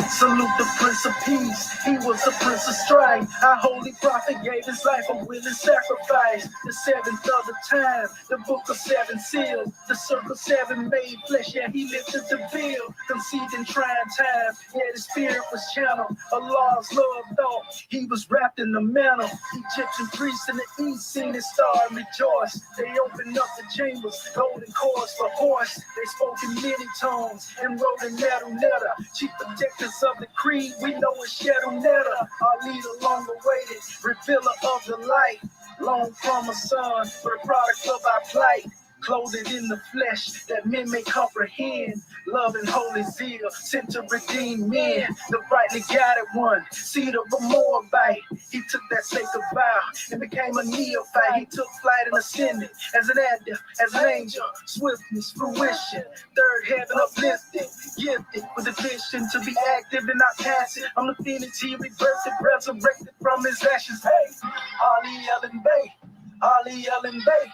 Salute the Prince of Peace, he was the Prince of Strife. Our holy prophet gave his life a willing sacrifice. The seventh of the time, the book of seven seals. The circle seven made flesh, yeah, he lifted the veil. Conceived in trying time, yeah, his spirit was channeled. Allah's love thought, he was wrapped in the mantle. Egyptian priests in the east seen his star and rejoiced. They opened up the chambers, golden cords for horse. They spoke in many tones and wrote in Mdw Ntr. Chief protectors of the creed, we know it's Mdw Ntr. Our leader long awaited, revealer of the light. Long promised son, but a product of our plight. Clothed in the flesh that men may comprehend. Love and holy zeal sent to redeem men. The rightly guided one, seed of a Moabite. He took that sacred vow and became a neophyte. He took flight and ascended as an adept, as an angel. Swiftness, fruition, third heaven uplifted. Gifted with a vision to be active and not passive. I'm the phoenix he rebirthed, resurrected from his ashes. Hey, Ali Ellen Bay, Ali Ellen Bay.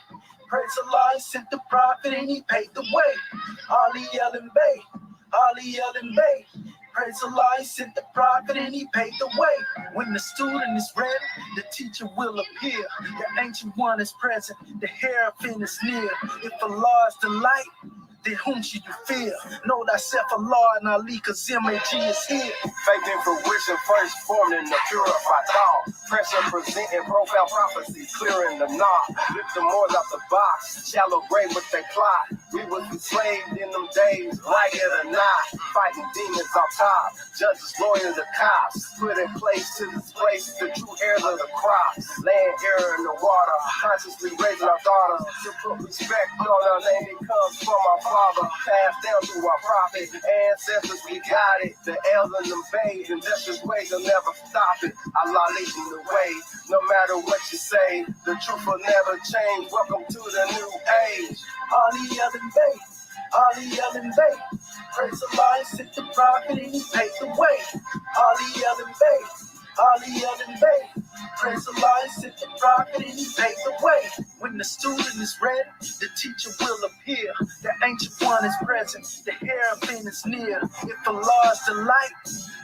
Praise Allah, he sent the prophet and he paid the way. Ali Ellen Bay, Ali Ellen Bay. Praise Allah, he sent the prophet and he paid the way. When the student is ready, the teacher will appear. The ancient one is present, the hierophant is near. If Allah is the light, then whom should you fear? Know thyself, Allah, and Ali, cause MAG is here. Faith and fruition first formed in the purified thought. Pressure presenting profound prophecy, clearing the knot. Lift the more out the box, shallow grave with their plot. We was enslaved in them days, like it or not. Fighting demons on top, judges, lawyers, the cops. Put in place to displace the true heirs of the crops. Land, air, and the water, consciously raising our daughters. To put respect on our name, it comes from our Father, passed down through our prophet, ancestors, we got it. The L's and them babes, and just this way, they'll never stop it. Allah leading the way, no matter what you say, the truth will never change. Welcome to the new age. Ali Ellen Bay, Ali Ellen Bay. Praise Allah, he sent the prophet and he paid the way. Ali Ellen Bay, Ali Ellen Bay. Praise Allah, he sent the prophet and he paid the way. When the student is ready, the teacher will appear. The ancient one is present, the hierophant is near. If Allah is the light,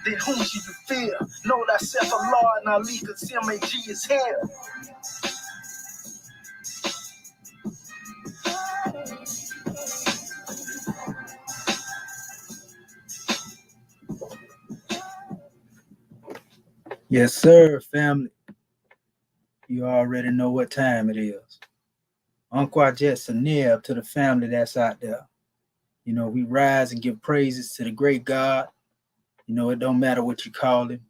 then whom should you fear? Know thyself, Allah, and Ali, cause MAG is here. Yes, sir, family. You already know what time it is. Uncle Jets are near to the family that's out there. You know, we rise and give praises to the great God. You know, it don't matter what you call him.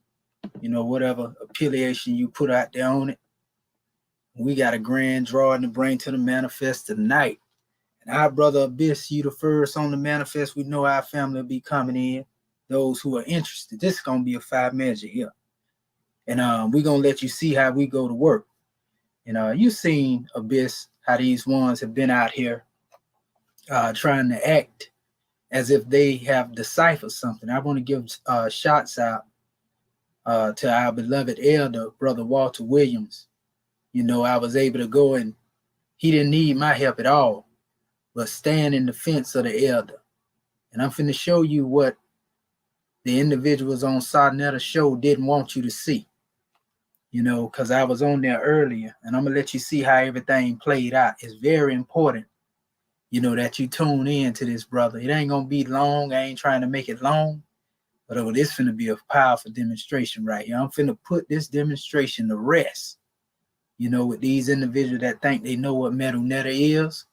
You know, whatever affiliation you put out there on it. We got a grand drawing to bring to the manifest tonight. And our brother Abyss, you the first on the manifest. We know our family will be coming in. Those who are interested. This is going to be a 5 measure here. And we're going to let you see how we go to work. And you've seen Abyss, how these ones have been out here trying to act as if they have deciphered something. I want to give shots out to our beloved elder, Brother Walter Williams. You know, I was able to go and he didn't need my help at all, but stand in defense of the elder. And I'm finna show you what the individuals on Sarnetta show didn't want you to see. You know, because I was on there earlier, and I'm going to let you see how everything played out. It's very important, you know, that you tune in to this, brother. It ain't going to be long. I ain't trying to make it long, but this finna be a powerful demonstration right here. I'm finna put this demonstration to rest, you know, with these individuals that think they know what Mdw Ntr is,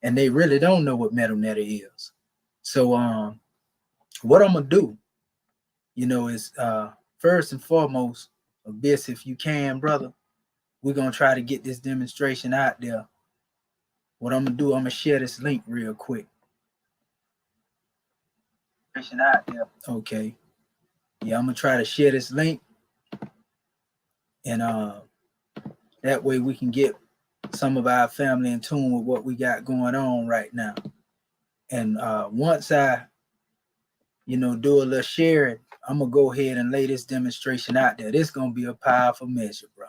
and they really don't know what Mdw Ntr is. So what I'm going to do, you know, is first and foremost, Abyss, if you can, brother, we're going to try to get this demonstration out there. What I'm going to do, I'm going to share this link real quick. Okay. Yeah, I'm going to try to share this link. And that way we can get some of our family in tune with what we got going on right now. And once I, you know, do a little sharing, I'm going to go ahead and lay this demonstration out there. This is going to be a powerful measure, bro.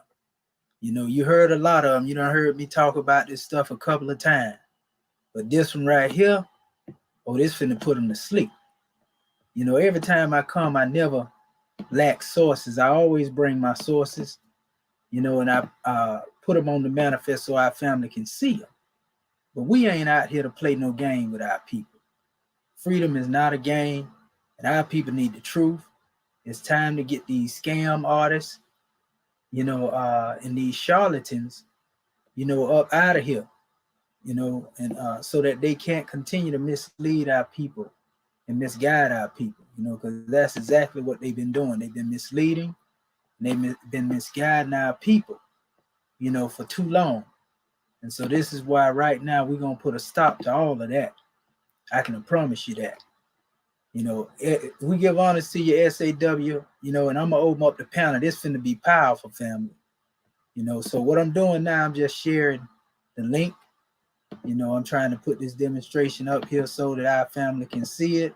You know, you heard a lot of them. You done heard me talk about this stuff a couple of times. But this one right here, oh, this finna put them to sleep. You know, every time I come, I never lack sources. I always bring my sources, you know, and I put them on the manifest so our family can see them. But we ain't out here to play no game with our people. Freedom is not a game, and our people need the truth. It's time to get these scam artists, you know, and these charlatans, you know, up out of here, you know, and so that they can't continue to mislead our people and misguide our people, you know, because that's exactly what they've been doing. They've been misleading, and they've been misguiding our people, you know, for too long. And so this is why right now we're going to put a stop to all of that. I can promise you that. You know, we give honors to your SAW, you know, and I'm going to open up the panel. This finna be powerful, family. You know, so what I'm doing now, I'm just sharing the link. You know, I'm trying to put this demonstration up here so that our family can see it.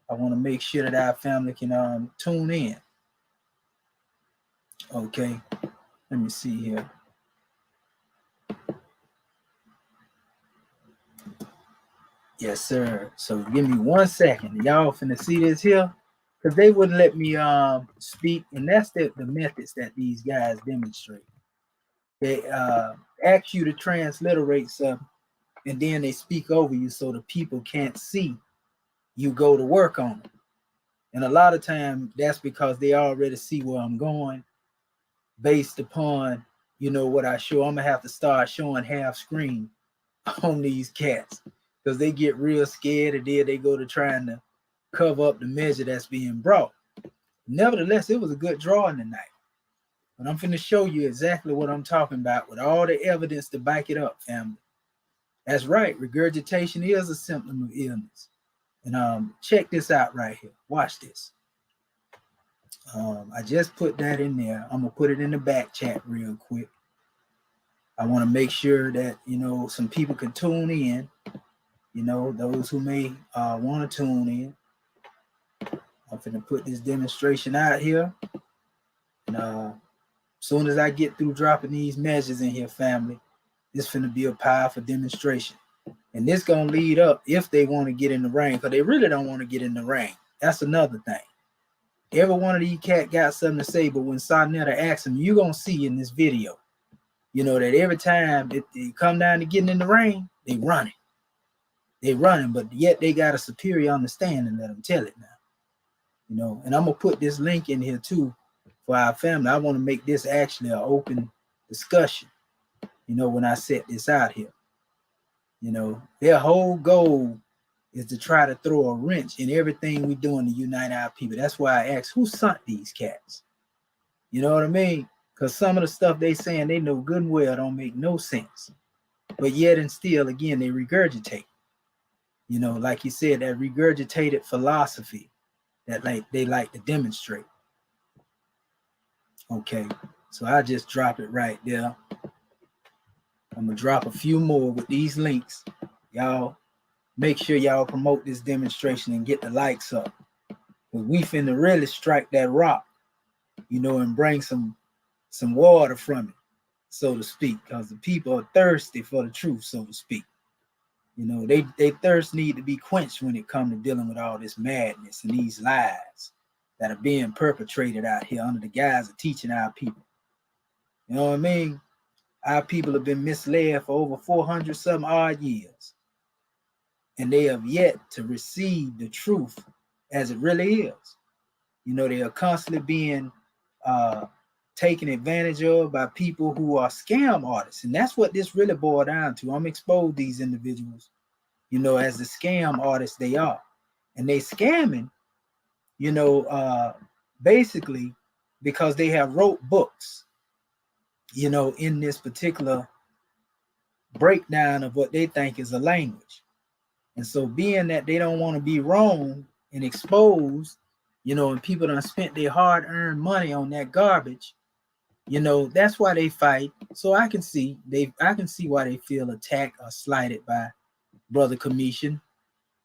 I want to make sure that our family can tune in. Okay, let me see here. Yes, sir. So give me 1 second. Y'all finna see this here, because they wouldn't let me speak, and that's the methods that these guys demonstrate. They ask you to transliterate something, and then they speak over you so the people can't see you go to work on it. And a lot of time that's because they already see where I'm going based upon, you know, what I show. I'm gonna have to start showing half screen on these cats because they get real scared, and then they go to trying to cover up the measure that's being brought. Nevertheless, it was a good drawing tonight. But I'm finna show you exactly what I'm talking about with all the evidence to back it up, family. That's right, regurgitation is a symptom of illness. And check this out right here. Watch this. I just put that in there. I'm gonna put it in the back chat real quick. I want to make sure that, you know, some people can tune in, you know, those who may want to tune in. I'm gonna put this demonstration out here. And as soon as I get through dropping these measures in here, family, this finna be a powerful demonstration. And this gonna lead up if they want to get in the ring, because they really don't want to get in the ring. That's another thing. Every one of these cat got something to say, but when Sonetta asks them, you're gonna see in this video, you know, that every time they come down to getting in the ring, they running. They running, but yet they got a superior understanding. Let them tell it now. You know, and I'm gonna put this link in here too for our family. I want to make this actually an open discussion, you know, when I set this out here. You know, their whole goal is to try to throw a wrench in everything we doing to unite our people. That's why I asked, who sent these cats? You know what I mean? Because some of the stuff they saying, they know good and well don't make no sense. But yet and still, again, they regurgitate. You know, like you said, that regurgitated philosophy that they like to demonstrate. Okay, so I just drop it right there. I'm gonna drop a few more with these links. Y'all make sure y'all promote this demonstration and get the likes up. Because we finna really strike that rock, you know, and bring some water from it, so to speak, because the people are thirsty for the truth, so to speak. You know, they thirst need to be quenched when it comes to dealing with all this madness and these lies that are being perpetrated out here under the guise of teaching our people. You know what I mean? Our people have been misled for over 400 some odd years, and they have yet to receive the truth as it really is. You know, they are constantly being taken advantage of by people who are scam artists, and that's what this really boiled down to. I'm exposed these individuals, you know, as the scam artists they are, and they scamming, you know, basically because they have wrote books, you know, in this particular breakdown of what they think is a language. And so being that they don't want to be wrong and exposed, you know, and people done spent their hard-earned money on that garbage, you know, that's why they fight. So I can see why they feel attacked or slighted by Brother Commission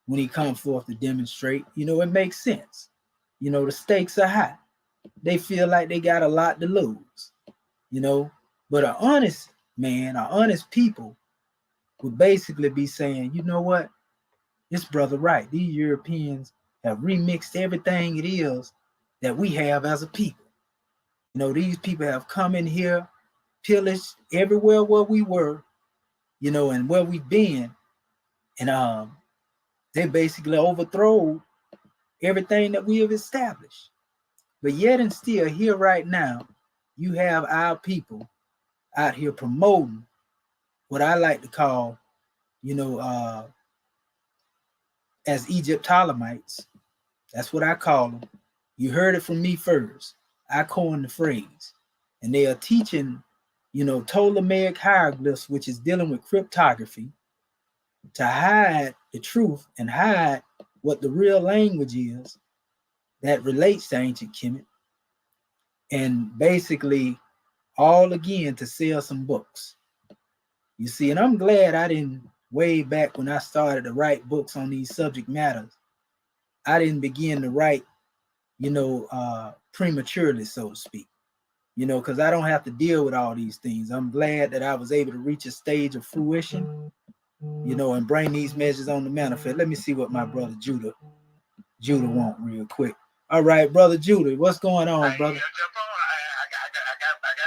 when he comes forth to demonstrate. You know, it makes sense. You know, the stakes are high. They feel like they got a lot to lose, you know. But an honest man, an honest people would basically be saying, you know what? This brother right. These Europeans have remixed everything it is that we have as a people. You know, these people have come in here, pillaged everywhere where we were, you know, and where we've been. And they basically overthrow everything that we have established. But yet and still, here right now, you have our people out here promoting what I like to call, you know, as Egyptolomites. That's what I call them. You heard it from me first. I coined the phrase. And they are teaching, you know, Ptolemaic hieroglyphs, which is dealing with cryptography, to hide the truth and hide what the real language is that relates to ancient Kemet. And basically, all again to sell some books. You see, and I'm glad I didn't, way back when I started to write books on these subject matters, I didn't begin to write, you know, prematurely, so to speak, you know, because I don't have to deal with all these things. I'm glad that I was able to reach a stage of fruition, you know, and bring these measures on the manifest. Let me see what my brother Judah want real quick. All right, brother Judah, what's going on, brother? I got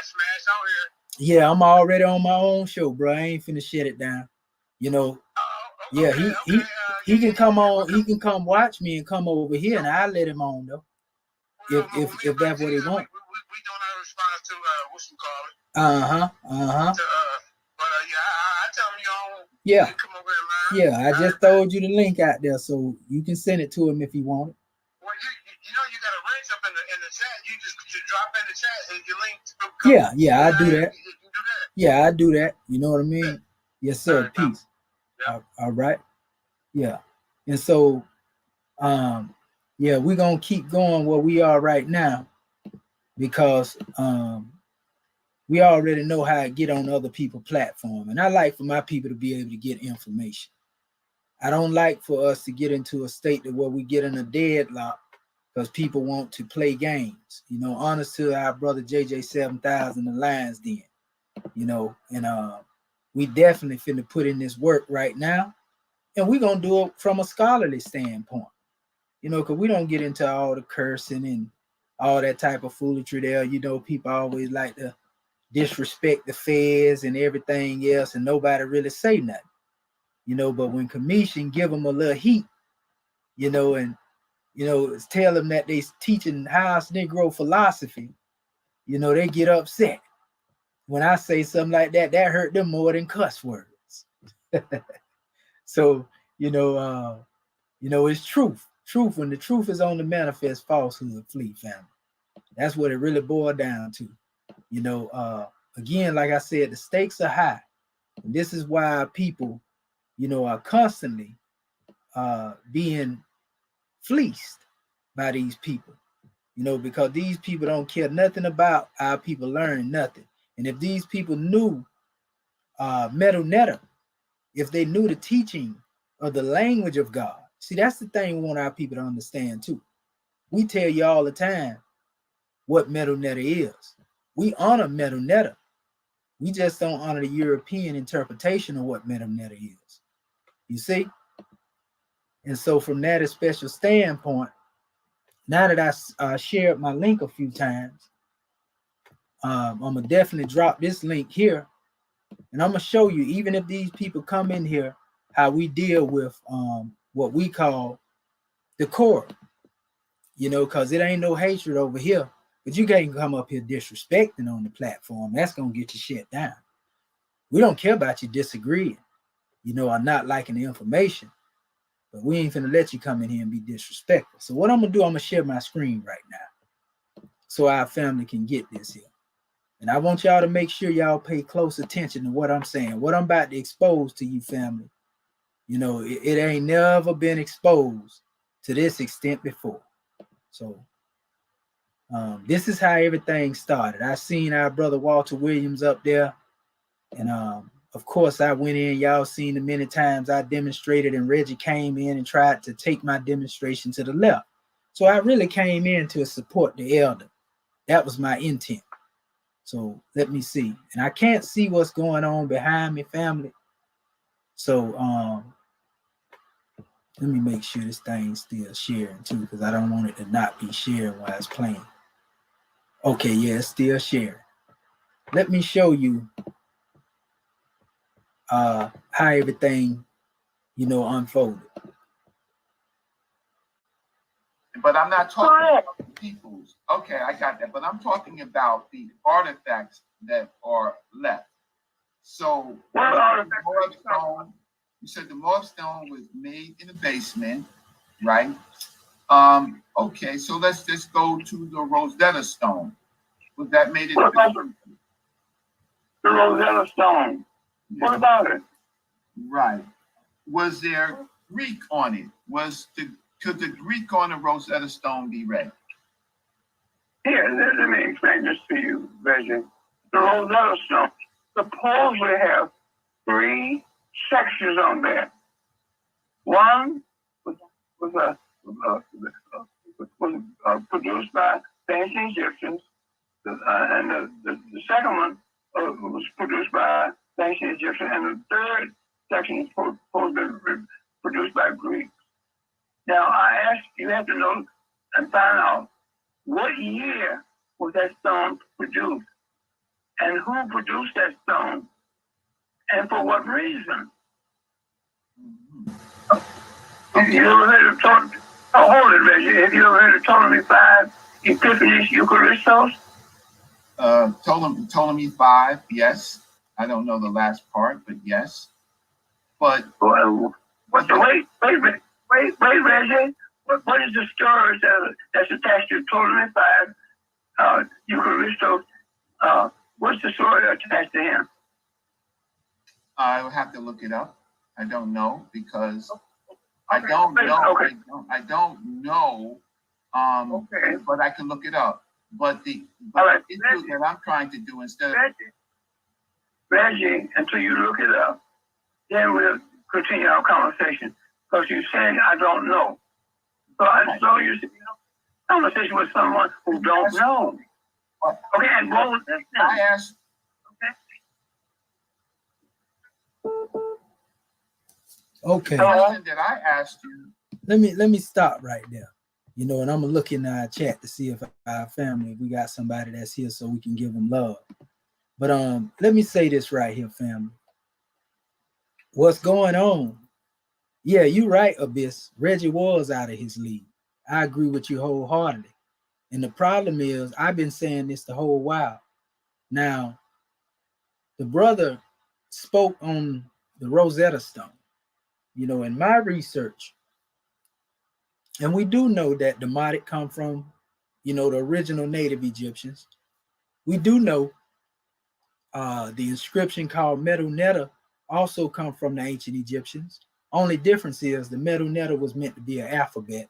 smashed on here. Yeah, I'm already on my own show, bro. I ain't finna shut it down. You know, yeah, he can come on, he can come watch me and come over here, and I'll let him on though. If that's what he want. We doing our response to what you call it. But I tell him you on. Yeah. You come over and learn. Yeah, I just throwed you the link out there, so you can send it to him if you want it. Well, you know you got a range up in the chat. You just drop in the chat and your link. Yeah, I do that. You can do that. Yeah, I do that. You know what I mean? Yeah. Yes, sir. Right, Peace. Yeah. All right. Yeah. And so, yeah, we're gonna keep going where we are right now because we already know how to get on other people's platform, and I like for my people to be able to get information. I don't like for us to get into a state where we get in a deadlock because people want to play games. You know, honest to our brother JJ 7000, the Lions Den. You know, and we definitely finna put in this work right now, and we're gonna do it from a scholarly standpoint. You know, because we don't get into all the cursing and all that type of foolery there. You know, people always like to disrespect the feds and everything else, and nobody really say nothing. You know, but when commission give them a little heat, you know, and you know, tell them that they teaching house Negro philosophy, you know, they get upset. When I say something like that, that hurt them more than cuss words. So, you know, it's truth. Truth, when the truth is on the manifest, falsehood flee, family. That's what it really boiled down to. You know, again, like I said, the stakes are high. And this is why people, you know, are constantly being fleeced by these people. You know, because these people don't care nothing about our people learning nothing. And if these people knew Mdw Ntr, if they knew the teaching of the language of God, see, that's the thing we want our people to understand too. We tell you all the time what Mdw Ntr is. We honor Mdw Ntr. We just don't honor the European interpretation of what Mdw Ntr is. You see? And so from that special standpoint, now that I shared my link a few times, I'm going to definitely drop this link here. And I'm going to show you, even if these people come in here, how we deal with what we call decorum. You know, because it ain't no hatred over here. But you can't come up here disrespecting on the platform. That's going to get you shut down. We don't care about you disagreeing, you know, or not liking the information. But we ain't finna let you come in here and be disrespectful. So what I'm going to do, I'm going to share my screen right now so our family can get this here. And I want y'all to make sure y'all pay close attention to what I'm saying. What I'm about to expose to you, family, you know, it ain't never been exposed to this extent before. So this is how everything started. I seen our brother Walter Williams up there. And of course, I went in. Y'all seen the many times I demonstrated, and Reggie came in and tried to take my demonstration to the left. So I really came in to support the elder. That was my intent. So let me see. And I can't see what's going on behind me, family. So Let me make sure this thing's still sharing too, because I don't want it to not be sharing while it's playing. Okay, yeah, it's still sharing. Let me show you how everything, unfolded. But I'm not talking about the peoples. Okay, I got that. But I'm talking about the artifacts that are left. So you said the morph stone was made in the basement, right? Okay, so let's just go to the Rosetta Stone. Was that made in the basement? The Rosetta Stone. Yeah. What about it? Right. Was there Greek on it? Could the Greek on the Rosetta Stone be read? Here, let me explain this to you, Reggie. The Rosetta Stone supposedly have 3 sections on there. One was produced by the ancient Egyptians, and the second one was produced by the ancient Egyptians, and the third section is supposed to be produced by Greeks. Now, you have to know and find out what year was that stone produced, and who produced that stone, and for what reason. Have you ever heard of hold it, Reggie. Have you ever heard of Ptolemy 5, Epiphanes Eucharistos? Ptolemy 5, yes. I don't know the last part, but yes. But well, wait, Reggie. What is the story that's attached to Ptolemy 5, Eucharistos? What's the story attached to him? I will have to look it up. I don't know because I don't know. Okay. I don't know. Okay. But I can look it up. But the issue that I'm trying to do instead of Reggie, until you look it up, then we'll continue our conversation. Because you're saying I don't know. So you conversation with someone who don't know. Okay, and what was this now? I asked. Okay. The question that I asked you. Let me stop right there. And I'm gonna look in our chat to see if our family, we got somebody that's here so we can give them love. But let me say this right here, family. What's going on? Yeah, you right, Abyss. Reggie was out of his league. I agree with you wholeheartedly. And the problem is, I've been saying this the whole while. Now, the brother spoke on the Rosetta Stone. In my research, and we do know that Demotic come from, the original native Egyptians. We do know the inscription called Mdw Ntr also come from the ancient Egyptians. Only difference is the Mdw Ntr was meant to be an alphabet.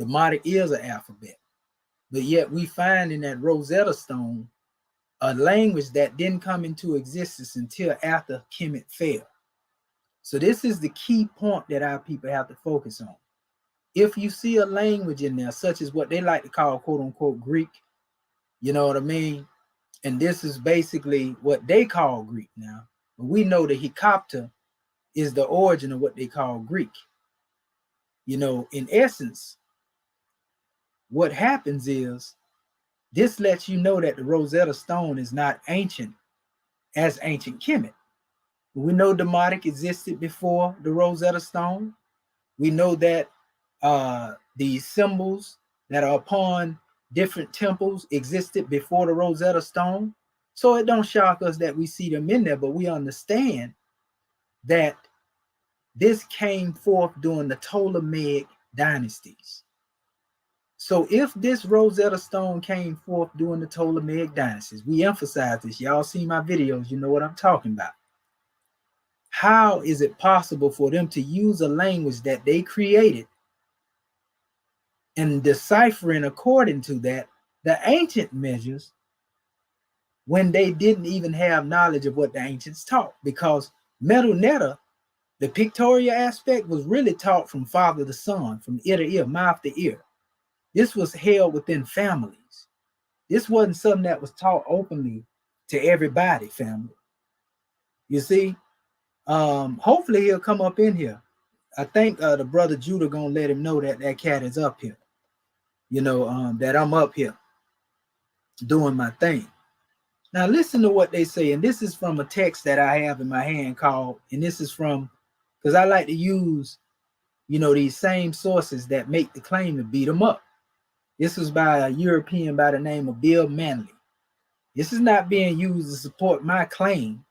Demotic is an alphabet. But yet we find in that Rosetta Stone a language that didn't come into existence until after Kemet fell. So this is the key point that our people have to focus on. If you see a language in there, such as what they like to call quote unquote Greek, you know what I mean? And this is basically what they call Greek now. But we know the Hieroglyphics is the origin of what they call Greek. In essence, what happens is this lets you know that the Rosetta Stone is not ancient as ancient Kemet. We know Demotic existed before the Rosetta Stone. We know that the symbols that are upon different temples existed before the Rosetta Stone. So it don't shock us that we see them in there, but we understand that this came forth during the Ptolemaic dynasties. So if this Rosetta Stone came forth during the Ptolemaic dynasties, we emphasize this. Y'all see my videos, you know what I'm talking about. How is it possible for them to use a language that they created and deciphering according to that the ancient measures when they didn't even have knowledge of what the ancients taught? Because Mdw Ntr, the pictorial aspect, was really taught from father to son, from ear to ear, mouth to ear. This was held within families. This wasn't something that was taught openly to everybody, family. You see, hopefully he'll come up in here. I think the brother Judah gonna let him know that that cat is up here. You know, that I'm up here doing my thing. Now listen to what they say, and this is from a text that I have in my hand called, and this is from, because I like to use, you know, these same sources that make the claim to beat them up. This was by a European by the name of Bill Manley. This is not being used to support my claim,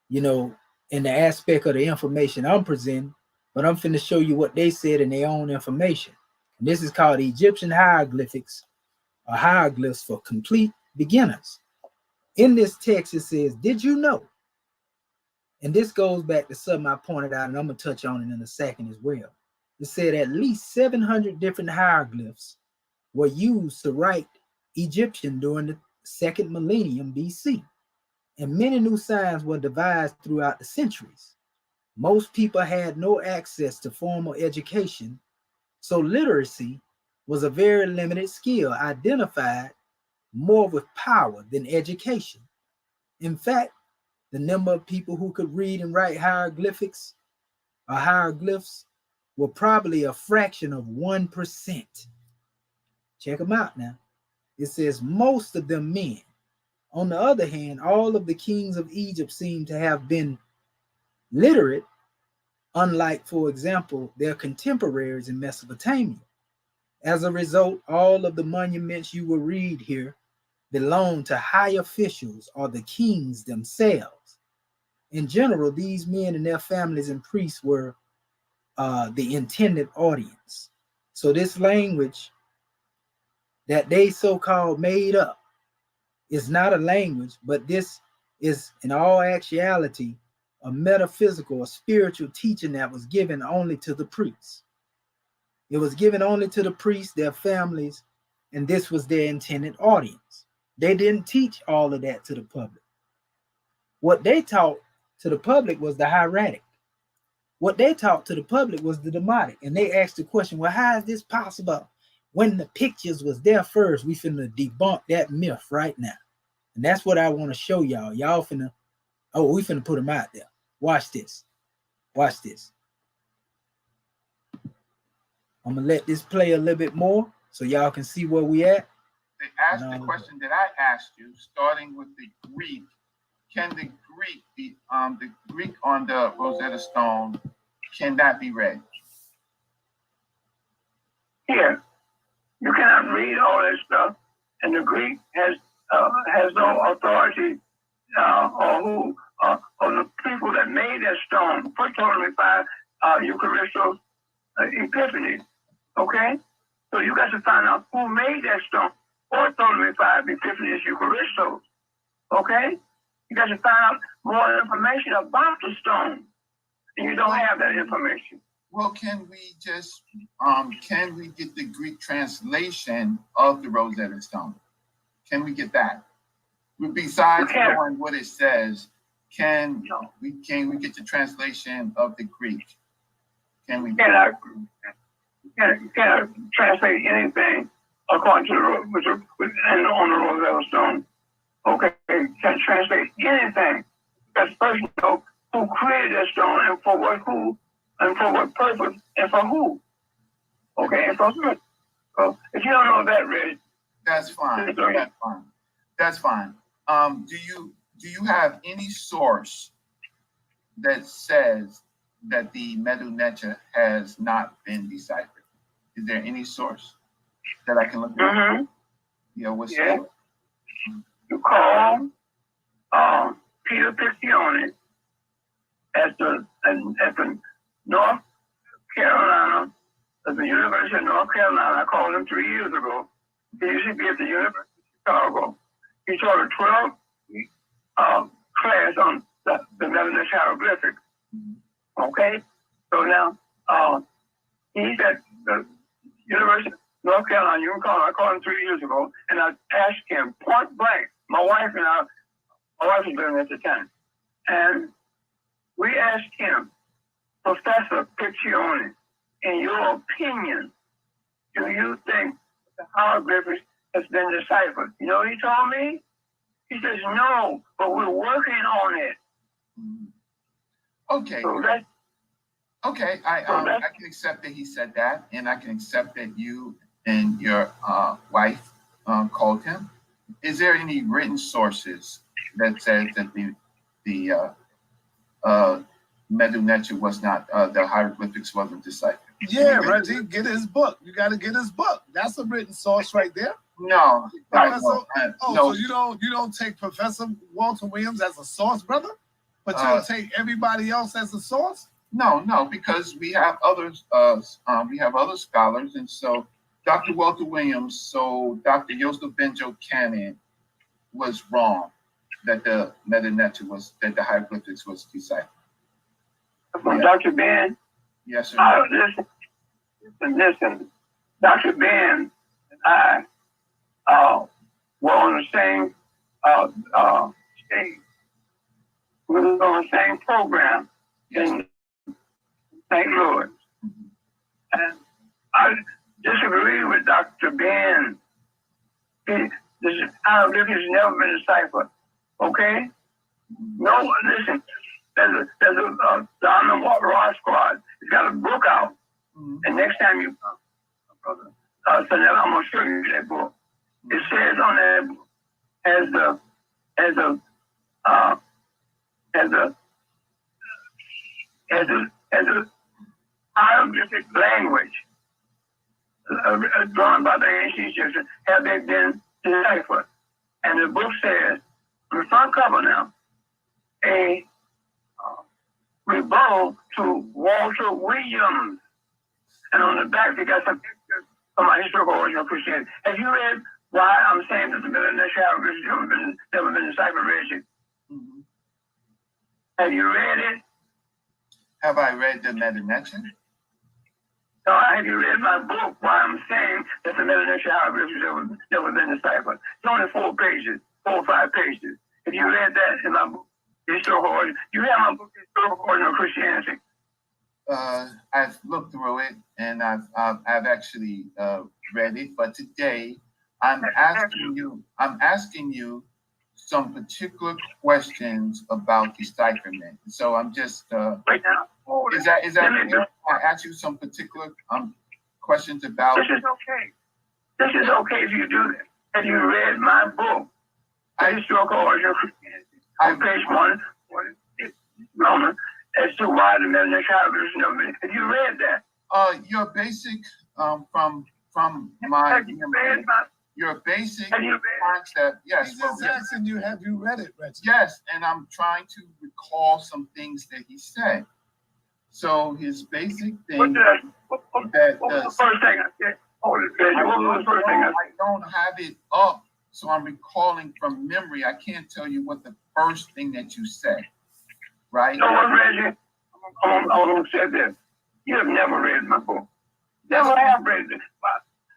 you know, in the aspect of the information I'm presenting, but I'm finna show you what they said in their own information. And this is called Egyptian Hieroglyphics, or Hieroglyphs for Complete Beginners. In this text, it says, did you know? And this goes back to something I pointed out, and I'm gonna touch on it in a second as well. It said at least 700 different hieroglyphs were used to write Egyptian during the second millennium BC. And many new signs were devised throughout the centuries. Most people had no access to formal education, so literacy was a very limited skill, identified more with power than education. In fact, the number of people who could read and write hieroglyphics or hieroglyphs were probably a fraction of 1%. Check them out now. It says most of them men. On the other hand, all of the kings of Egypt seem to have been literate, unlike, for example, their contemporaries in Mesopotamia. As a result, all of the monuments you will read here belong to high officials or the kings themselves. In general, these men and their families and priests were the intended audience. So this language that they so-called made up is not a language, but this is in all actuality a metaphysical or spiritual teaching that was given only to the priests. It was given only to the priests, their families, and this was their intended audience. They didn't teach all of that to the public. What they taught to the public was the hieratic. What they taught to the public was the demotic. And they asked the question, well, how is this possible? When the pictures was there first, we finna debunk that myth right now. And that's what I want to show y'all. Y'all finna, oh, we finna put them out there. Watch this. Watch this. I'm gonna let this play a little bit more so y'all can see where we at. They asked the question that I asked you, starting with the Greek. Can the Greek be the Greek on the Rosetta Stone, can that be read? Here, you cannot read all that stuff, and the Greek has no authority or the people that made that stone for Ptolemaic Eucharistos Epiphany. Okay, so you got to find out who made that stone for Ptolemaic Epiphany Eucharistos. Okay, you got to find out more information about the stone, and you don't have that information. Well, can we just can we get the Greek translation of the Rosetta Stone? Can we get that? Besides knowing what it says, can we get the translation of the Greek? Can we? You cannot translate anything according to and on the Rosetta Stone. Okay, you can't translate anything. Because first you know who created that stone and for what purpose and for who. Okay, and for who. So if you don't know that, Reggie, that's fine. That's fine. That's fine. Do you have any source that says that the Mdw Ntr has not been deciphered? Is there any source that I can look at? Yeah, what's that? You call Peter Piccione at the North Carolina, at the University of North Carolina. I called him 3 years ago. He used to be at the University of Chicago. He taught a 12 class on the Mdw Ntr hieroglyphics. Okay, so now he's at the University of North Carolina. You can call him. I called him 3 years ago, and I asked him point blank. My wife was living at the time, and we asked him, Professor Piccione, in your opinion, do you think the hieroglyphics has been deciphered? You know what he told me? He says, no, but we're working on it. Okay. So Okay, I can accept that he said that, and I can accept that you and your wife called him. Is there any written sources that says that the Mdw Ntr was not the hieroglyphics wasn't deciphered? Yeah, Reggie, get his book. You got to get his book. That's a written source right there. No. So you don't take Professor Walter Williams as a source, brother, but you'll take everybody else as a source. No, because we have others. We have other scholars, and so Dr. Walter Williams, so Dr. Joseph Benjo Cannon was wrong that the Mdw Ntr was that the hieroglyphics was deciphered. From Dr. Ben. Yes, sir. Listen. Dr. Ben and I were on the same stage. We were on the same program in St. Louis. And I disagree with Dr. Ben. This hieroglyphics has never been deciphered. Okay? No, listen. There's a Diamond Raw Squad. He's got a book out. And next time you come, brother, so now I'm gonna show you that book. It says on that book as a hieroglyphic language drawn by the ancient Egyptians, have they been deciphered? And the book says on the front cover now, a rebuttal to Walter Williams. And on the back, they got some pictures of my historical origin of Christianity. Have you read why I'm saying that the Mdw Ntr hieroglyphics never been deciphered, Reggie? Have you read it? Have I read the Mdw Ntr? No, have you read my book, why I'm saying that the Mdw Ntr hieroglyphics never been deciphered? It's only 4 or 5 pages. Have you read that in my book, Historical Origin? You have my book, Historical Origin of Christianity. I've looked through it and I've actually read it, but today I'm asking you some particular questions about decipherment. So I'm just right now. Is that I ask you some particular questions about. This is okay. This is okay if you do this. Have you read my book, The Historical Origin of Christianity? On page 146, Roman, as to why the Mdw Ntr hieroglyphics never been. Have you read that? Your basic from my your basic concept. Yes. He's just asking you, have you read it, Reggie? Yes, and I'm trying to recall some things that he said. So his basic thing What was the first thing I said? What was the first thing I said? I don't have it up, so I'm recalling from memory. I can't tell you what the first thing that you said, right? No, Reggie, I'm going to say this. You have never read my book. Never have read it.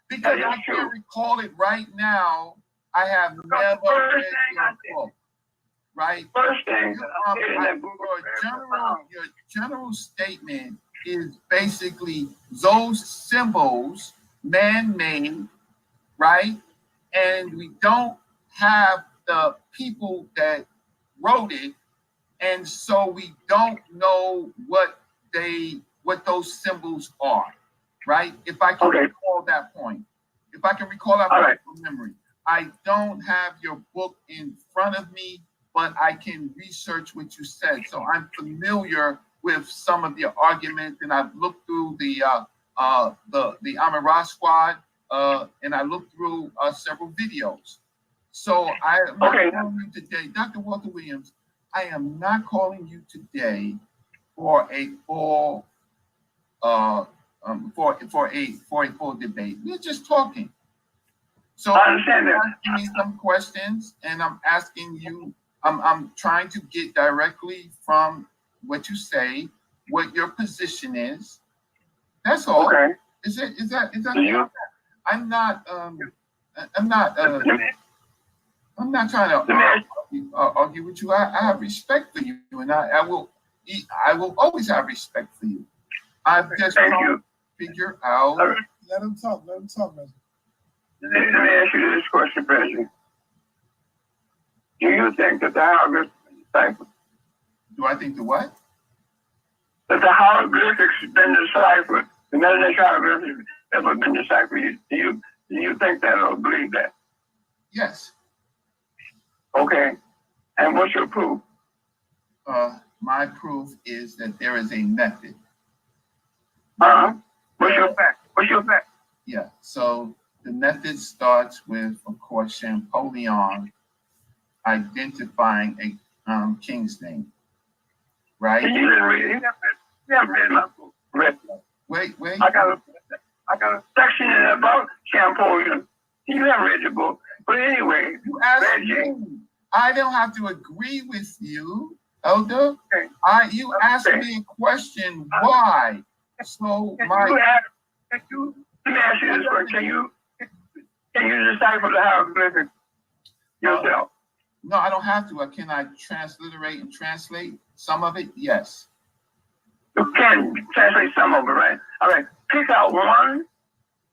Because I can't recall it right now. I have never read your book, right? First thing your general statement is basically those symbols, man-made, right? And we don't have the people that wrote it, and so we don't know what those symbols are, right? If I can recall that point, from memory. I don't have your book in front of me, but I can research what you said. So I'm familiar with some of your arguments, and I've looked through the Amara Squad, and I looked through several videos. So I'm not calling you today, Dr. Walter Williams. I am not calling you today for a full for a full debate. We're just talking. So I understand that. I'm asking me some questions, and I'm asking you. I'm trying to get directly from what you say, what your position is. That's all. Okay. Is that? I'm not trying to argue with you. I have respect for you, and I will always have respect for you. I've just trying to figure out. Let him talk. Let me ask you this question, President. Do you think that the hieroglyphics been deciphered? Do I think the what? The that the hieroglyphics have been deciphered, the Mennonite hieroglyphics have been deciphered. Do you think that or believe that? Yes. Okay. And what's your proof? My proof is that there is a method. What's your fact? What's your fact? Yeah. So the method starts with, of course, Champollion identifying a king's name, right? You didn't read it. You haven't read my book. Wait. I got a section in about Champollion. You haven't read the book. But anyway, you asked me. I don't have to agree with you, Elder. Okay. You asked me a question. Why? So let me ask you this question. Can you decipher the hieroglyphics yourself? No, I don't have to. Can I transliterate and translate some of it? Yes. You can translate some of it, right? All right. Pick out one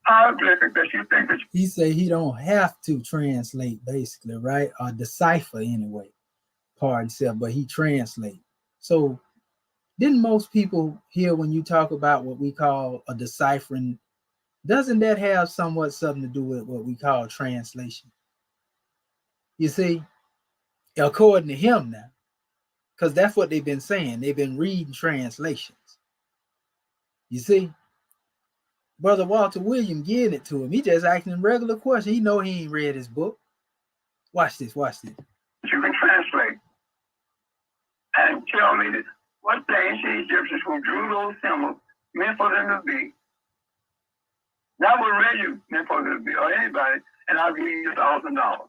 hieroglyphic that you think that he say he don't have to translate, basically, right? Or decipher anyway, pardon himself, but he translate. So didn't most people hear when you talk about what we call a deciphering, doesn't that have somewhat something to do with what we call translation? You see, according to him now, because that's what they've been saying. They've been reading translations. You see, Brother Walter William giving it to him. He just asking him regular question. He know he ain't read his book. Watch this. You can translate and tell me that what the ancient Egyptians who drew those symbols meant for them to be. Not what Reggie meant for them to be, or anybody, and I'll give you $1,000.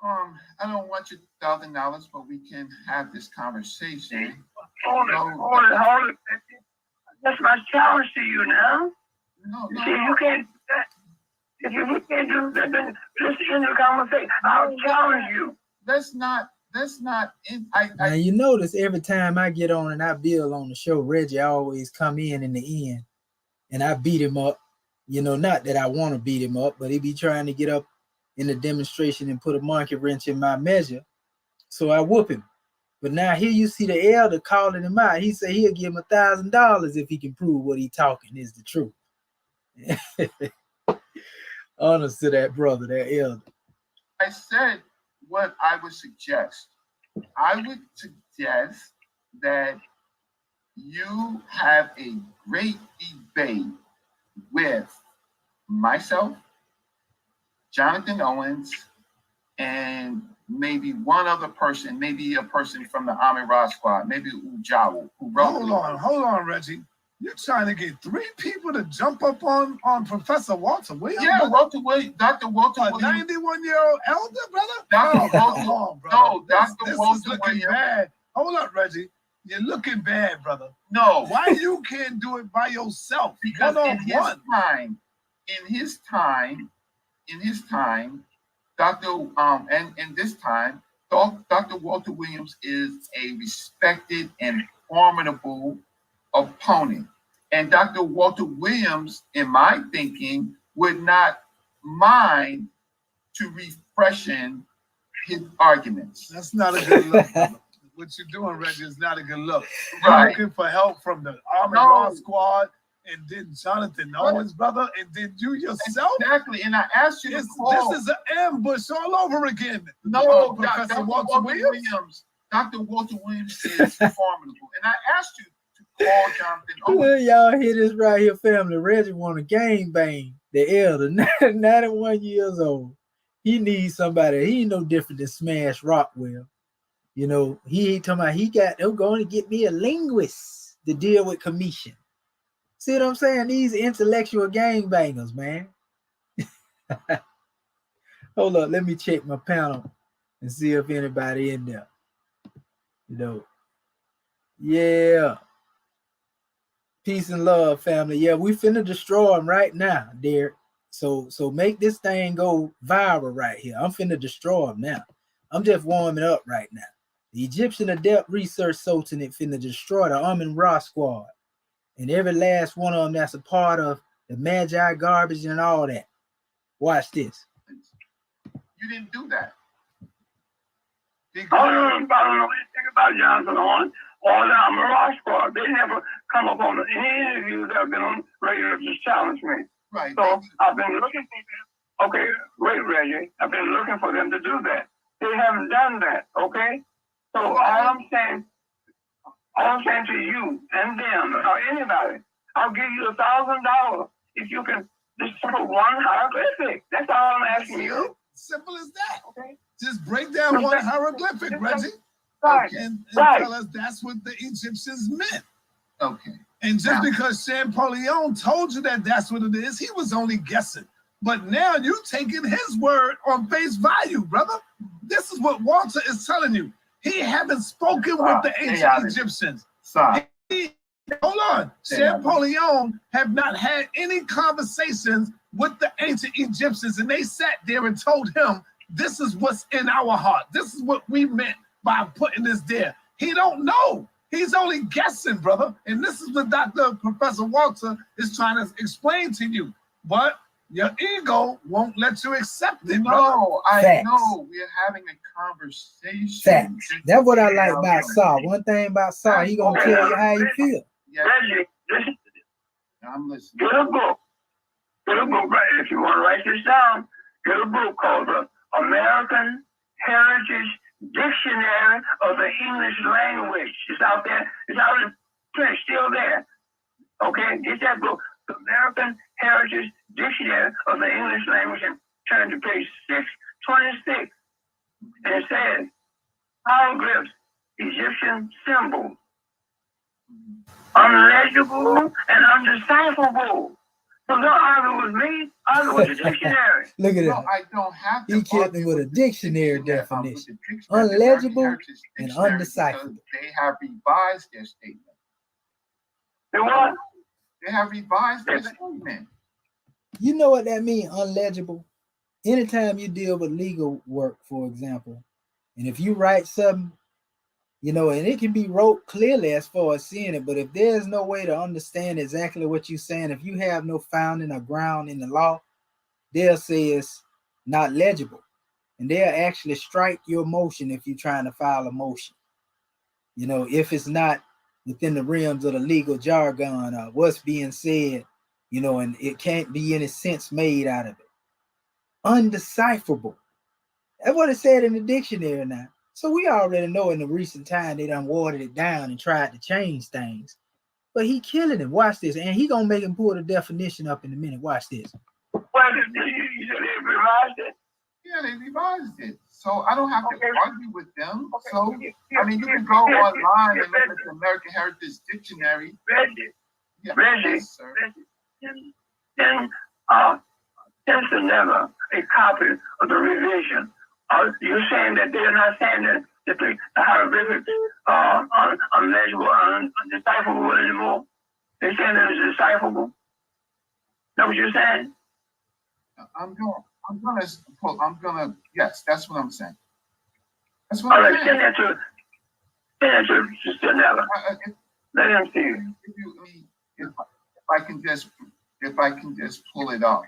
I don't want your $1,000, but we can have this conversation. Hold it. That's my challenge to you now. No. See, you can't do that. If you can't do that, then listen to the conversation. I'll challenge you. That's not. Now you notice every time I get on and I build on the show, Reggie always come in the end, and I beat him up. You know, not that I want to beat him up, but he be trying to get up in the demonstration and put a monkey wrench in my measure, so I whoop him. But now here you see the elder calling him out. He said he'll give him $1,000 if he can prove what he talking is the truth. Honest to that brother, that elder. I said what I would suggest. I would suggest that you have a great debate with myself, Jonathan Owens, and maybe one other person, maybe a person from the Amin Ra squad, maybe Ujawu, who wrote. Hold on, Reggie. You're trying to get 3 people to jump up on Professor Walter Williams? Yeah, Dr. Williams. A 91-year-old elder, brother? Dr. Dr. Walter looking Williams. bad. Hold up, Reggie. You're looking bad, brother. No. Why you can't do it by yourself? Because in his time, Dr. Walter Williams is a respected and formidable opponent. And Dr. Walter Williams, in my thinking, would not mind to refreshen his arguments. That's not a good look, brother. What you're doing, Reggie, is not a good look. Right. You're looking for help from the Amin Ra squad, and then Jonathan Owens, brother, and then you yourself. Exactly. And I asked you to call. This is an ambush all over again. No, Professor Dr. Walter Williams. Dr. Walter Williams is formidable. And I asked you to call Jonathan Owens. Well, y'all hear this right here, family. Reggie want to gang bang the elder, 91 years old. He needs somebody. He ain't no different than Smash Rockwell. You know, he ain't talking about they're going to get me a linguist to deal with KEMETIAN. See what I'm saying? These intellectual gangbangers, man. Hold up, let me check my panel and see if anybody in there. You know, yeah. Peace and love, family. Yeah, we finna destroy them right now, Derek. So make this thing go viral right here. I'm finna destroy them now. I'm just warming up right now. The Egyptian ADEPT Research Sultanate finna destroy the Amin Ra squad. And every last one of them that's a part of the Magi garbage and all that. Watch this. You didn't do that. I don't know anything about Jonathan Owens. or the Mirage Squad. They never come up on any interviews that have been on radio to challenge me. Right. So I've been looking for them. Okay, wait, Reggie. I've been looking for them to do that. They haven't done that. Okay. So all I'm saying to you and them or anybody, I'll give you $1,000 if you can just put one hieroglyphic. That's all I'm asking you. Simple as that. Okay. Just break down one hieroglyphic, Reggie. Right. And tell us that's what the Egyptians meant. Okay. And just because Champollion told you that that's what it is, he was only guessing. But now you taking his word on face value, brother. This is what Walter is telling you. He haven't spoken with the ancient Egyptians. Sorry. Hold on. Champollion have not had any conversations with the ancient Egyptians, and they sat there and told him, this is what's in our heart. This is what we meant by putting this there. He don't know. He's only guessing, brother. And this is what Professor Walter is trying to explain to you. But your ego won't let you accept it, brother. No, I know. We're having a conversation. Facts. That's what I like about Saul. One thing about Saul, he gonna tell you how he feel. Yeah. Reggie, listen. I'm listening. Get a book. Get a book. If you want to write this down, get a book called the American Heritage Dictionary of the English Language. It's out there. It's out in print, still there. Okay, get that book, the American Heritage Dictionary of the English Language, and turn to page 626. And it says, hieroglyphs, Egyptian symbols, unlegible and undecipherable. So don't argue with me, argue with the dictionary. Look at No, that. I don't have to. He kept it with a dictionary definition. Unlegible and undecipherable. They have revised their statement. You what? They have revised their statement. You know what that means, unlegible? Anytime you deal with legal work, for example, and if you write something, you know, and it can be wrote clearly as far as seeing it, but if there's no way to understand exactly what you're saying, if you have no founding or ground in the law, they'll say it's not legible. And they'll actually strike your motion if you're trying to file a motion. You know, if it's not within the realms of the legal jargon or what's being said, you know, and it can't be any sense made out of it. Undecipherable. That's what it said in the dictionary now. So we already know in the recent time they done watered it down and tried to change things. But he killing him. Watch this. And he gonna make him pull the definition up in a minute. Watch this. Well, you said they revised it? Yeah, they revised it. So I don't have to argue with them. Okay. So, I mean, you can go online and look at the American Heritage Dictionary. Reggie, Yeah, Reggie, yes, sir. then send Sonella a copy of the revision. You're saying that they're not saying that the hieroglyphics are unlegible, undecipherable anymore? They're saying that it's decipherable? Is that what you're saying? Yes, that's what I'm saying. That's what All I'm right, saying. send that to Sonella. Let him see. If I can just pull it up,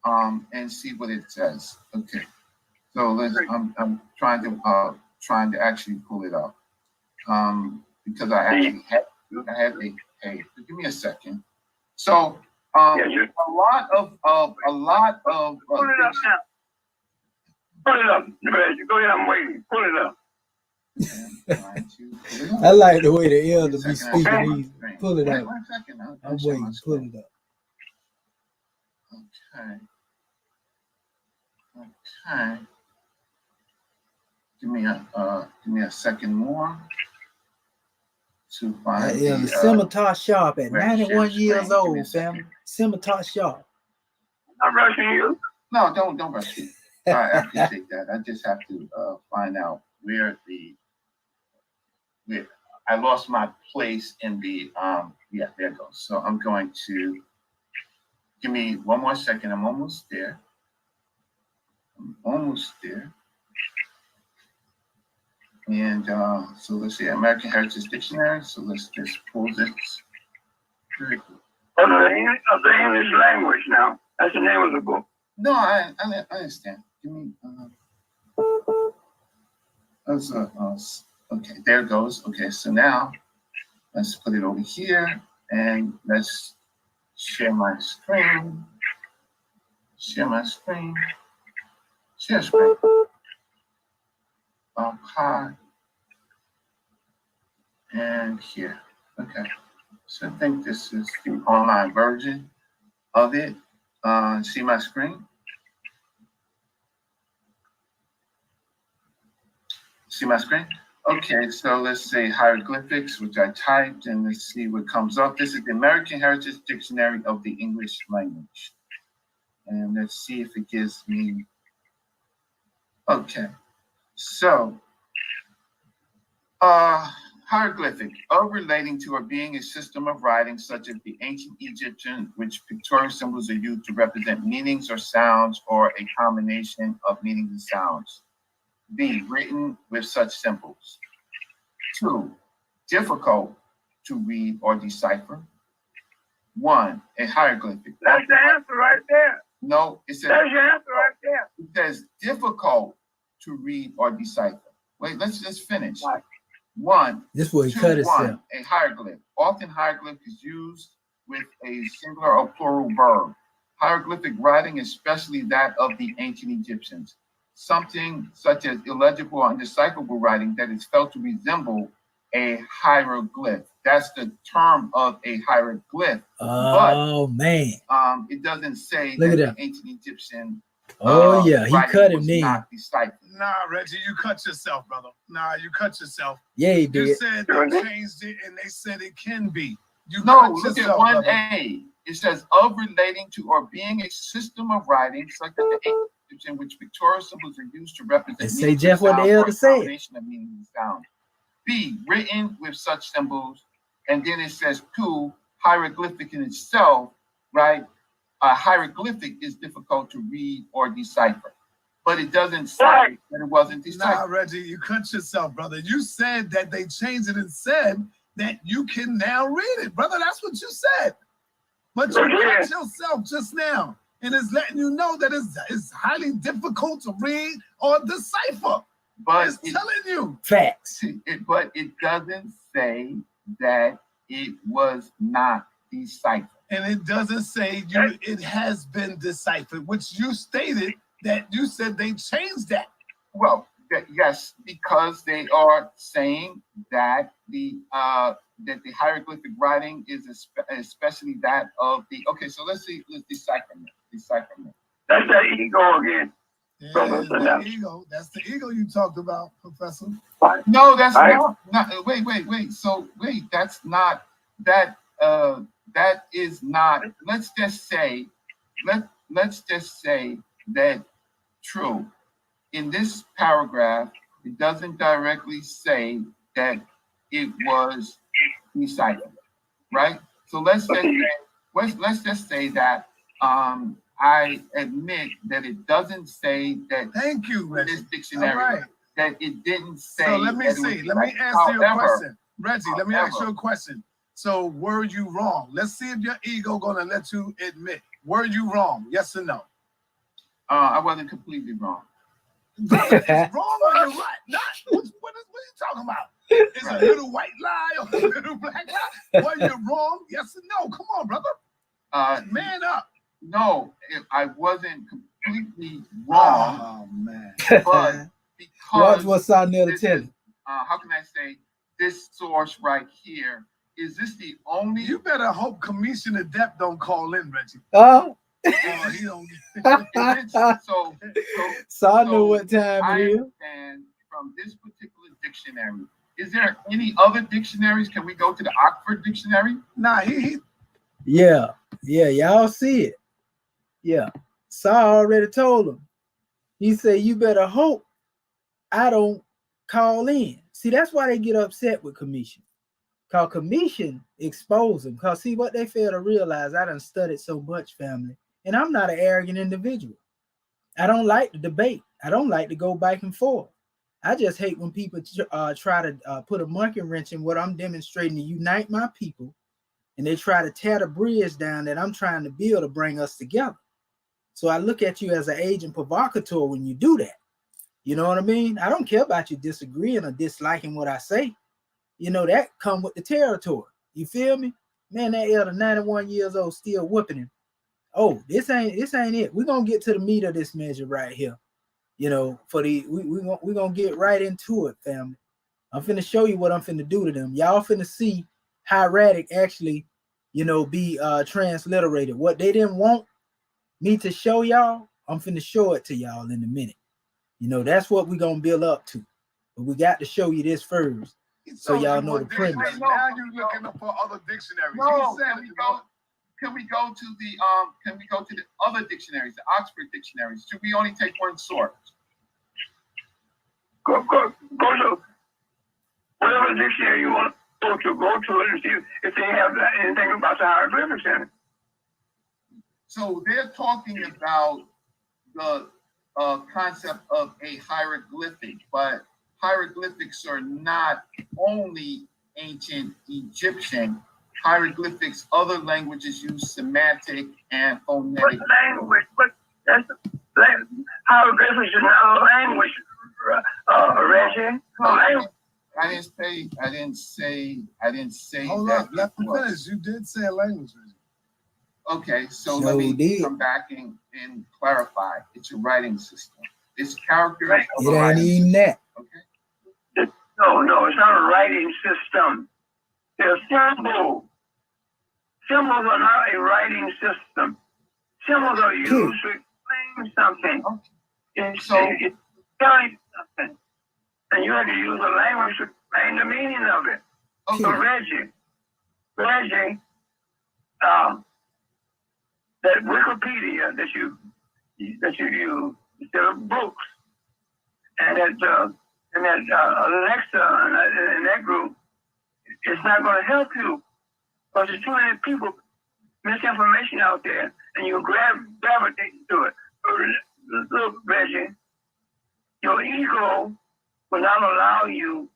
and see what it says. Okay. So I'm trying to actually pull it up, because I actually have a. Give me a second. So a lot of. Pull it up now. Pull it up. Go ahead. I'm waiting. Pull it up. I like the way the elder be speaking. Pull it up. I'm waiting. Pull it up. Okay. Give me a second more to find the scimitar sharp at 91 years old, family. Scimitar sharp. I'm rushing you. No, don't rush me. I appreciate that. I just have to find out where I lost my place in the yeah, there it goes. So I'm going to give me one more second. I'm almost there. And so let's see, American Heritage Dictionary. So let's just pull this. Very cool. Of the English language now. That's the name of the book. No, I understand. Give me Okay, there it goes. Okay, so now let's put it over here and let's share my screen. Share my screen. Share screen. Hi. And here. Okay. So I think this is the online version of it. See my screen? See my screen? Okay, so let's say hieroglyphics, which I typed, and let's see what comes up. This is the American Heritage Dictionary of the English Language. And let's see if it gives me, okay. So, hieroglyphic, of relating to or being a system of writing such as the ancient Egyptian, which pictorial symbols are used to represent meanings or sounds or a combination of meanings and sounds. B, written with such symbols. 2, difficult to read or decipher. 1, a hieroglyphic. That's the answer right there. No, it says, That's your answer right there. it says difficult to read or decipher. Wait, let's just finish. Right. 1, This way he 2, cut himself. 1, a hieroglyph. Often hieroglyph is used with a singular or plural verb. Hieroglyphic writing, especially that of the ancient Egyptians. Something such as illegible or undecipherable writing that is felt to resemble a hieroglyph. That's the term of a hieroglyph. Oh, man. It doesn't say Look that at the ancient Egyptian Oh, yeah. He writing cut him was then. not deciphered. Nah, Reggie, you cut yourself, brother. Nah, you cut yourself. Yeah, he You did. said they changed it and they said it can be. You No, cut look at yourself, 1A. brother. It says of relating to or being a system of writing such as the ancient Egyptian, which pictorial symbols are used to represent. And say meanings Jeff and what the sounds hell or to a say. combination of meaning and sound. B, written with such symbols, and then it says 2, hieroglyphic in itself, right? A hieroglyphic is difficult to read or decipher, but it doesn't say that it wasn't Nah, deciphered. Reggie, you cut yourself, brother. You said that they changed it and said that you can now read it, brother. That's what you said. But you cut yourself just now, and it's letting you know that it's highly difficult to read or decipher. But It's telling you. Facts. but it doesn't say that it was not deciphered. And it doesn't say it has been deciphered, which you stated that you said they changed that. Well, yes, because they are saying that the hieroglyphic writing is especially that of the. Okay, so let's decipherment. Decipherment. That's that ego again. Yeah, Brother, the ego. That's the ego you talked about, Professor. No, that's Right. not. Wait. So wait, that's not that. That is not. Let's just say that true. In this paragraph, it doesn't directly say that it was deciphered, right? So let's just say that I admit that it doesn't say that. Thank you, in Reggie. this dictionary, All right. that it didn't say. So let me that it was see. Let me deciphered. answer your However, question. Reggie, let me ask you a question. So were you wrong? Let's see if your ego gonna let you admit. Were you wrong? Yes or no? I wasn't completely wrong. Brother, it's wrong or you're right? Not. What are you talking about? It's a little white lie or a little black lie. Were you wrong? Yes or no? Come on, brother. Man up. No, I wasn't completely wrong. Oh man. But Watch because what Sarnetta this tell is, you. how can I say, this source right here, is this the only? You better hope Commission ADEPT don't call in, Reggie. Oh, Oh, he don't. so so I know what time I it is. understand from this particular dictionary. Is there any other dictionaries? Can we go to the Oxford Dictionary? Nah, he Yeah, y'all see it. Yeah, Saul already told him. He said, you better hope I don't call in. See, that's why they get upset with Commission. Because Commission expose them. Because see, what they fail to realize, I done studied so much, family. And I'm not an arrogant individual. I don't like to debate. I don't like to go back and forth. I just hate when people try to put a monkey wrench in what I'm demonstrating to unite my people. And they try to tear the bridge down that I'm trying to build to bring us together. So I look at you as an agent provocateur when you do that. You know what I mean? I don't care about you disagreeing or disliking what I say. You know, that come with the territory. You feel me? Man, that elder 91 years old still whooping him. Oh, this ain't it. We're gonna get to the meat of this measure right here. You know, we're gonna get right into it, family. I'm finna show you what I'm finna do to them. Y'all finna see hieratic actually, you know, be transliterated. What they didn't want me to show y'all, I'm finna show it to y'all in a minute. You know, that's what we're gonna build up to. But we got to show you this first, so y'all know the premise. Now you're looking up for other dictionaries. No, can we go to the other dictionaries, the Oxford dictionaries? Should we only take one source? Go to whatever dictionary you want to go to and see if they have anything about the hieroglyphics in it. So they're talking about the concept of a hieroglyphic, but hieroglyphics are not only ancient Egyptian. Hieroglyphics, other languages use semantic and phonetic. What language? That's hieroglyphics is not a language, Reggie. I didn't say Hold that. on, let me finish. You did say a language, Reggie. Okay, so let me come back and clarify. It's a writing system. It's characters. It ain't even that. Okay. No, it's not a writing system. They're symbols. Symbols are not a writing system. Symbols are used to explain something. It's telling something. And you have to use a language to explain the meaning of it. Okay. So Reggie, that Wikipedia that you use instead of books, and that Alexa and that group, it's not going to help you because there's too many people misinformation out there, and you gravitate to it. Look, Reggie, your ego will not allow you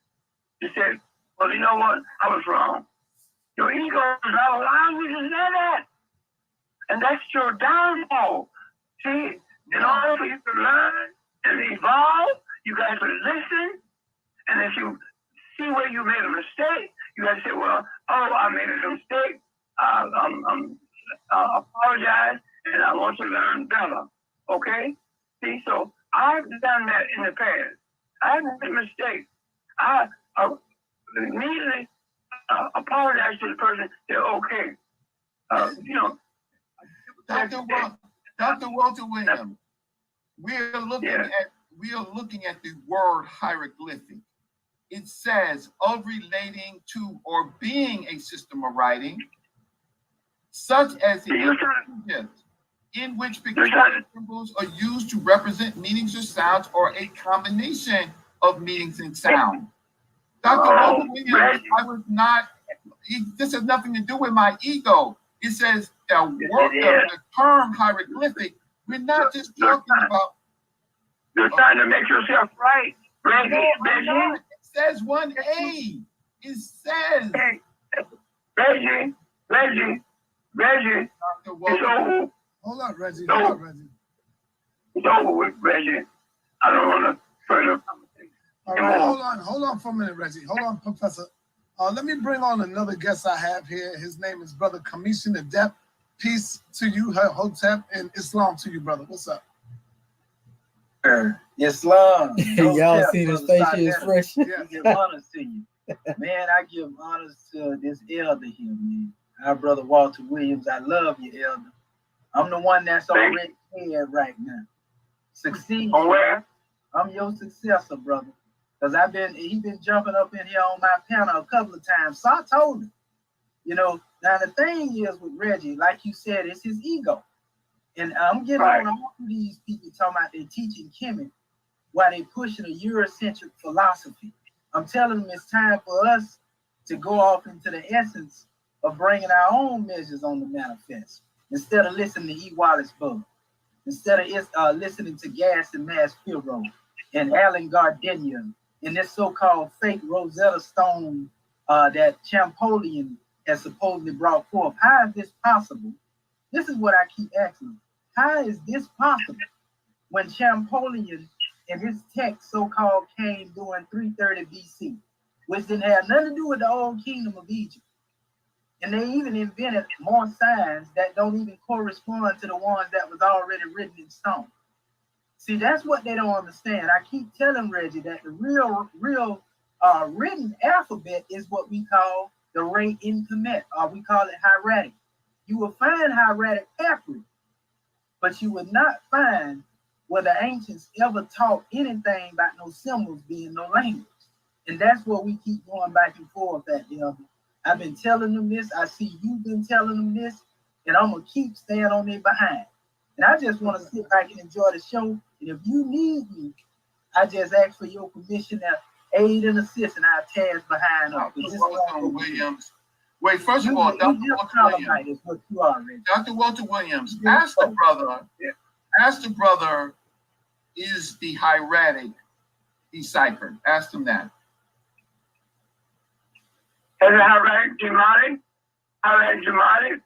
to say, "Well, you know what? I was wrong." Your ego will not allow you to say that. And that's your downfall. See, in order for you to learn and evolve, you got to listen. And if you see where you made a mistake, you got to say, well, I made a mistake. I apologize, and I want to learn better. Okay? See, so I've done that in the past. I made a mistake. I immediately apologize to the person. They're okay. Dr. Walter Williams, we are looking at the word hieroglyphic. It says of relating to or being a system of writing, such as in Egypt, in which peculiar symbols are used to represent meanings or sounds, or a combination of meanings and sounds. Dr. Walter Williams, this has nothing to do with my ego. It says the term hieroglyphic, we're not just talking about. You're trying to make yourself right, Reggie. It says 1A. It says. Reggie. It's over. Hold on, Reggie. It's over with, Reggie. I don't want to further conversation. All right, hold on for a minute, Reggie. Hold on, Professor. Let me bring on another guest I have here. His name is Brother KEMETIAN, ADEPT. Peace to you, Hotep, and Islam to you, brother. What's up? Islam. Y'all see the facial expression? I give honors to you. Man, I give honors to this elder here, man. Our brother Walter Williams. I love you, elder. I'm the one that's already here right now. Succeed. Where? I'm your successor, brother. Because he been jumping up in here on my panel a couple of times. So I told him, now the thing is with Reggie, like you said, it's his ego. And I'm getting on all of these people talking about they're teaching Kemet while they pushing a Eurocentric philosophy. I'm telling them it's time for us to go off into the essence of bringing our own measures on the manifest. Instead of listening to E. Wallace Bull. Instead of listening to Gas and Mass Pilrow and Alan Gardenia and this so-called fake Rosetta Stone that Champollion has supposedly brought forth. How is this possible? This is what I keep asking. How is this possible when Champollion and this text so-called came during 330 BC, which didn't have nothing to do with the old kingdom of Egypt. And they even invented more signs that don't even correspond to the ones that was already written in stone. See, that's what they don't understand. I keep telling Reggie that the real written alphabet is what we call the rate in Kemet, or we call it hieratic. You will find hieratic papyri, but you will not find where the ancients ever taught anything about no symbols being no language. And that's what we keep going back and forth at, you know. I've been telling them this. I see you've been telling them this, and I'm gonna keep staying on their behind. And I just want to sit back and enjoy the show. And if you need me, I just ask for your permission to aid and assist, and I'll task behind us. Williams. Wait, first of all, Dr. Walter Williams. Dr. Walter Williams, ask the brother, is the hieratic deciphered? Ask him that. Is it hieratic demonic? Hieratic demonic?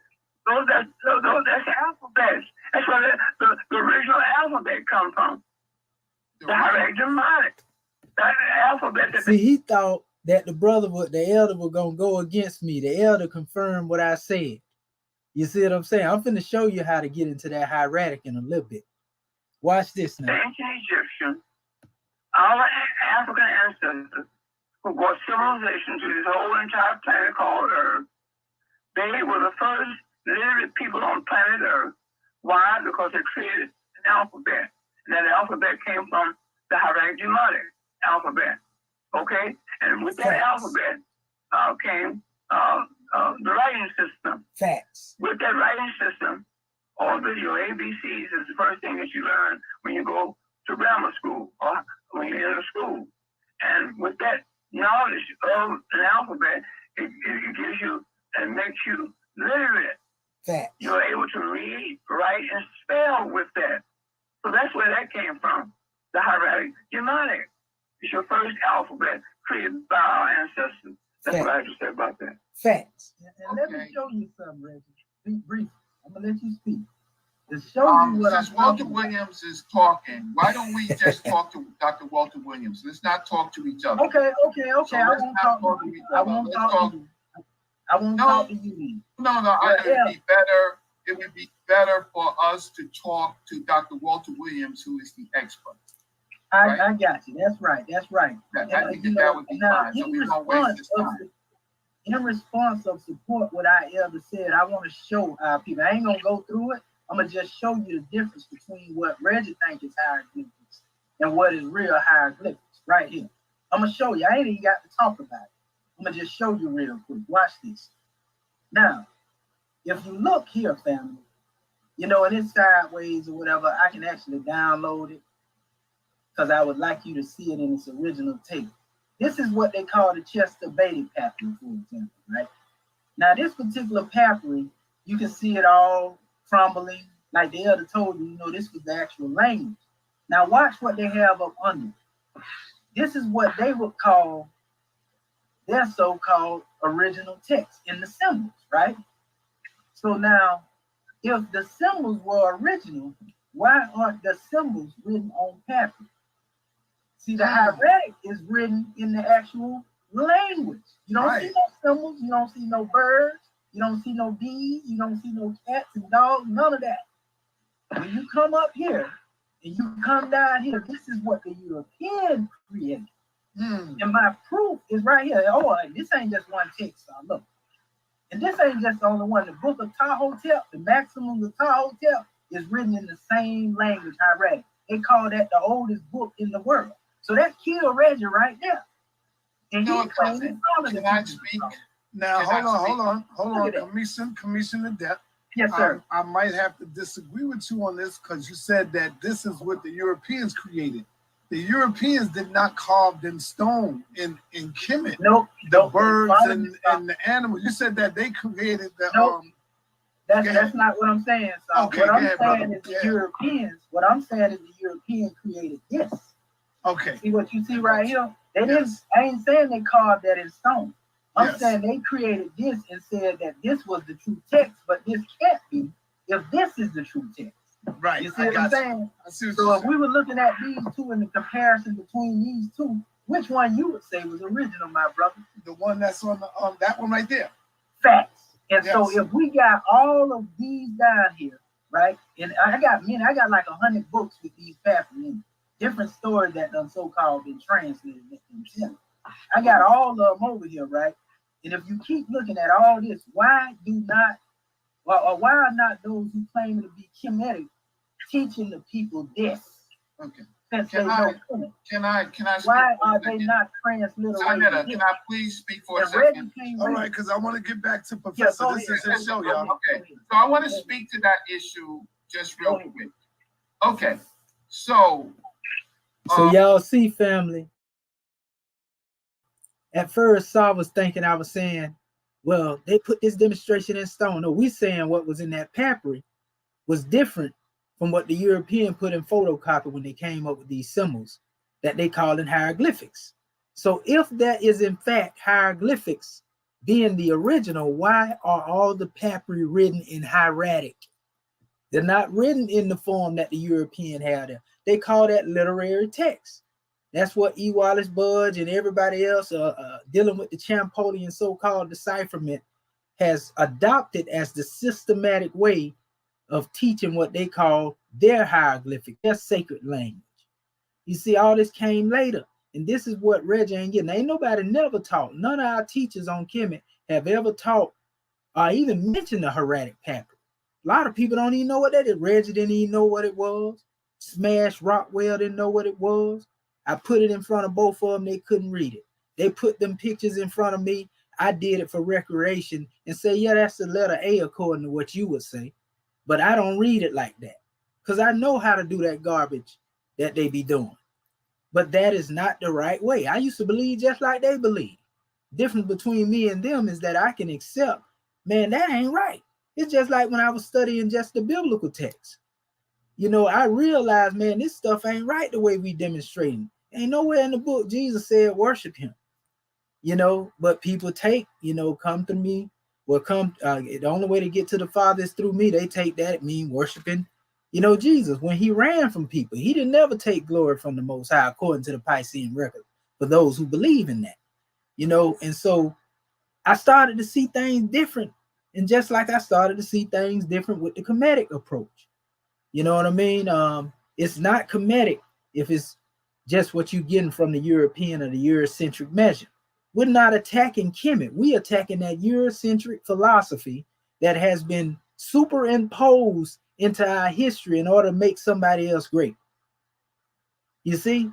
That's alphabets. That's where the original alphabet comes from. The hieratic demonic. That alphabet. See, he thought that the elder was gonna go against me. The elder confirmed what I said. You see what I'm saying? I'm finna show you how to get into that hieratic in a little bit. Watch this now. The ancient Egyptians, our African ancestors, who brought civilization to this whole entire planet called Earth, they were the first literate people on planet Earth. Why? Because they created an alphabet. And that alphabet came from the hieratic demonic alphabet. Okay? And with that alphabet came the writing system. Facts. With that writing system, all your ABCs is the first thing that you learn when you go to grammar school or when you're in school. And with that knowledge of an alphabet, it gives you and makes you literate. Facts. You're able to read, write, and spell with that. So that's where that came from. The hieratic demonic. It's your first alphabet created by our ancestors. That's what I just said about that. Facts. And let me show you something, Reggie. Be brief. I'm gonna let you speak. To show you what since Walter Williams is talking, why don't we just talk to Dr. Walter Williams? Let's not talk to each other. Okay. So I won't talk to you. I won't talk to you. I won't talk to you. No. It would be better for us to talk to Dr. Walter Williams, who is the expert. Right? I got you. That's right. I think that would be fine. So we don't waste this time. In response of support what I ever said, I want to show our people. I ain't gonna go through it. I'm gonna just show you the difference between what Reggie thinks is hieroglyphics and what is real hieroglyphics right here. I'm gonna show you. I ain't even got to talk about it. I'm gonna just show you real quick. Watch this. Now, if you look here, family, you know, and it's sideways or whatever, I can actually download it because I would like you to see it in its original tape. This is what they call the Chester Beatty papyri, for example, right? Now, this particular papyri, you can see it all crumbling. Like the elder told you, you know, this was the actual language. Now, watch what they have up under. This is what they would call their so-called original text in the symbols, right? So now, if the symbols were original, why aren't the symbols written on papyri? See, the hieratic is written in the actual language. You don't see no symbols, you don't see no birds, you don't see no bees, you don't see no cats and dogs, none of that. When you come up here and you come down here, this is what the European created. And my proof is right here. Oh, this ain't just one text, look. And this ain't just the only one. The book of Ptah-hotep, the maximum of Ptah-hotep, is written in the same language, hieratic. They call that the oldest book in the world. So that killed Reggie right there. And Can I speak? Now, hold on. Commission ADEPT. Yes, sir. I might have to disagree with you on this because you said that this is what the Europeans created. The Europeans did not carve in stone in Kemet. Nope. The birds and the animals. You said that they created the nope. That's not what I'm saying. So okay, what I'm saying is the Europeans. What I'm saying is the Europeans created this. Okay. See what you see right here? They didn't. I ain't saying they carved that in stone. I'm saying they created this and said that this was the true text, but this can't be if this is the true text. Right. You see what I'm saying? I see what So you're if we were looking at these two and the comparison between these two, which one you would say was original, my brother? The one that's on the that one right there. Facts. And Yes. so if we got all of these down here, right? And I got like 100 books with these papers in different stories that done so-called been translated. I got all of them over here, right? And if you keep looking at all this, why are not those who claim to be Kemetic teaching the people this? Okay. Since Can they I don't can I why speak for a are they second? not transliterating? Sonetta, this? can I please speak for a And Reggie second? can't All read. right, because I want to get back to Yeah, Professor. go This ahead. is his show, y'all. Okay. So I want to speak to that issue just real quick. Okay. So y'all see, family. At first, Saul was thinking I was saying, well, they put this demonstration in stone. No, we saying what was in that papyri was different from what the European put in photocopy when they came up with these symbols that they call in hieroglyphics. So if that is in fact hieroglyphics being the original, why are all the papyri written in hieratic? They're not written in the form that the European had. They call that literary text. That's what E. Wallace Budge and everybody else dealing with the Champollion so-called decipherment has adopted as the systematic way of teaching what they call their hieroglyphic, their sacred language. You see, all this came later. And this is what Reggie ain't getting. Ain't nobody never taught. None of our teachers on Kemet have ever taught or even mentioned the hieratic papyri. A lot of people don't even know what that is. Reggie didn't even know what it was. Smash Rockwell didn't know what it was. I put it in front of both of them. They couldn't read it. They put them pictures in front of me. I did it for recreation and say, yeah, that's the letter A according to what you would say. But I don't read it like that because I know how to do that garbage that they be doing. But that is not the right way. I used to believe just like they believe. Difference between me and them is that I can accept, man, that ain't right. It's just like when I was studying just the biblical text. You know, I realized, man, this stuff ain't right the way we demonstrating. Ain't nowhere in the book Jesus said worship him. You know, but people take, you know, come to me, will come, the only way to get to the Father is through me. They take that, it mean worshiping, you know, Jesus. When he ran from people, he didn't never take glory from the Most High, according to the Piscean record, for those who believe in that, you know. And so I started to see things different. And just like I started to see things different with the Kemetic approach. You know what I mean? It's not Kemetic if it's just what you're getting from the European or the Eurocentric measure. We're not attacking Kemet. We're attacking that Eurocentric philosophy that has been superimposed into our history in order to make somebody else great. You see?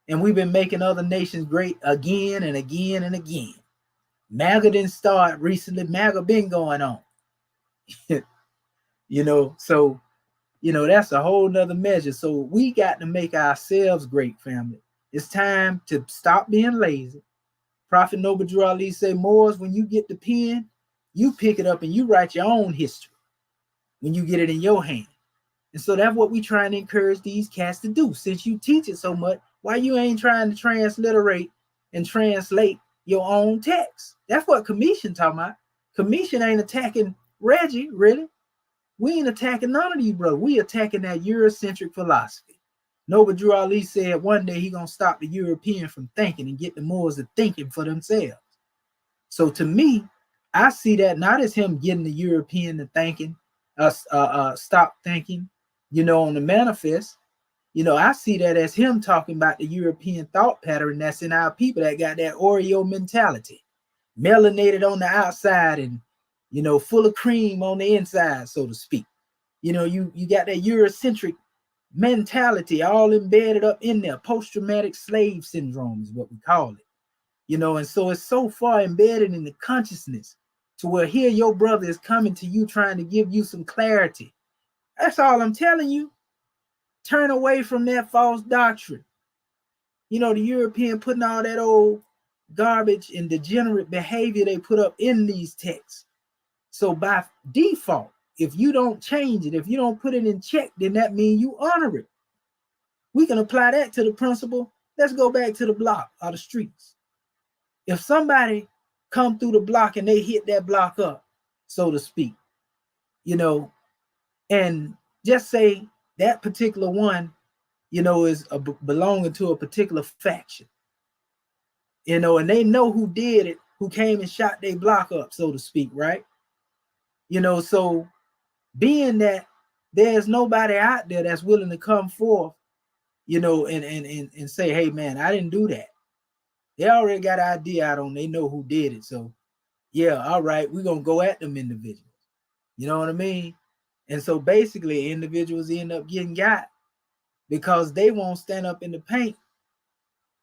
And we've been making other nations great again and again and again. MAGA didn't start recently. MAGA been going on. You know, so, you know, that's a whole nother measure. So we got to make ourselves great, family. It's time to stop being lazy. Prophet Noble Drew Ali say, Moors, when you get the pen, you pick it up and you write your own history when you get it in your hand. And so that's what we trying to encourage these cats to do. Since you teach it so much, why you ain't trying to transliterate and translate your own text? That's what Commission talking about. Commission ain't attacking Reggie, really. We ain't attacking none of these brothers. We attacking that Eurocentric philosophy. Noble Drew Ali said one day he gonna stop the European from thinking and get the Moors to thinking for themselves. So to me, I see that not as him getting the European to thinking, stop thinking, you know, on the manifest. You know, I see that as him talking about the European thought pattern that's in our people that got that Oreo mentality, melanated on the outside and, you know, full of cream on the inside, so to speak. You know, you got that Eurocentric mentality all embedded up in there. Post-traumatic slave syndrome is what we call it. You know, and so it's so far embedded in the consciousness to where here your brother is coming to you trying to give you some clarity. That's all I'm telling you. Turn away from that false doctrine. You know, the European putting all that old garbage and degenerate behavior they put up in these texts. So by default, if you don't change it, if you don't put it in check, then that means you honor it. We can apply that to the principle. Let's go back to the block or the streets. If somebody come through the block and they hit that block up, so to speak, you know, and just say that particular one, you know, is belonging to a particular faction. You know, and they know who did it, who came and shot their block up, so to speak, right? You know, so being that there's nobody out there that's willing to come forth, you know, and say, hey man, I didn't do that. They already got an idea out on, they know who did it. So yeah, all right, we're gonna go at them individuals. You know what I mean? And so basically individuals end up getting got because they won't stand up in the paint,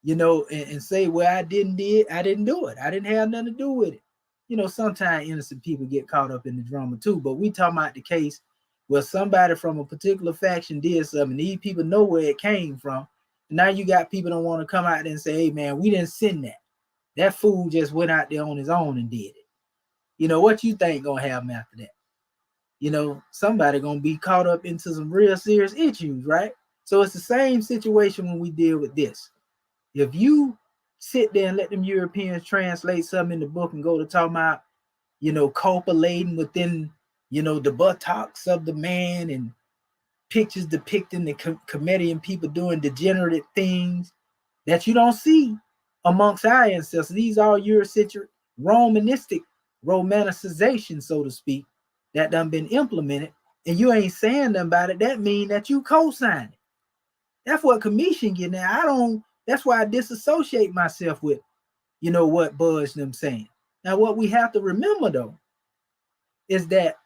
you know, and say, well, I didn't do it. I didn't have nothing to do with it. You know, sometimes innocent people get caught up in the drama too, but we talking about the case where somebody from a particular faction did something. These people know where it came from. Now you got people don't want to come out there and say, hey man, we didn't send that. That fool just went out there on his own and did it. You know, what you think gonna happen after that? You know, somebody gonna be caught up into some real serious issues, right? So it's the same situation when we deal with this. If you sit there and let them Europeans translate something in the book and go to talk about, you know, copulating within, you know, the buttocks of the man and pictures depicting the KEMETIAN people doing degenerate things that you don't see amongst our ancestors. These are Eurocentric, Romanistic romanticization, so to speak, that done been implemented, and you ain't saying nothing about it. That mean that you co-sign it. That's what commission getting at. That's why I disassociate myself with, you know, what Budge them saying. Now, what we have to remember though, is that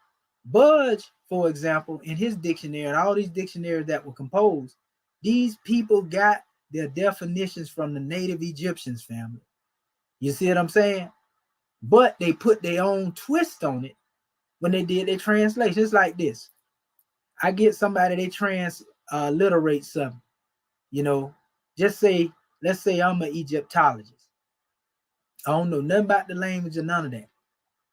Budge, for example, in his dictionary and all these dictionaries that were composed, these people got their definitions from the native Egyptians family. You see what I'm saying? But they put their own twist on it when they did their translation. It's like this. I get somebody, they transliterate something, you know, just say, let's say I'm an Egyptologist. I don't know nothing about the language or none of that.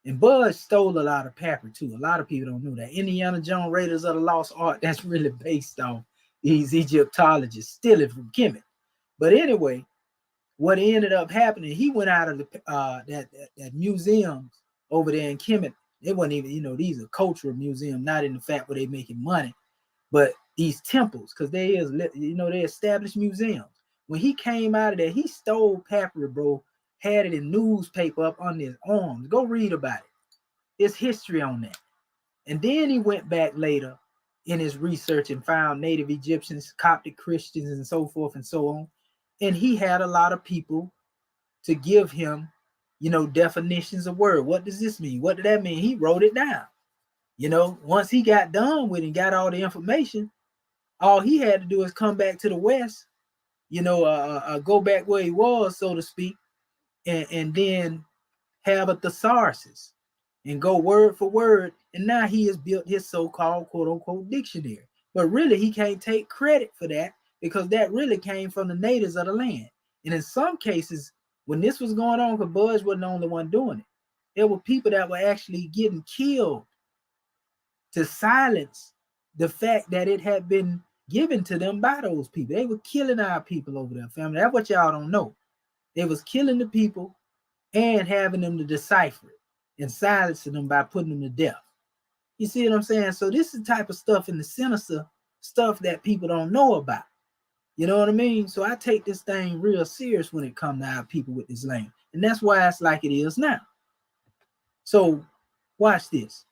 And Budge stole a lot of paper too. A lot of people don't know that. Indiana Jones Raiders of the Lost Ark, that's really based on these Egyptologists stealing from Kemet. But anyway, what ended up happening, he went out of the that museums over there in Kemet. It wasn't even, you know, these are cultural museums, not in the fact where they making money, but these temples, because they is, you know, they established museums. When he came out of there, he stole papyri, bro, had it in newspaper up on his arms. Go read about it. It's history on that. And then he went back later in his research and found native Egyptians, Coptic Christians, and so forth and so on. And he had a lot of people to give him, you know, definitions of word. What does this mean? What did that mean? He wrote it down. You know, once he got done with it and got all the information, all he had to do is come back to the West, you know, go back where he was, so to speak, and then have a thesaurus and go word for word. And now he has built his so-called quote unquote dictionary. But really, he can't take credit for that because that really came from the natives of the land. And in some cases, when this was going on, because Budge wasn't the only one doing it, there were people that were actually getting killed to silence the fact that it had been given to them by those people. They were killing our people over there, family. That's what y'all don't know. They was killing the people and having them to decipher it and silencing them by putting them to death. You see what I'm saying? So this is the type of stuff in the sinister stuff that people don't know about. You know what I mean? So I take this thing real serious when it comes to our people with this language. And that's why it's like it is now. So watch this.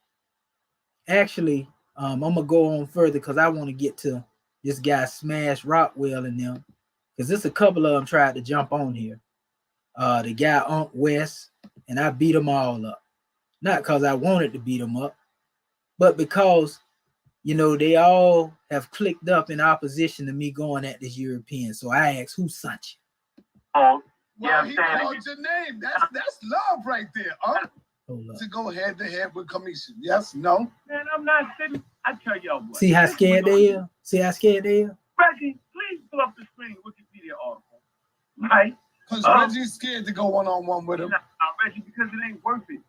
Actually, I'm going to go on further because I want to get to this guy Smash Rockwell and them. Because there's a couple of them tried to jump on here. The guy Unc West, and I beat them all up. Not because I wanted to beat them up, but because, you know, they all have clicked up in opposition to me going at this European. So I asked, who sent you? Oh, well, he called your name. That's love right there. Hold up. To go head to head with commission. Yes, no? Man, I'm not sitting. I tell y'all what. See how scared they are? See how scared they are? Reggie, please pull up the screen Wikipedia article. Right? Because Reggie's scared to go one-on-one with him. Reggie, because it ain't worth it.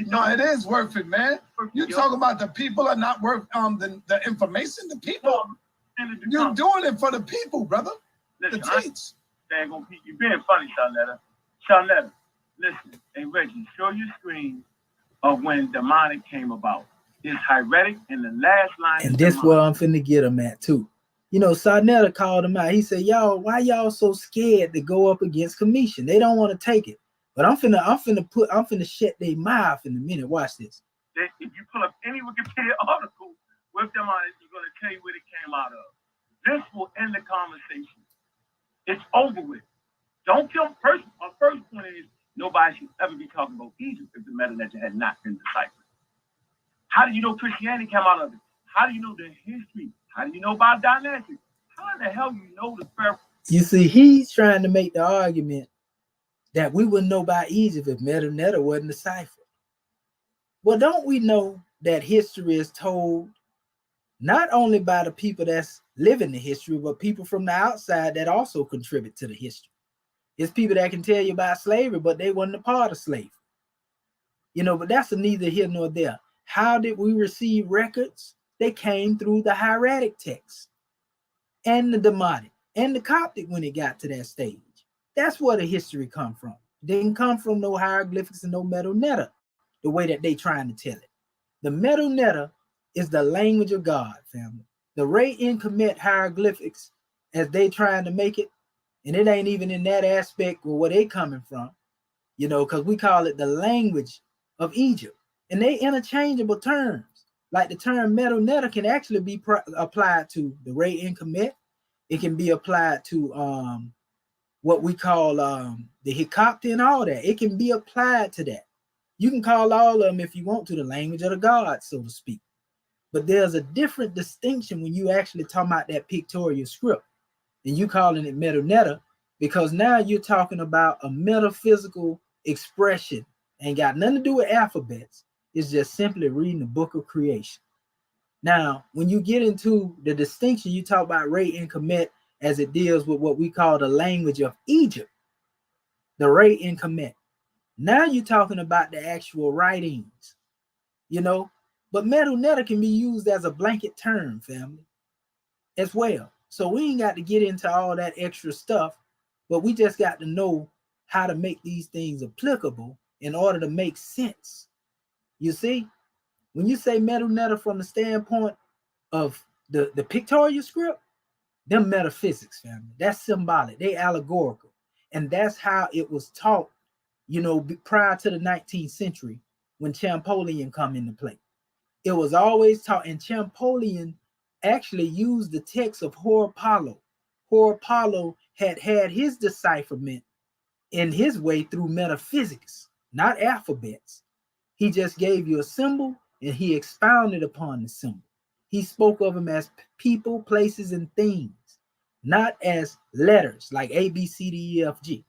No, it is worth it, man. You talking about the people are not worth the information, the people. You're doing it for the people, brother. Listen, the teach. You're being funny, Shawnetta. Listen, hey Reggie, show your screen of when demonic came about. is hieratic, and the last line And is this where demonic. I'm finna get him at too. You know, Sarnetta called him out. He said, y'all, why y'all so scared to go up against commission? They don't want to take it. But I'm finna shut their mouth in a minute. Watch this. If you pull up any Wikipedia article with them on it, it's going to tell you where it came out of. This will end the conversation. It's over with. Don't kill first. My first point is nobody should ever be talking about Egypt if the metadata had not been deciphered. How do you know Christianity came out of it? How do you know the history? How do you know about dynasty? How in the hell you know the Pharaoh? You see, he's trying to make the argument that we wouldn't know about Egypt if metadata wasn't deciphered. Well, don't we know that history is told not only by the people that's living the history, but people from the outside that also contribute to the history? It's people that can tell you about slavery, but they wasn't a part of slavery. You know, but that's neither here nor there. How did we receive records? They came through the hieratic text and the Demotic and the Coptic when it got to that stage. That's where the history come from. It didn't come from no hieroglyphics and no metadata, the way that they trying to tell it. The metadata is the language of God, family. The Ray in Kemet hieroglyphics, as they trying to make it, and it ain't even in that aspect or where they coming from, you know, because we call it the language of Egypt. And they interchangeable terms. Like the term metadata can actually be applied to the Ray in Kemet. It can be applied to what we call the Hikopta and all that. It can be applied to that. You can call all of them, if you want to, the language of the gods, so to speak. But there's a different distinction when you actually talk about that pictorial script and you calling it metadata, because now you're talking about a metaphysical expression. Ain't got nothing to do with alphabets. It's just simply reading the book of creation. Now, when you get into the distinction, you talk about Ray in Kemet as it deals with what we call the language of Egypt, the Ray in Kemet. Now you're talking about the actual writings, you know, but metadata can be used as a blanket term, family, as well. So we ain't got to get into all that extra stuff, but we just got to know how to make these things applicable in order to make sense. You see, when you say metadata from the standpoint of the pictorial script, them metaphysics, family, that's symbolic, they allegorical. And that's how it was taught, you know, prior to the 19th century when Champollion come into play. It was always taught, and Champollion actually used the text of Horapollo. Horapollo had his decipherment in his way through metaphysics, not alphabets. He just gave you a symbol and he expounded upon the symbol. He spoke of them as people, places, and things, not as letters like A, B, C, D, E, F, G.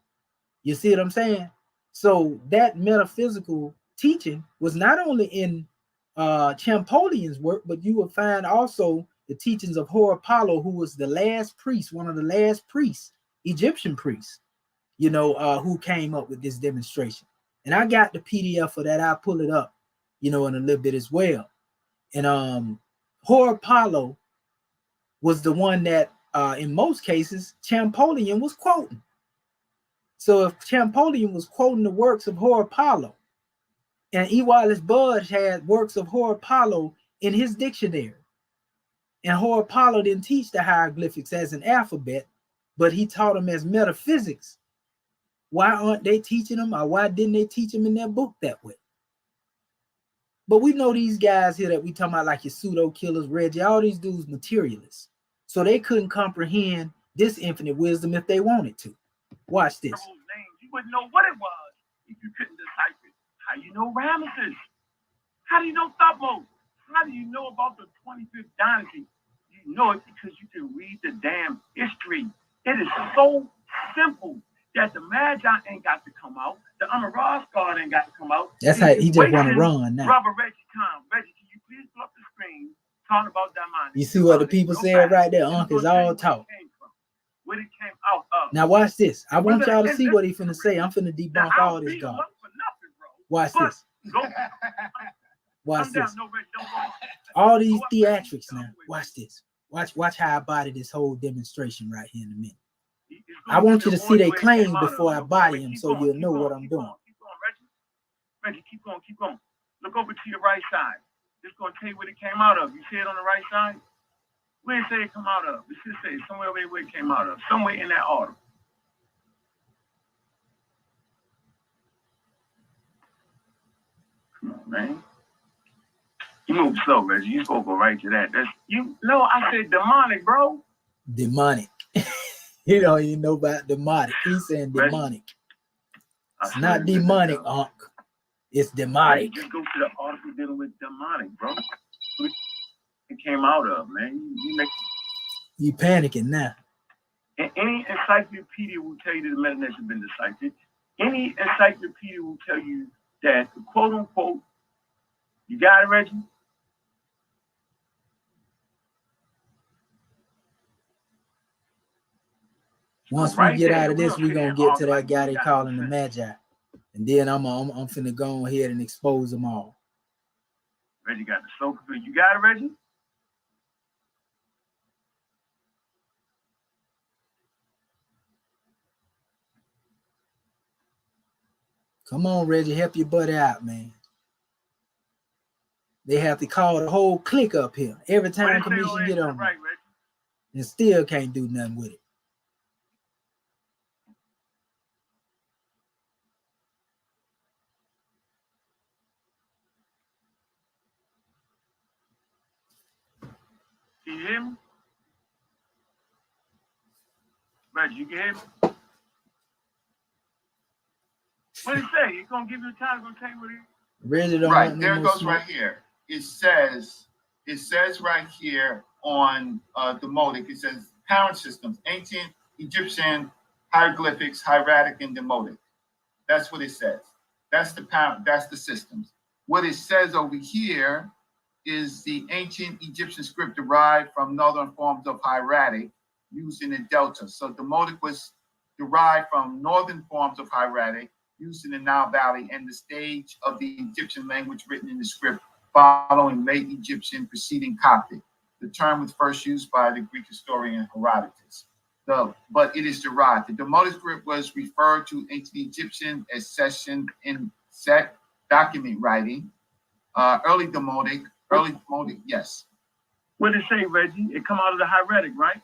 You see what I'm saying? So that metaphysical teaching was not only in Champollion's work, but you will find also the teachings of Horapollo, who was the last priest, one of the last priests, Egyptian priests, you know, who came up with this demonstration. And I got the PDF for that. I'll pull it up, you know, in a little bit as well. And Horapollo was the one that, in most cases, Champollion was quoting. So if Champollion was quoting the works of Horapollo, and E. Wallace Budge had works of Horapollo in his dictionary, and Horapollo didn't teach the hieroglyphics as an alphabet, but he taught them as metaphysics, why aren't they teaching them, or why didn't they teach them in their book that way? But we know these guys here that we talking about, like your pseudo killers, Reggie, all these dudes materialists. So they couldn't comprehend this infinite wisdom if they wanted to. Watch this. You wouldn't know what it was if you couldn't decipher it. How do you know Ramesses? How do you know Thutmose? How do you know about the 25th dynasty? You know it because you can read the damn history. It is so simple that the Magi ain't got to come out. The Amaraz card ain't got to come out. That's how he just want to run now. Brother Reggie, Reggie, can you please pull up the screen talking about that mind? You see what the people said right there? Uncle is all talk. Where it came out of. Now watch this. I want y'all to see what he finna say. I'm finna debunk all this garbage. Watch this. Watch this. All these theatrics now. Watch this. Watch how I body this whole demonstration right here in a minute. I want you to see they claim before I body them, so you'll know what I'm doing. Reggie, keep going. Look over to your right side. It's going to tell you what it came out of. You see it on the right side? Where it say it come out of? It should say somewhere over here where it came out of. Somewhere in that order. Come on, man. You move slow, Reggie. You supposed to go right to that. That's you. No, I said demonic, bro. Demonic. You don't even know about demonic. He's saying demonic. It's not demonic, Unc. It's demonic. Just go to the article dealing with demonic, bro. It came out of, man. You panicking now. And any encyclopedia will tell you that the meta-nets have been deciphered. Any encyclopedia will tell you that the quote unquote, you got it, Reggie? Once we get out of this, we're gonna get to that guy they calling the Magi. And then I'm finna go ahead and expose them all. Reggie got the slow computer. You got it, Reggie? Come on, Reggie, help your buddy out, man. They have to call the whole clique up here every time commission get on, right, and still can't do nothing with it. Can you hear me? Reggie, you can hear me? What did it say? It's gonna give you time. It's gonna tell you what it is. Reggie don't right want there. No It goes smoke. right here. It says right here on Demotic. It says parent systems: ancient Egyptian hieroglyphics, hieratic, and Demotic. That's what it says. That's the parent. That's the systems. What it says over here is the ancient Egyptian script derived from northern forms of hieratic used in the Delta. So Demotic was derived from northern forms of hieratic used in the Nile Valley and the stage of the Egyptian language written in the script following late Egyptian preceding Coptic. The term was first used by the Greek historian Herodotus. But it is derived. The Demotic script was referred to ancient Egyptian as session in set document writing. Early Demotic, yes. What did it say, Reggie? It come out of the hieratic, right?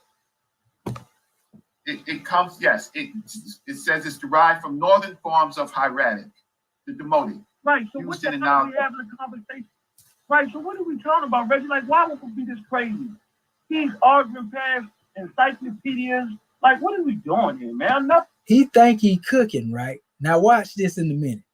It comes, yes. It says it's derived from northern forms of hieratic, the Demotic. Right. So what the hell are we having a conversation? Right. So what are we talking about, Reggie? Like, why would we be this crazy? He's arguing past encyclopedias. Like, what are we doing here, man? Nothing. He think he cooking, right? Now watch this in a minute.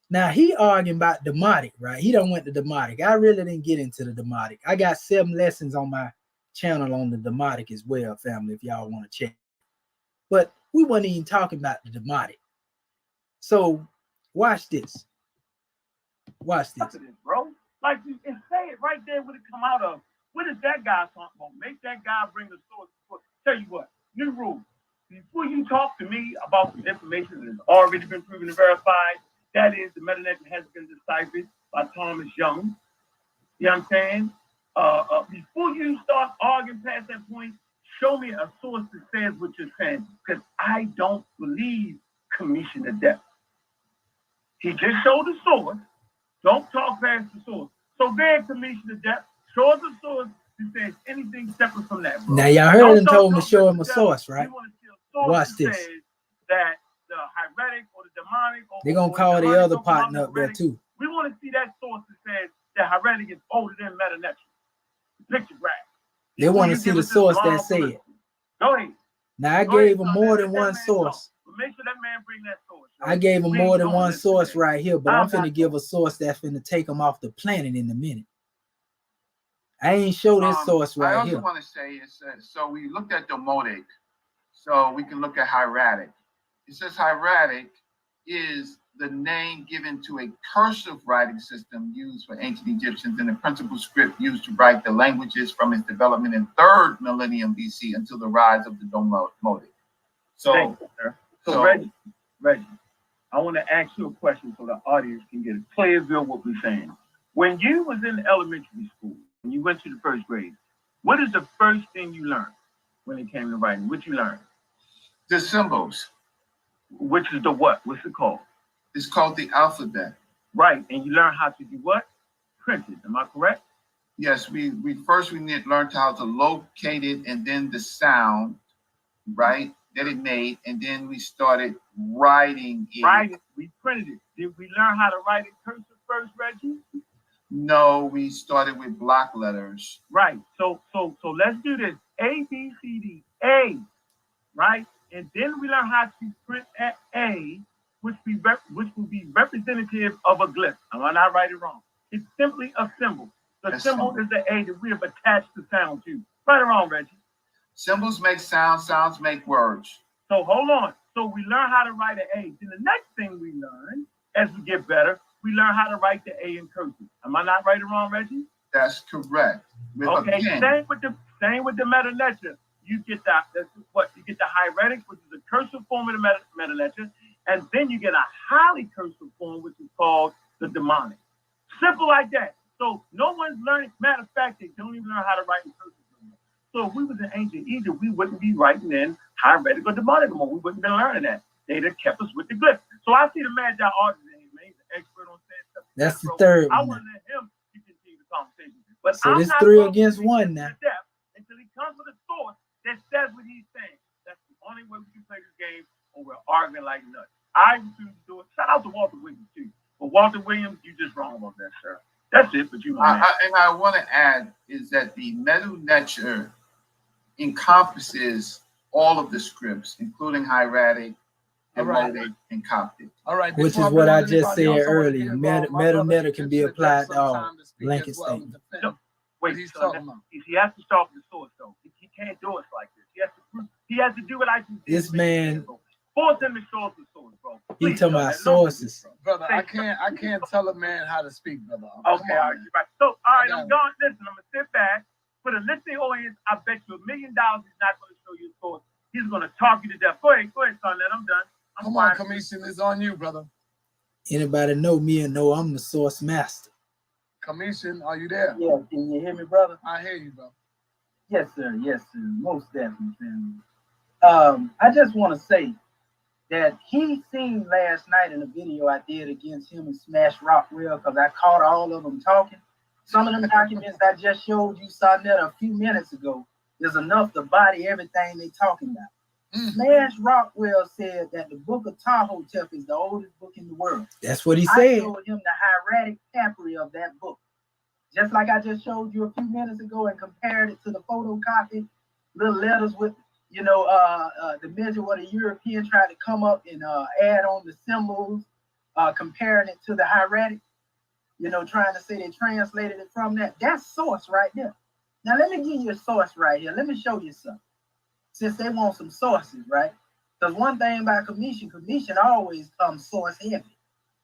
Now he arguing about demotic, right? He done went to demotic. I really didn't get into the demotic. I got 7 lessons on my channel on the demotic as well, family, if y'all want to check. But we wasn't even talking about the demotic. So watch this. Watch this. Bro. Like, you can say it right there what it come out of. What is that guy talking about? Make that guy bring the source. Tell you what, new rule. Before you talk to me about some information that has already been proven and verified, that is, the meta-net has been deciphered by Thomas Young. You know what I'm saying? Before you start arguing past that point, show me a source that says what you're saying, because I don't believe commission ADEPT. He just showed the source. Don't talk past the source. So then commission ADEPT, show us a source that says anything separate from that, bro. Now y'all heard him told me to show him a source, right? Watch this. That the hieratic or the demonic or they're gonna call the other partner up there too. We want to see that source that says that hieratic is older than meta-net. Picture graph. They want to see the source that said. Go ahead. Now I gave him more than one source. Make sure that man bring that source. I gave him more than one source right here, but I'm finna give a source that's finna take him off the planet in a minute. I ain't show this source right here. I also want to say is so we looked at Demotic, so we can look at hieratic. It says hieratic is the name given to a cursive writing system used for ancient Egyptians and the principal script used to write the languages from its development in 3rd millennium BC until the rise of the Demotic. So, Reggie, I want to ask you a question so the audience can get a clear view of what we're saying. When you was in elementary school, when you went to the 1st grade, what is the first thing you learned when it came to writing? What you learned? The symbols. Which is the what? What's it called? It's called the alphabet. Right, and you learn how to do what? Print it. Am I correct? Yes, we learned how to locate it and then the sound, right, that it made, and then we started writing it. Writing, we printed it. Did we learn how to write in cursive first, Reggie? No, we started with block letters. Right. So let's do this. A, B, C, D, A, right? And then we learn how to print at A, which will be representative of a glyph. Am I not right or wrong? It's simply a symbol. The symbol is the A that we have attached the sound to. Right or wrong, Reggie? Symbols make sounds, sounds make words. So hold on. So we learn how to write an A. Then the next thing we learn, as we get better, we learn how to write the A in cursive. Am I not right or wrong, Reggie? That's correct. Okay, same with the meta lecture. You get you get the hieroglyphics, which is a cursive form of the meta lecture, and then you get a highly cursive form, which is called the demonic. Simple like that. So no one's learning. Matter of fact, they don't even learn how to write in cursive. So if we was in ancient Egypt, we wouldn't be writing in hieroglyphic or demonic anymore. We wouldn't be learning that. They'd have kept us with the glyphs. So I see the Magi artist in him, man. He's an expert on saying stuff. That's the third I one. want to let him continue the conversation. But So I'm this not 3 going against to 1 now. until he comes with a source that says what he's saying. That's the only way we can play this game, or we're arguing like nuts. I refuse to do it. Shout out to Walter Williams too. But Walter Williams, you just wrong about that, sir. That's it. But you. And I want to add is that the Mdw Ntr encompasses all of the scripts, including hieratic, Demotic, and Coptic. All right. Which is what I just said earlier. Mdw Ntr can be applied to all blanket statements. No, wait, he's talking about. He has to start with the source, though. He can't do it like this. He has to do what I do. This man, force him to show us the source, bro. He talking about sources. Brother, I can't tell a man how to speak, brother. Okay, all right. So, all right, I'm going. Listen, I'm gonna sit back. For the listening audience, I bet you $1 million he's not going to show you the source. He's going to talk you to death. Go ahead, son. I'm done. Come on, Commission, it's on you, brother. Anybody know me and know I'm the source master. Commission, are you there? Yeah, can you hear me, brother? I hear you, bro. Yes, sir. Yes, sir. Most definitely, family. I just want to say that he seen last night in a video I did against him and Smash Rockwell, because I caught all of them talking. Some of them documents I just showed you, Sonetta, a few minutes ago, is enough to body everything they talking about. Smash Rockwell said that the Book of Ptah is the oldest book in the world. That's what he I said. showed him the hieratic papyri of that book. Just like I just showed you a few minutes ago and compared it to the photocopy, little letters with, the measure what a European tried to come up and add on the symbols, comparing it to the hieratic. Trying to say they translated it from that. That's source right there. Now, let me give you a source right here. Let me show you something. Since they want some sources, right? Because one thing about commission always comes source heavy.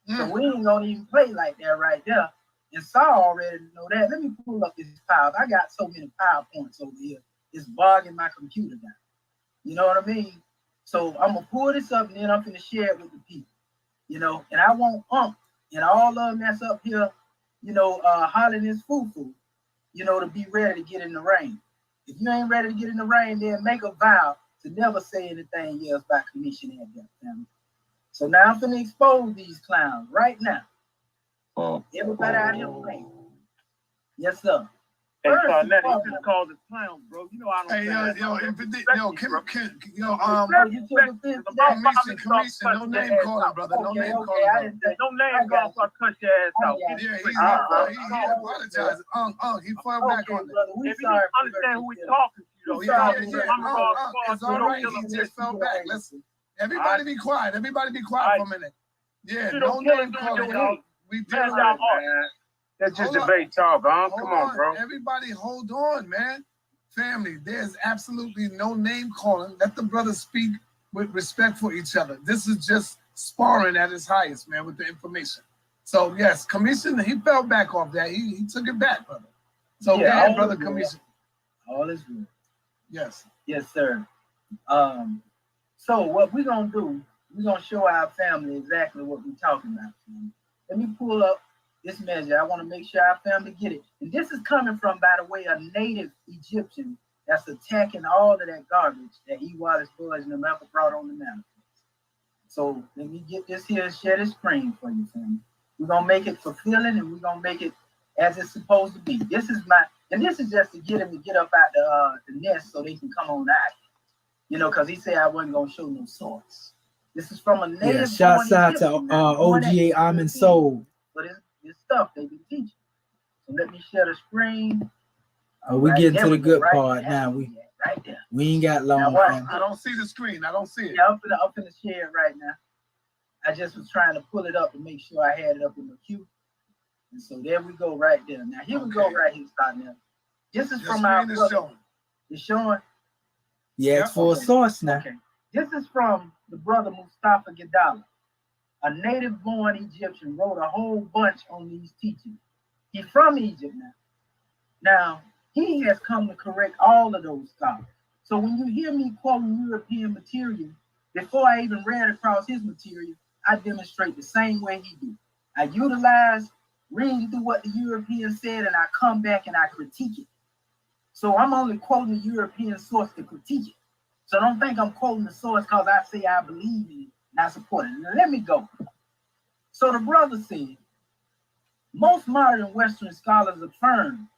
So we ain't going to even play like that right there. And Saul already know that. Let me pull up this PowerPoint. I got so many PowerPoints over here. It's bogging my computer down. You know what I mean? So I'm going to pull this up and then I'm going to share it with the people. And I want and all of them that's up here, hollering this foo-foo, to be ready to get in the rain. If you ain't ready to get in the rain, then make a vow to never say anything else about commission and death, family. So now I'm finna expose these clowns right now. Everybody out here playing. Yes, sir. Hey, Sonetta, you just called us clowns, bro. I don't. Hey, Commission, no name calling, brother. No name calling. No name calling, so I cut your ass out. Yeah, he apologized. He fell back on it. If you don't understand who we're talking to, It's all right. He just fell back. Listen, everybody be quiet. Everybody be quiet for a minute. Yeah, no name calling, y'all. We do it. That's just debate talk, huh? Come on, bro. Everybody hold on, man. Family, there's absolutely no name calling. Let the brothers speak with respect for each other. This is just sparring at its highest, man, with the information. So, yes, Commission, he fell back off that. He took it back, brother. So, yeah, brother Commission. All is good. Yes. Yes, sir. So what we're going to do, we're going to show our family exactly what we're talking about. Let me pull up this measure. I want to make sure our family get it. And this is coming from, by the way, a native Egyptian that's attacking all of that garbage that E. Wallace Boys and the ever brought on the manifest. So let me get this here and share this screen for you, family. We're going to make it fulfilling and we're going to make it as it's supposed to be. This is just to get him to get up out the nest so they can come on out. You know, because he said I wasn't going to show no source. This is from a native. Yeah, shouts out to OGA Amin Soul. But it's stuff they been teaching. So let me share the screen. We getting to the good part now. Right there. We ain't got long. I don't see the screen. I don't see it. Yeah, I'm finna share it right now. I just was trying to pull it up to make sure I had it up in the queue. And so there we go right there. Now here we go right here, starting now. This is from our brother. It's showing. Yeah, it's for a source now. Okay. This is from the brother Mustafa Gadala, a native-born Egyptian, wrote a whole bunch on these teachings. He's from Egypt now. Now, he has come to correct all of those scholars. So when you hear me quoting European material, before I even read across his material, I demonstrate the same way he do. I utilize reading through what the European said, and I come back and I critique it. So I'm only quoting the European source to critique it. So don't think I'm quoting the source because I say I believe in it and I support it. Now let me go. So the brother said, most modern Western scholars affirm,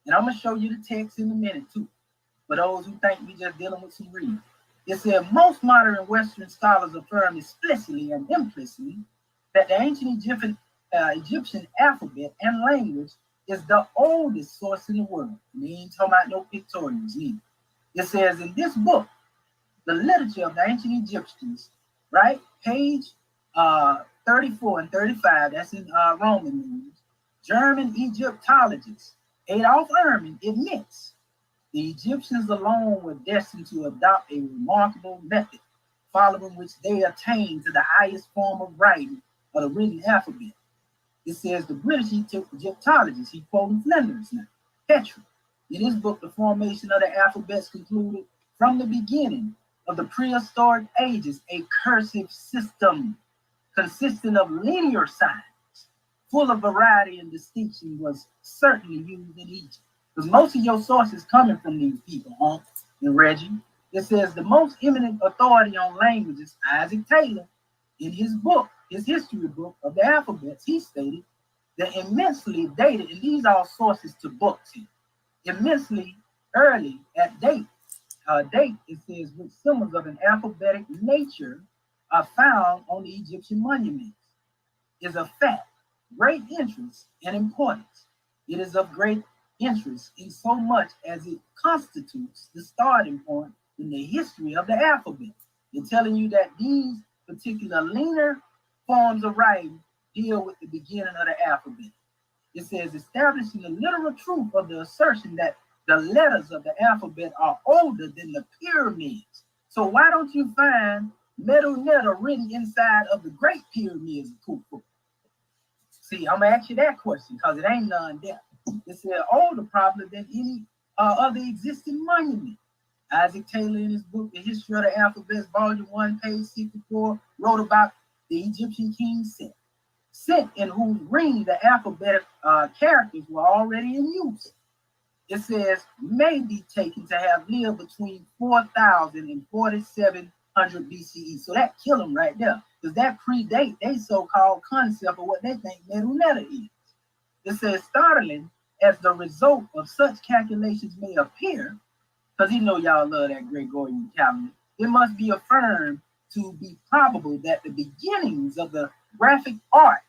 and I'm going to show you the text in a minute too, for those who think we just dealing with some reading. It said, most modern Western scholars affirm explicitly and implicitly that the ancient Egyptian alphabet and language is the oldest source in the world. We ain't talking about no pictorials either. It says in this book, the literature of the ancient Egyptians, right? Page 34 and 35, that's in Roman language. German Egyptologists, Adolf Erman, admits the Egyptians alone were destined to adopt a remarkable method, following which they attained to the highest form of writing of the written alphabet. It says the British Egyptologists, he quoting Flinders now, Petrarch, in his book, The Formation of the Alphabets, concluded from the beginning of the prehistoric ages, a cursive system consisting of linear signs, full of variety and distinction, was certainly used in Egypt. Because most of your sources coming from these people, huh? And Reggie, it says the most eminent authority on languages, Isaac Taylor, in his book, his history book of the alphabets, he stated that immensely dated, and these are sources to books here, immensely early at date, it says, which symbols of an alphabetic nature are found on the Egyptian monuments, is a fact, great interest and importance. It is of great interest in so much as it constitutes the starting point in the history of the alphabet. They're telling you that these particular linear forms of writing deal with the beginning of the alphabet. It says, establishing the literal truth of the assertion that the letters of the alphabet are older than the pyramids. So why don't you find Mdw Ntr written inside of the Great Pyramids of Khufu? See, I'm gonna ask you that question because it ain't none there. It's older probably than any other existing monument. Isaac Taylor, in his book, The History of the Alphabets, Volume 1, page 64, wrote about the Egyptian king Set, in whose reign the alphabetic characters were already in use. It says, may be taken to have lived between 4000 and 4700 BCE. So that kill them right there, because that predate they so-called concept of what they think Mdw Ntr is. It says, startling as the result of such calculations may appear, because you know y'all love that Gregorian calendar, it must be affirmed to be probable that the beginnings of the graphic art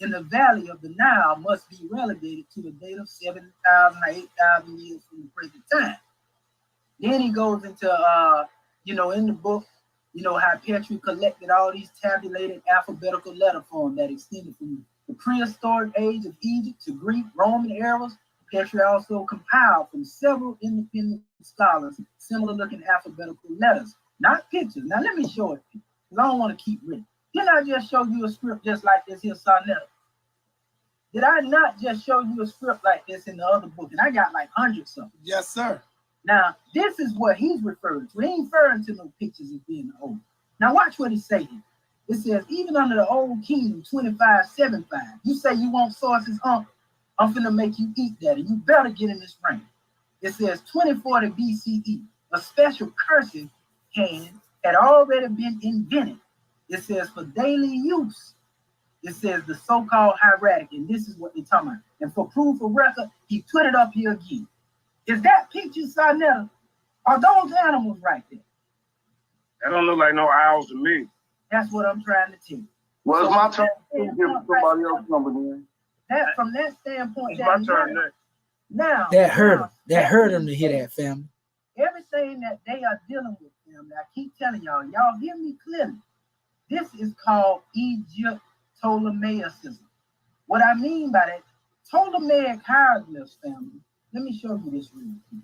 in the valley of the Nile must be relegated to the date of 7,000 or 8,000 years from the present time. Then he goes into, in the book, how Petrarch collected all these tabulated alphabetical letter forms that extended from the prehistoric age of Egypt to Greek, Roman eras. Petrarch also compiled from several independent scholars similar-looking alphabetical letters, not pictures. Now let me show it to you, because I don't want to keep reading. Didn't I just show you a script just like this here, Sonetta? Did I not just show you a script like this in the other book? And I got like hundreds of them. Yes, sir. Now, this is what he's referring to. He ain't referring to no pictures as being old. Now, watch what he's saying. It says, even under the old kingdom, 2575, you say you want sources, I'm finna make you eat that, and you better get in this range. It says 2040 BCE, a special cursive hand had already been invented. It says for daily use It says the so-called hieratic, and this is what they're talking about. And for proof of record, he put it up here again. Is that picture, Sarnetta? Are those animals right there? That don't look like no owls to me. That's what I'm trying to tell you. Well, it's So my from turn that to give standpoint somebody right else number then. That from that standpoint, It's my turn next. now That hurt him. now, That hurt him to hear that, family. everything that they are dealing with, family, I keep telling y'all hear me clearly. This is called Egyptolemicism. What I mean by that, Ptolemaic hieroglyphs, family. Let me show you this real quick.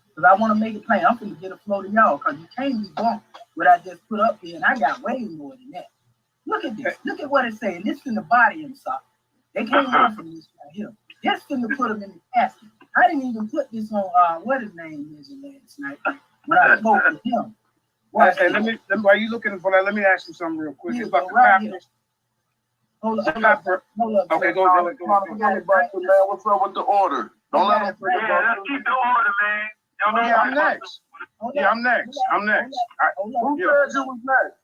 Because I want to make it plain. I'm going to get a flow to y'all because you can't be wrong what I just put up here, and I got way more than that. Look at this. Look at what it's saying. This in the body inside. They can't run from this right here. This finna put them in the casket. I didn't even put this on what his name is last night when I spoke with him. Hey, let me while you looking for that, let me ask you something real quick. It's about the papyrus. Hold up. Okay, go ahead. What's up with the order? Don't let them forget Yeah, let's keep the order, man. Y'all know Yeah, I'm next. Yeah, I'm next. I'm next. Who said you was next?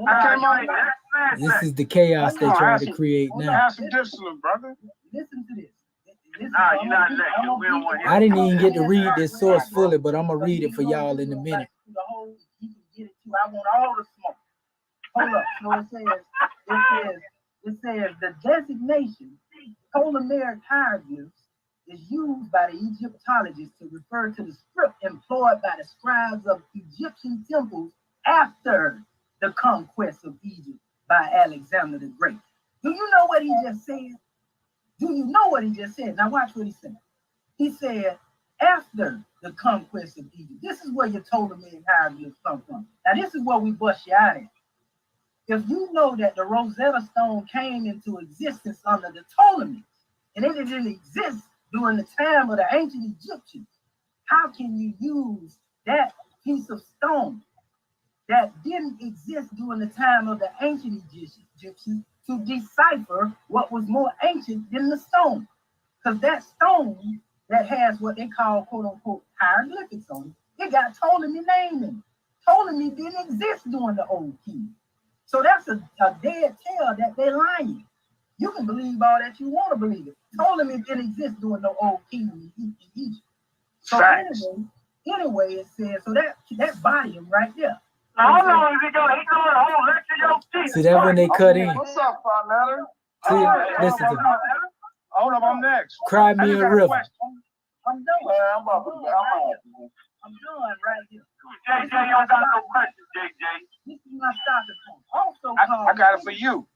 I came on. This is the chaos they try to create now. Have some discipline, brother. Listen to this. Nah, you're not next. We don't want I didn't even get to read this source fully, but I'm gonna read it for y'all in a minute. The whole, you can get it too. I want all the smoke. Hold up. So it says the designation Ptolemaic hieroglyphs is used by the Egyptologists to refer to the script employed by the scribes of Egyptian temples after the conquest of Egypt by Alexander the Great. Do you know what he just said? Do you know what he just said? Now watch what he said. He said, after the conquest of Egypt. This is where your Ptolemaic hieroglyphs come from. Now this is where we bust you out at. If you know that the Rosetta Stone came into existence under the Ptolemies, and it didn't exist during the time of the ancient Egyptians, how can you use that piece of stone that didn't exist during the time of the ancient Egyptians to decipher what was more ancient than the stone? Because that stone that has what they call, quote unquote, hieroglyphics on it, it got Ptolemy name in it. Ptolemy didn't exist during the Old Kingdom. So that's a dead tale that they're lying. You can believe all that you want to believe it. Ptolemy didn't exist during the Old Kingdom in Egypt. So anyway, it says, so that body right there. How long is he going? He going to hold lecture your teeth. See that when they cut in. What's up, Father? See, listen to me. Hold up, I'm next. Cry me a river. I'm done. I'm done right here. JJ, you don't got no questions, JJ. This is my stopping point. Also, I got it for you.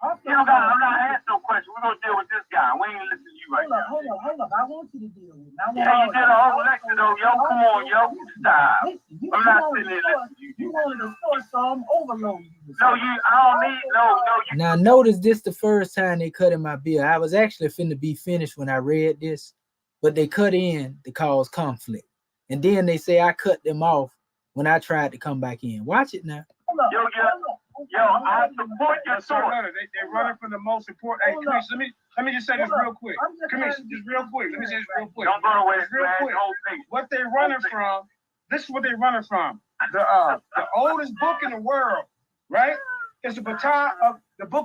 I'm I'm not asking no questions. We're going to deal with this guy. We ain't listening to you right now. Hold up. I want you to deal with it. Yeah, you did a whole lecture, though. Yo, come on, yo. Stop. I'm not sitting there listening to you. You wanted a source, so I'm overloading you. No, I don't need, no. Now notice this the first time they cut in my bill. I was actually finna be finished when I read this, but they cut in to cause conflict. And then they say I cut them off when I tried to come back in. Watch it now. Yo, I support your source. They're running from the most important. Hey, Commissioner, let me just say this real quick. Commissioner, just real quick. Let me say this real quick. Don't go away. Real quick. What they're running from, this is what they're running from. The oldest book in the world, right? It's the book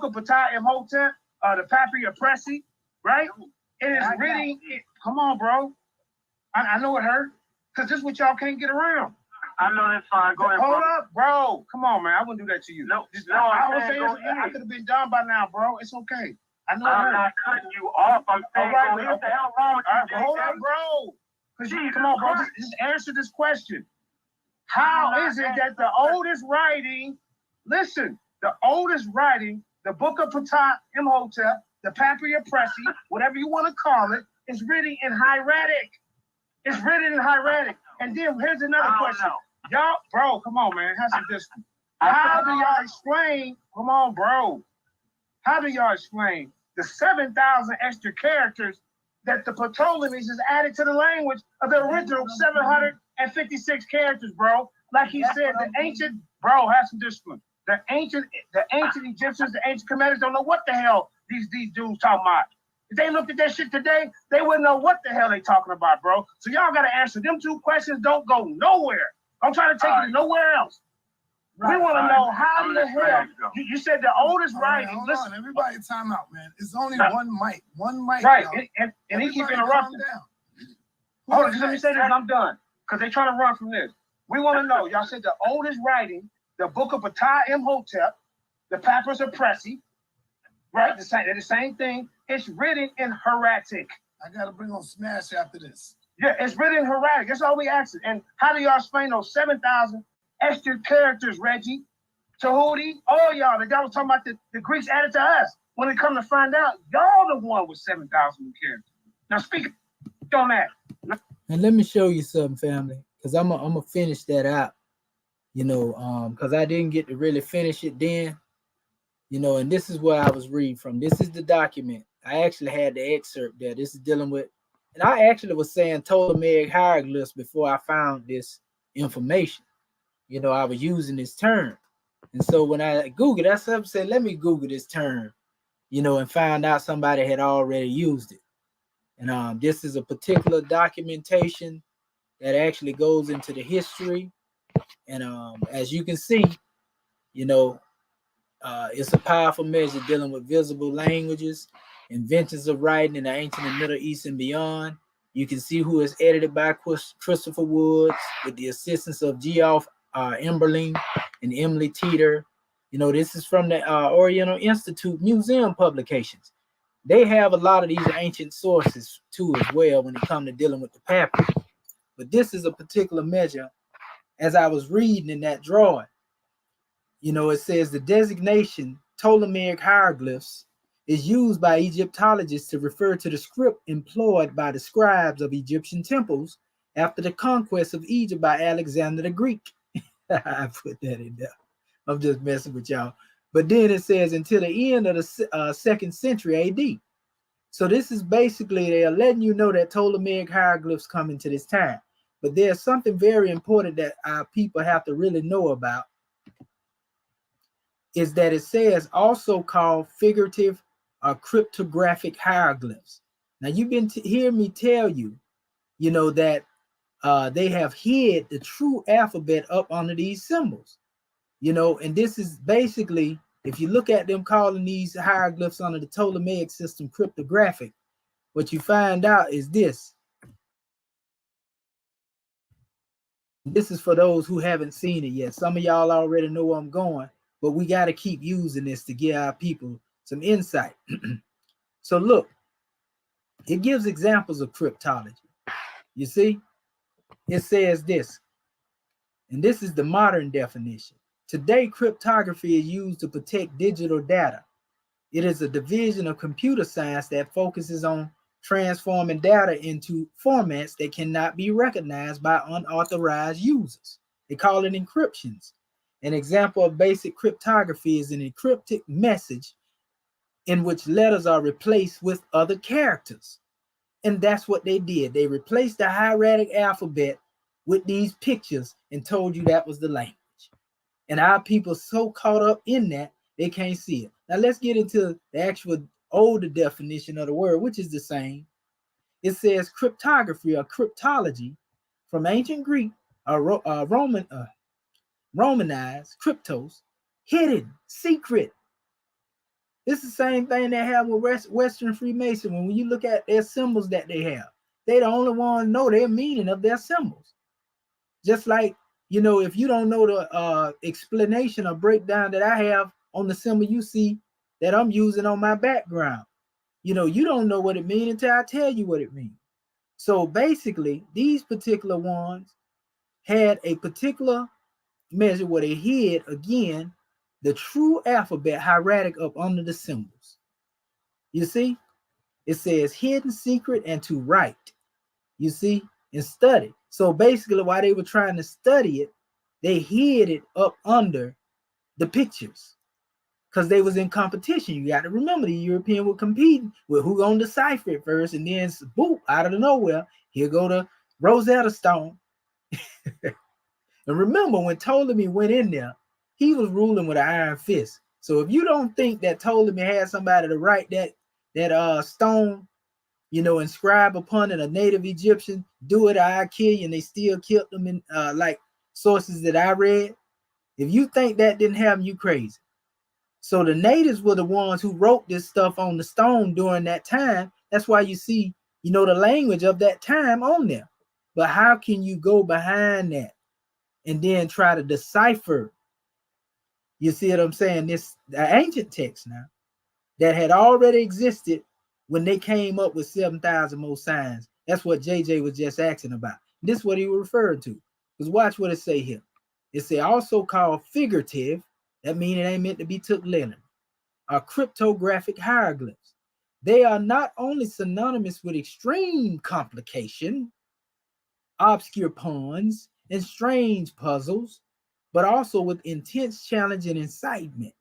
of Ptah-Imhotep, the Papyri of Presi, right? It is reading. Come on, bro. I know it hurt, because this is what y'all can't get around. I know that's fine. Go ahead, Hold up, bro. Come on, man. I wouldn't do that to you. No, I could have been done by now, bro. It's okay. I know I'm not cutting you off. I'm saying, what the hell wrong with you, hold up, bro. Come on, bro. Just answer this question. How is it that the oldest writing, the oldest writing, the book of Ptah-Imhotep, the Papyri of Presi, whatever you want to call it, is written in hieratic? It's written in hieratic. And then here's another question. Y'all, bro, come on, man. Have some discipline. How do y'all explain? Come on, bro. How do y'all explain the 7,000 extra characters that the Ptolemies has added to the language of the original 756 characters, bro? Like he said, the ancient, bro, have some discipline. The ancient Egyptians, the ancient Kemetans don't know what the hell these dudes talking about. If they looked at that shit today, they wouldn't know what the hell they talking about, bro. So y'all got to answer them two questions. Don't go nowhere. I'm trying to take you nowhere else. We want to know how in the hell you said the oldest writing. Hold Listen, on, everybody, time out, man. It's only one mic, right? y'all. And he keep Everybody interrupting. calm down. Hold on, just let me say this, and I'm done, because they trying to run from this. We want to know. Y'all said the oldest writing, the Book of Ptah-Imhotep, the Papyrus of Presi, right? They're the same thing. It's written in hieratic. I gotta bring on Smash after this. Yeah, it's written in hieratic. That's all we asking. And how do y'all explain those 7,000 extra characters, Reggie, Tahuti, all y'all? The guy was talking about the Greeks added to us. When it come to find out, y'all the one with 7,000 characters. Now speak on that. And let me show you something, family, because I'm gonna finish that out. You know, because I didn't get to really finish it then. You know, and this is what I was reading from. This is the document. I actually had the excerpt there. This is dealing with, and I actually was saying Ptolemaic hieroglyphs before I found this information. You know, I was using this term. And so when I Googled, I said, let me Google this term, you know, and found out somebody had already used it. And this is a particular documentation that actually goes into the history. And as you can see, you know, it's a powerful measure dealing with visible languages, inventions of writing in the ancient and Middle East and beyond. You can see who is edited by Christopher Woods with the assistance of Geoff Emberling and Emily Teeter. You know, this is from the Oriental Institute Museum publications. They have a lot of these ancient sources too as well when it comes to dealing with the papyrus. But this is a particular measure. As I was reading in that drawing, you know, it says the designation Ptolemaic hieroglyphs is used by Egyptologists to refer to the script employed by the scribes of Egyptian temples after the conquest of Egypt by Alexander the Greek. I put that in there. I'm just messing with y'all. But then it says until the end of the 2nd century AD. So this is basically, they're letting you know that Ptolemaic hieroglyphs come into this time. But there's something very important that our people have to really know about, is that it says also called figurative or cryptographic hieroglyphs. Now you've been hearing me tell you, you know, that they have hid the true alphabet up under these symbols, you know, and this is basically, if you look at them calling these hieroglyphs under the Ptolemaic system cryptographic, what you find out is this. This is for those who haven't seen it yet. Some of y'all already know where I'm going, but we got to keep using this to give our people some insight. So look, it gives examples of cryptology. You see, it says this, and this is the modern definition. Today, cryptography is used to protect digital data. It is a division of computer science that focuses on transforming data into formats that cannot be recognized by unauthorized users. They call it encryptions. An example of basic cryptography is an encrypted message in which letters are replaced with other characters. And that's what they did. They replaced the hieratic alphabet with these pictures and told you that was the language. And our people so caught up in that, they can't see it. Now let's get into the actual older definition of the word, which is the same. It says cryptography or cryptology from ancient Greek or Romanized, cryptos, hidden, secret. It's the same thing they have with Western Freemason. When you look at their symbols that they have, they the only ones know their meaning of their symbols. Just like, you know, if you don't know the explanation or breakdown that I have on the symbol you see that I'm using on my background, you know, you don't know what it means until I tell you what it means. So basically, these particular ones had a particular measure where they hid, again, the true alphabet hieratic up under the symbols. You see, it says hidden, secret, and to write. You see, and study. So basically, while they were trying to study it, they hid it up under the pictures because they was in competition. You got to remember, the European were competing with who gonna decipher it first, and then boop, out of nowhere, here go the Rosetta Stone. And remember, when Ptolemy went in there, he was ruling with an iron fist. So if you don't think that Ptolemy had somebody to write that stone, you know, inscribe upon it, a native Egyptian, do it or I kill you, and they still killed them in like sources that I read, If you think that didn't happen, you crazy. So the natives were the ones who wrote this stuff on the stone during that time. That's why you see, you know, the language of that time on there. But how can you go behind that and then try to decipher? You see what I'm saying? This ancient text now that had already existed when they came up with 7,000 more signs. That's what JJ was just asking about. This is what he was referring to. Because watch what it say here. It say also called figurative. That means it ain't meant to be took literally. Are cryptographic hieroglyphs. They are not only synonymous with extreme complication, obscure puns, and strange puzzles, but also with intense challenge and incitement.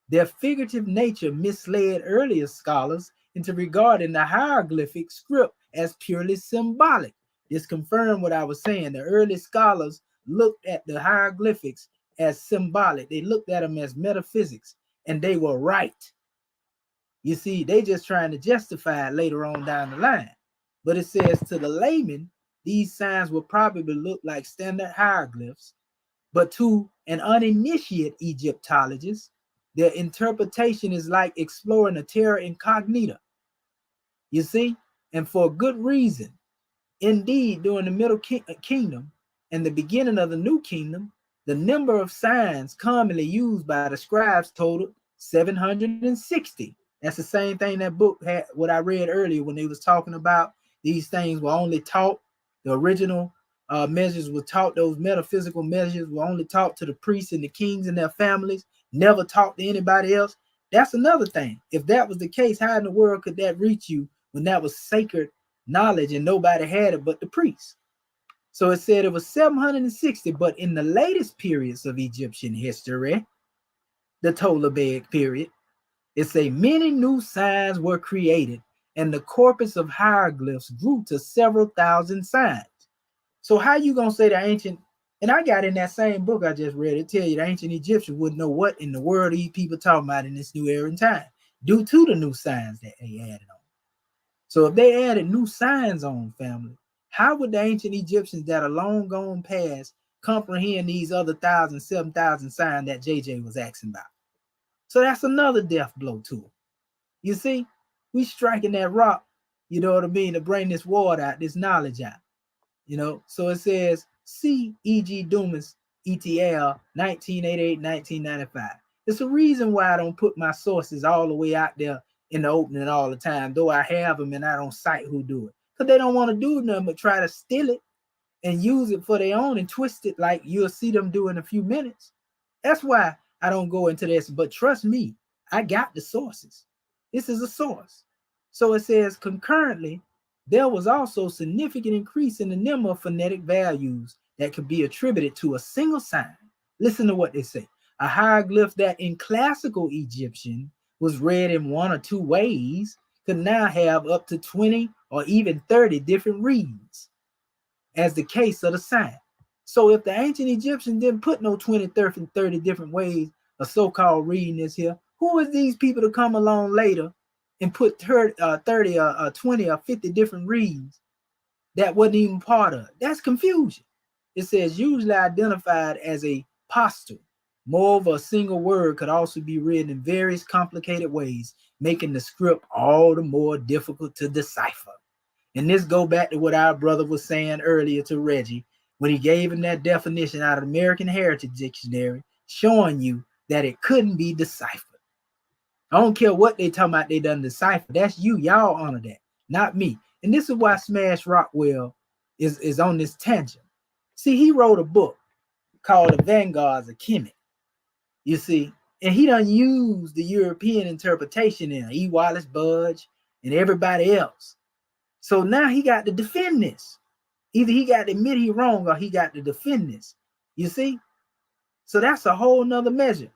Their figurative nature misled earlier scholars into regarding the hieroglyphic script as purely symbolic. This confirmed what I was saying. The early scholars looked at the hieroglyphics as symbolic. They looked at them as metaphysics, and they were right. You see, they just trying to justify it later on down the line. But it says to the layman, these signs will probably look like standard hieroglyphs, but to an uninitiated Egyptologist, their interpretation is like exploring a terra incognita. You see, and for a good reason. Indeed, during the Middle Kingdom and the beginning of the New Kingdom, the number of signs commonly used by the scribes totaled 760. That's the same thing that book had, what I read earlier when they was talking about these things were only taught, the original measures were taught, those metaphysical measures were only taught to the priests and the kings and their families, never taught to anybody else. That's another thing. If that was the case, how in the world could that reach you when that was sacred knowledge and nobody had it but the priests? So it said it was 760, but in the latest periods of Egyptian history, the Ptolemaic period, it say many new signs were created and the corpus of hieroglyphs grew to several thousand signs. So how you gonna say the ancient, and I got in that same book I just read, it tell you the ancient Egyptians wouldn't know what in the world these people talking about in this new era and time due to the new signs that they added on. So if they added new signs on, family, how would the ancient Egyptians that are long gone past comprehend these other 7,000 signs that JJ was asking about? So that's another death blow to them. You see, we striking that rock, you know what I mean, to bring this water out, this knowledge out. You know, so it says C. E.G. Dumas, ETL, 1988-1995. It's a reason why I don't put my sources all the way out there in the opening all the time, though I have them and I don't cite who do it. Because they don't want to do nothing but try to steal it and use it for their own and twist it like you'll see them do in a few minutes. That's why I don't go into this. But trust me, I got the sources. This is a source. So it says concurrently, there was also significant increase in the number of phonetic values that could be attributed to a single sign. Listen to what they say. A hieroglyph that in classical Egyptian was read in one or two ways could now have up to 20 or even 30 different readings, as the case of the sign. So if the ancient Egyptians didn't put no 20, 30 different ways of so-called reading this here, who is these people to come along later and put 30 or 20 or 50 different readings that wasn't even part of it? That's confusion. It says usually identified as a posture. Moreover, a single word could also be written in various complicated ways, making the script all the more difficult to decipher. And this go back to what our brother was saying earlier to Reggie when he gave him that definition out of the American Heritage Dictionary, showing you that it couldn't be deciphered. I don't care what they talking about, they done decipher. That's you, y'all honor that, not me. And this is why Smash Rockwell is on this tangent. See, he wrote a book called The Vanguards of Kemet. You see, and he done used the European interpretation in E. Wallace Budge and everybody else. So now he got to defend this. Either he got to admit he wrong or he got to defend this. You see? So that's a whole nother measure.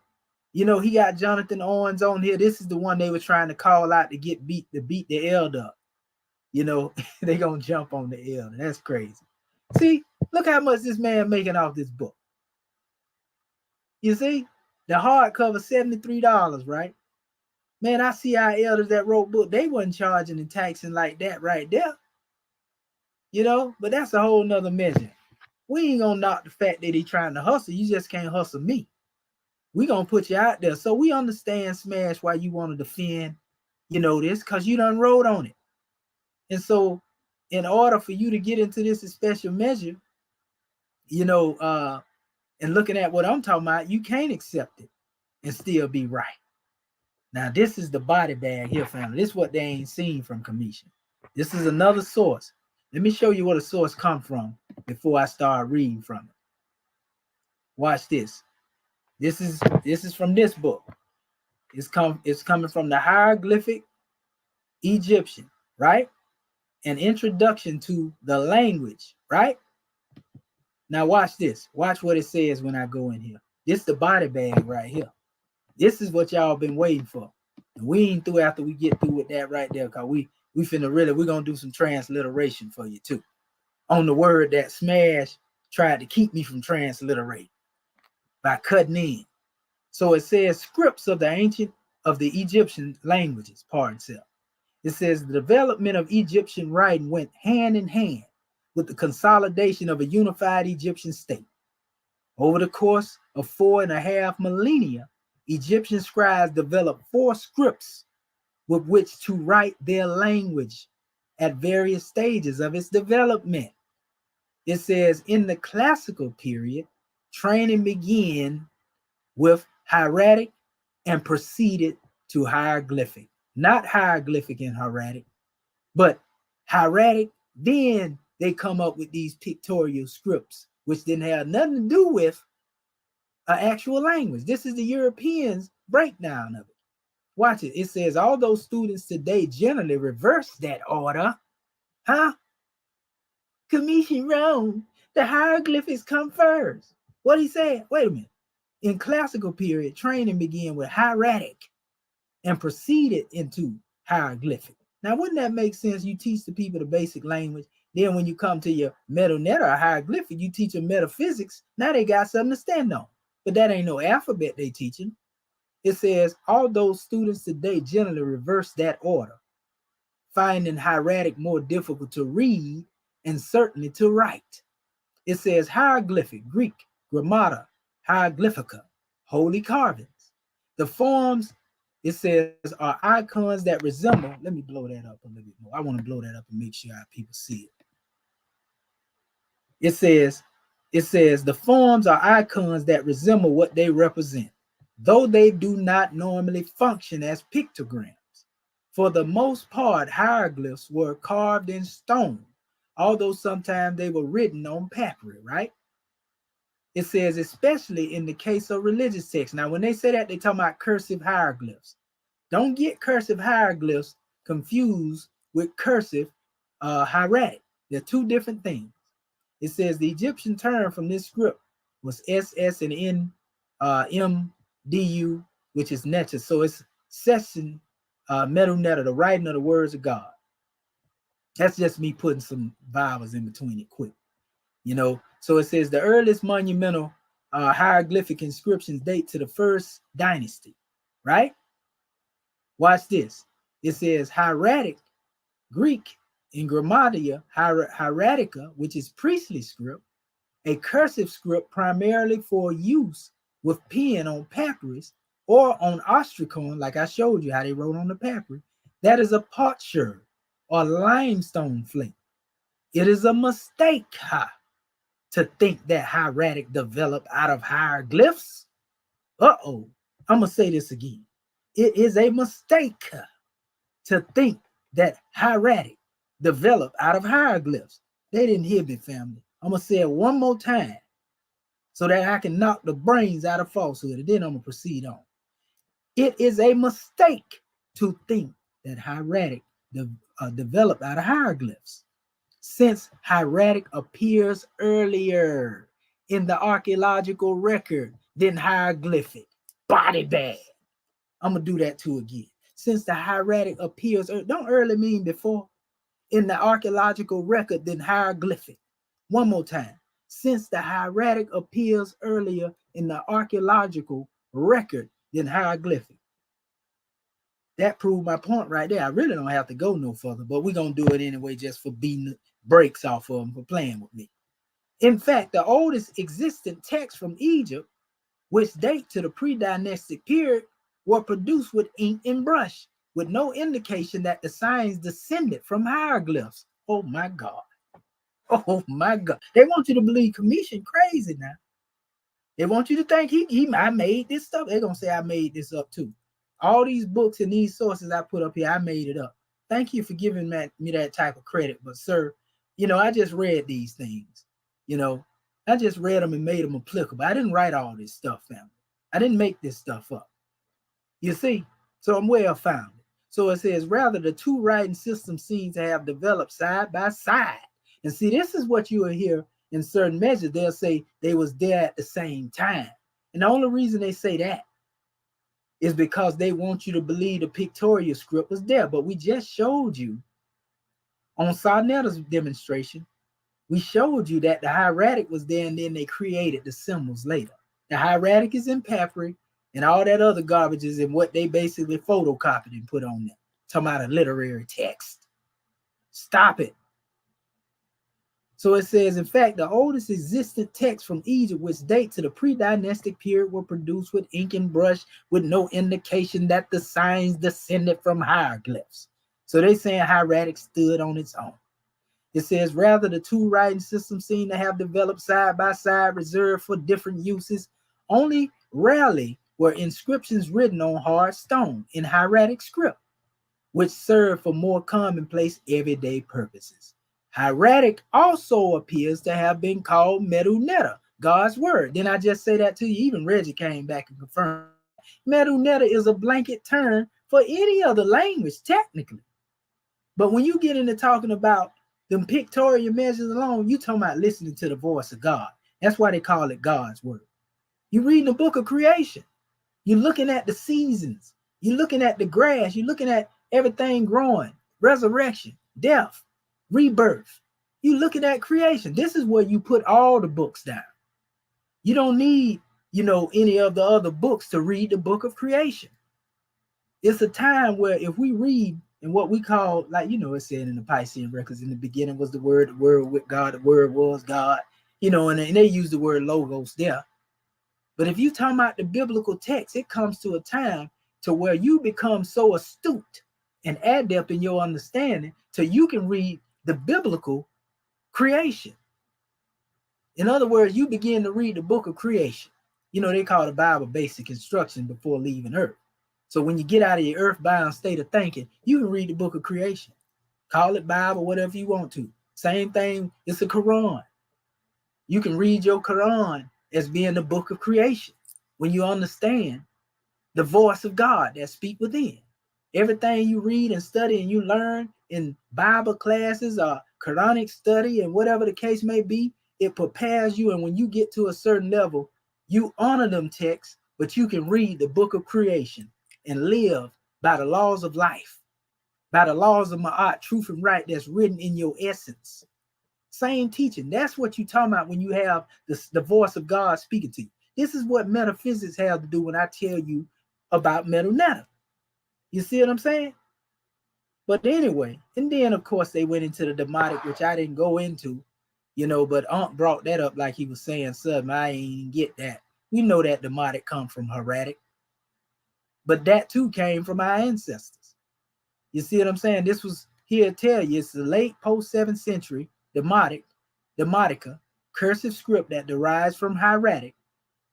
You know, he got Jonathan Owens on here. This is the one they were trying to call out to get beat the elder. You know, they gonna jump on the elder. That's crazy. See, look how much this man making off this book. You see? The hardcover, $73, right? Man, I see our elders that wrote book, they wasn't charging and taxing like that right there. You know, but that's a whole nother measure. We ain't gonna knock the fact that he trying to hustle. You just can't hustle me. We're going to put you out there. So we understand, Smash, why you want to defend, you know, this, because you done wrote on it. And so in order for you to get into this special measure, you know, and looking at what I'm talking about, you can't accept it and still be right. Now, this is the body bag here, family. This is what they ain't seen from KEMETIAN. This is another source. Let me show you where the source come from before I start reading from it. Watch this. This is from this book. It's coming from the Hieroglyphic Egyptian, right? An introduction to the language, right? Now watch this. Watch what it says when I go in here. This is the body bag right here. This is what y'all been waiting for. And we ain't through after we get through with that right there, because we're gonna do some transliteration for you too. On the word that Smash tried to keep me from transliterating by cutting in. So it says scripts of the Egyptian languages, part itself. It says the development of Egyptian writing went hand in hand with the consolidation of a unified Egyptian state. Over the course of 4.5 millennia, Egyptian scribes developed 4 scripts with which to write their language at various stages of its development. It says in the classical period, training began with hieratic and proceeded to hieroglyphic. Not hieroglyphic and hieratic, but hieratic. Then they come up with these pictorial scripts, which didn't have nothing to do with an actual language. This is the Europeans' breakdown of it. Watch it. It says, although students today generally reverse that order, KEMETIAN wrong. The hieroglyphics come first. What he said? Wait a minute. In classical period, training began with hieratic and proceeded into hieroglyphic. Now, wouldn't that make sense? You teach the people the basic language. Then when you come to your Mdw Ntr or hieroglyphic, you teach them metaphysics. Now they got something to stand on. But that ain't no alphabet they teaching. It says, although students today generally reverse that order, finding hieratic more difficult to read and certainly to write. It says hieroglyphic, Greek, grammata, hieroglyphica, holy carvings. The forms, it says, are icons that resemble. Let me blow that up a little bit more. I want to blow that up and make sure our people see it. It says the forms are icons that resemble what they represent, though they do not normally function as pictograms. For the most part, hieroglyphs were carved in stone, although sometimes they were written on papyri, right? It says, especially in the case of religious texts. Now, when they say that, they talk about cursive hieroglyphs. Don't get cursive hieroglyphs confused with cursive hieratic. They're 2 different things. It says the Egyptian term from this script was SS and N, MDU, which is Ntr. So it's session Mdw Ntr, the writing of the words of God. That's just me putting some vowels in between it quick. You know, so it says the earliest monumental hieroglyphic inscriptions date to the 1st dynasty, right? Watch this. It says hieratic, Greek, in grammatia, hieratica, which is priestly script, a cursive script primarily for use with pen on papyrus or on ostracon, like I showed you how they wrote on the papyrus. That is a potsherd or limestone flake. It is a mistake to think that hieratic developed out of hieroglyphs. I'm gonna say this again. It is a mistake to think that hieratic developed out of hieroglyphs. They didn't hear me, family. I'm gonna say it one more time so that I can knock the brains out of falsehood, and then I'm gonna proceed on. It is a mistake to think that hieratic developed out of hieroglyphs, since hieratic appears earlier in the archaeological record than hieroglyphic. Body bag. I'm gonna do that too again. Since the hieratic appears, don't early mean before, in the archaeological record than hieroglyphic. One more time. Since the hieratic appears earlier in the archaeological record than hieroglyphic. That proved my point right there. I really don't have to go no further, but we're going to do it anyway just for beating the brakes off of them for playing with me. In fact, the oldest existent text from Egypt which date to the pre-dynastic period, were produced with ink and brush, with no indication that the signs descended from hieroglyphs. Oh my God. Oh my God. They want you to believe KEMETIAN crazy now. They want you to think I made this stuff. They're going to say I made this up too. All these books and these sources I put up here, I made it up. Thank you for giving me that type of credit. But sir, you know, I just read these things. You know, I just read them and made them applicable. I didn't write all this stuff, family. I didn't make this stuff up. You see? So I'm well founded. So it says, rather, the two writing systems seem to have developed side by side. And see, this is what you will hear in certain measures. They'll say they was there at the same time. And the only reason they say that is because they want you to believe the pictorial script was there. But we just showed you on Sarnetta's demonstration, we showed you that the hieratic was there and then they created the symbols later. The hieratic is in papyri and all that other garbage is in what they basically photocopied and put on there. Talking about a literary text. Stop it. So it says, in fact, the oldest existent texts from Egypt, which date to the pre-dynastic period, were produced with ink and brush with no indication that the signs descended from hieroglyphs. So they're saying hieratic stood on its own. It says, rather, the two writing systems seem to have developed side by side, reserved for different uses. Only rarely were inscriptions written on hard stone in hieratic script, which served for more commonplace everyday purposes. Hieratic also appears to have been called Mdw Ntr, God's word. Didn't I just say that to you? Even Reggie came back and confirmed. Mdw Ntr is a blanket term for any other language, technically. But when you get into talking about them pictorial measures alone, you talking about listening to the voice of God. That's why they call it God's word. You're reading the book of creation. You're looking at the seasons. You're looking at the grass. You're looking at everything growing, resurrection, death, rebirth. You looking at creation. This is where you put all the books down. You don't need, you know, any of the other books to read the book of creation. It's a time where if we read in what we call, like, you know, it said in the Piscean records, in the beginning was the word with God, the word was God, you know, and they use the word logos there. But if you talking about the biblical text, it comes to a time to where you become so astute and adept in your understanding till you can read the biblical creation. In other words, you begin to read the book of creation. You know, they call the Bible basic instruction before leaving earth. So when you get out of your earthbound state of thinking, you can read the book of creation. Call it Bible, whatever you want to. Same thing, it's a Quran. You can read your Quran as being the book of creation when you understand the voice of God that speaks within. Everything you read and study and you learn in Bible classes or Quranic study and whatever the case may be, it prepares you. And when you get to a certain level, you honor them texts, but you can read the book of creation and live by the laws of life, by the laws of Ma'at, truth and right that's written in your essence. Same teaching. That's what you're talking about when you have the voice of God speaking to you. This is what metaphysics have to do when I tell you about Mdw Ntr. You see what I'm saying? But anyway, and then of course they went into the demotic, which I didn't go into, you know, but Aunt brought that up like he was saying something. I ain't get that. We know that demotic come from hieratic, but that too came from our ancestors. You see what I'm saying? This was, here to tell you, it's the late post 7th century demotica, cursive script that derives from hieratic.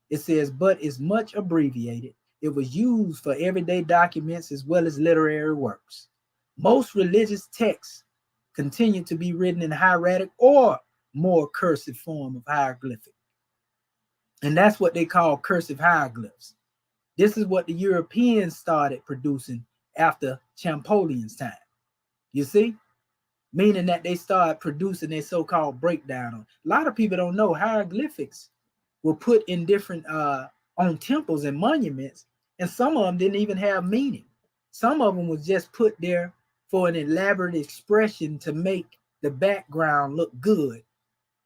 It says, but is much abbreviated. It was used for everyday documents as well as literary works. Most religious texts continue to be written in hieratic or more cursive form of hieroglyphic. And that's what they call cursive hieroglyphs. This is what the Europeans started producing after Champollion's time. You see? Meaning that they started producing their so-called breakdown. A lot of people don't know hieroglyphics were put in different on temples and monuments, and some of them didn't even have meaning. Some of them was just put there for an elaborate expression to make the background look good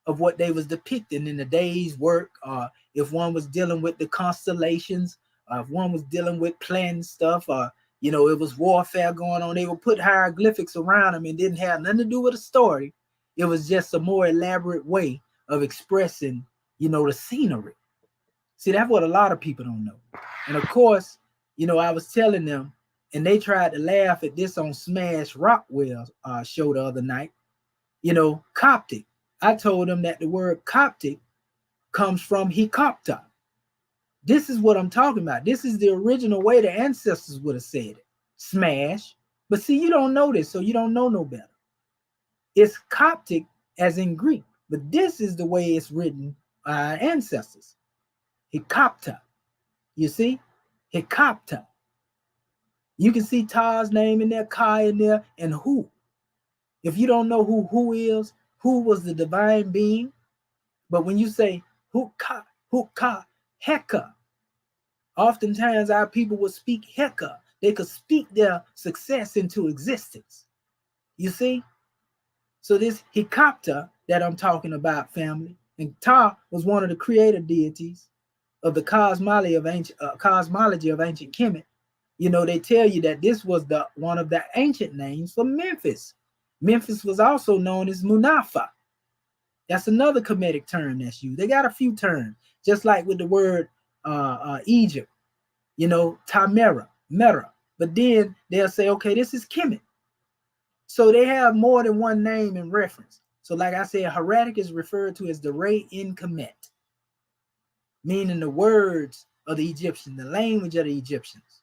of what they was depicting in the day's work, or if one was dealing with the constellations, or if one was dealing with planned stuff, or you know, it was warfare going on. They would put hieroglyphics around them and didn't have nothing to do with a story. It was just a more elaborate way of expressing, you know, the scenery. See, that's what a lot of people don't know. And of course, you know, I was telling them, and they tried to laugh at this on Smash Rockwell show the other night. You know, Coptic. I told them that the word Coptic comes from Hikopta. This is what I'm talking about. This is the original way the ancestors would have said it. Smash. But see, you don't know this, so you don't know no better. It's Coptic as in Greek, but this is the way it's written by our ancestors. Hikopta. You see? Hikopta. You can see Ta's name in there, Kai in there, and Hu. If you don't know who is, who was the divine being. But when you say Hukka, Heka, oftentimes our people would speak Heka. They could speak their success into existence. You see? So this Hikopta that I'm talking about, family, and Ta was one of the creative deities of the cosmology of ancient Kemet. You know, they tell you that this was one of the ancient names for Memphis. Memphis was also known as Munafa. That's another Kemetic term that's used. They got a few terms, just like with the word Egypt, you know, Tamera, Mera. But then they'll say, okay, this is Kemet. So they have more than one name in reference. So like I said, hieratic is referred to as the Re in Kemet, meaning the words of the Egyptians, the language of the Egyptians.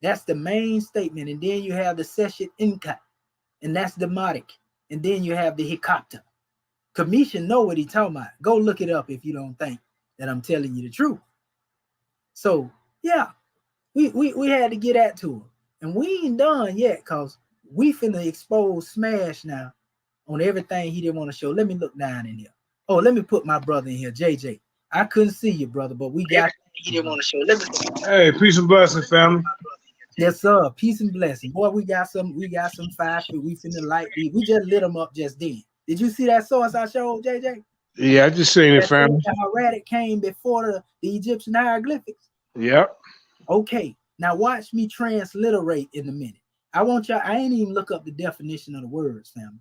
That's the main statement. And then you have the Seshet Inka, and that's Demotic. And then you have the Hikopta. Commission know what he's talking about. Go look it up if you don't think that I'm telling you the truth. So yeah, we had to get at to him. And we ain't done yet, because we finna expose Smash now on everything he didn't want to show. Let me look down in here. Oh, let me put my brother in here, JJ. I couldn't see you, brother, but we got he didn't want to show. Let me. Hey, peace and blessings, family. Yes, sir. Peace and blessing. Boy, we got some 5 feet. We finna light these. We just lit them up just then. Did you see that source I showed, JJ? Yeah, I just seen it, family. The hieratic came before the Egyptian hieroglyphics. Yep. Okay. Now watch me transliterate in a minute. I want y'all, I ain't even look up the definition of the words, family.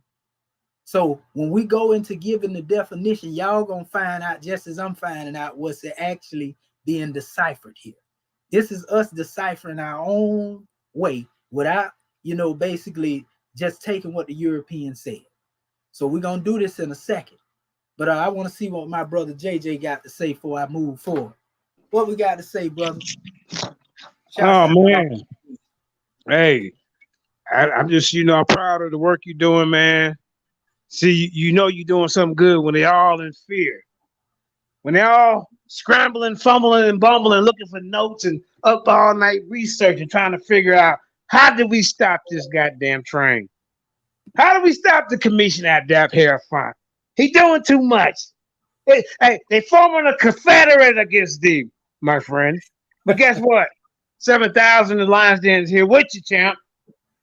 So when we go into giving the definition, y'all gonna find out just as I'm finding out what's actually being deciphered here. This is us deciphering our own way without, you know, basically just taking what the Europeans said. So we're gonna do this in a second. But I want to see what my brother JJ got to say before I move forward. What we got to say, brother? Oh man. Hey, I'm just, you know, I'm proud of the work you're doing, man. See, you know you're doing something good when they're all in fear. When they're all scrambling, fumbling, and bumbling, looking for notes and up all night researching, trying to figure out how did we stop this goddamn train? How do we stop the commission at ADEPT Herefont? He doing too much. They forming a confederate against thee, my friend. But guess what? 7,000 in Lions Den is here with you, champ.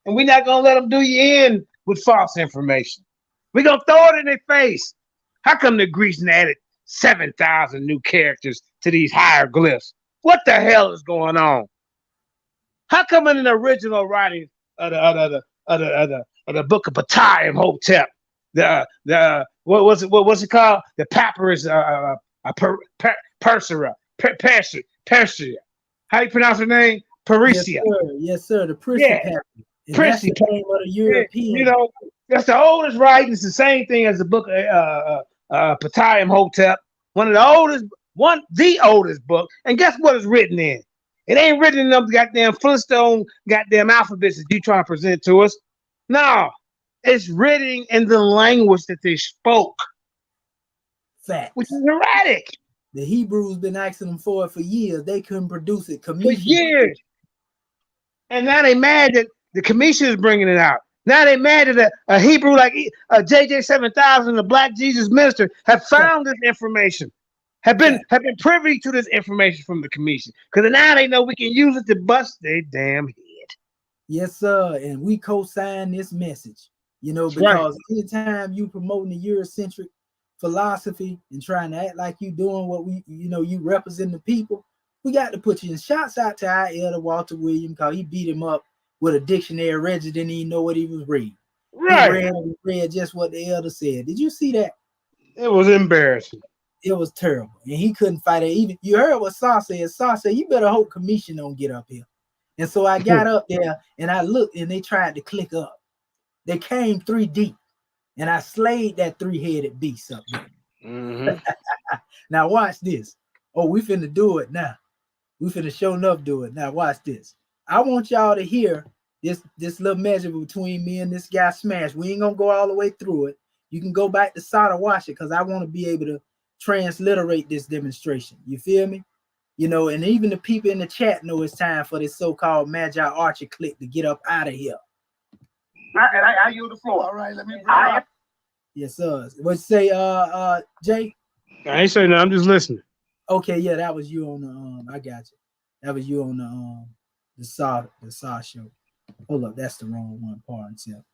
And we're not going to let them do you in with false information. We're going to throw it in their face. How come the Greeks added 7,000 new characters to these hieroglyphs? What the hell is going on? How come in the original writing of the book of Ptolemaic, what was it called? The papyrus Persia. How do you pronounce her name? Parisia. Yes, sir. The Persia papyrus. That's the name of the European. You know, that's the oldest writing. It's the same thing as the book of Ptolemaic, the oldest book. And guess what is written in? It ain't written in them goddamn Flintstone goddamn alphabets that you trying to present to us. No, it's written in the language that they spoke. Fact. Which is erratic. The Hebrews been asking them for it for years. They couldn't produce it. For years. And now they mad that the commission is bringing it out. Now they mad that a Hebrew like JJ 7000, the Black Jesus minister, have found this information, have been privy to this information from the commission. Because now they know we can use it to bust their damn head. Yes, sir. And we co-sign this message. You know, because anytime you promoting the Eurocentric philosophy and trying to act like you doing what you represent the people, we got to put you in. Shouts out to our elder Walter Williams, because he beat him up with a dictionary read, didn't even know what he was reading. Right. He read just what the elder said. Did you see that? It was embarrassing. It was terrible, and he couldn't fight it. Even you heard what Saw said. Saw said, "You better hope Commission don't get up here." And so I got up there and I looked, and they tried to click up. They came 3 deep, and I slayed that 3-headed beast up there. Mm-hmm. Now watch this. Oh, we finna do it now. We finna show enough do it now. Watch this. I want y'all to hear this little measure between me and this guy Smash. We ain't gonna go all the way through it. You can go back to Sada watch it, because I want to be able to transliterate this demonstration. You feel me? You know, and even the people in the chat know it's time for this so-called Magi Archer clique to get up out of here. I yield the floor. All right, let me. Yes, sir. What you say, Jay? I ain't saying nothing. I'm just listening. Okay, yeah, that was you on the I got you. That was you on the Saw show. Hold up, that's the wrong one. Pardon self.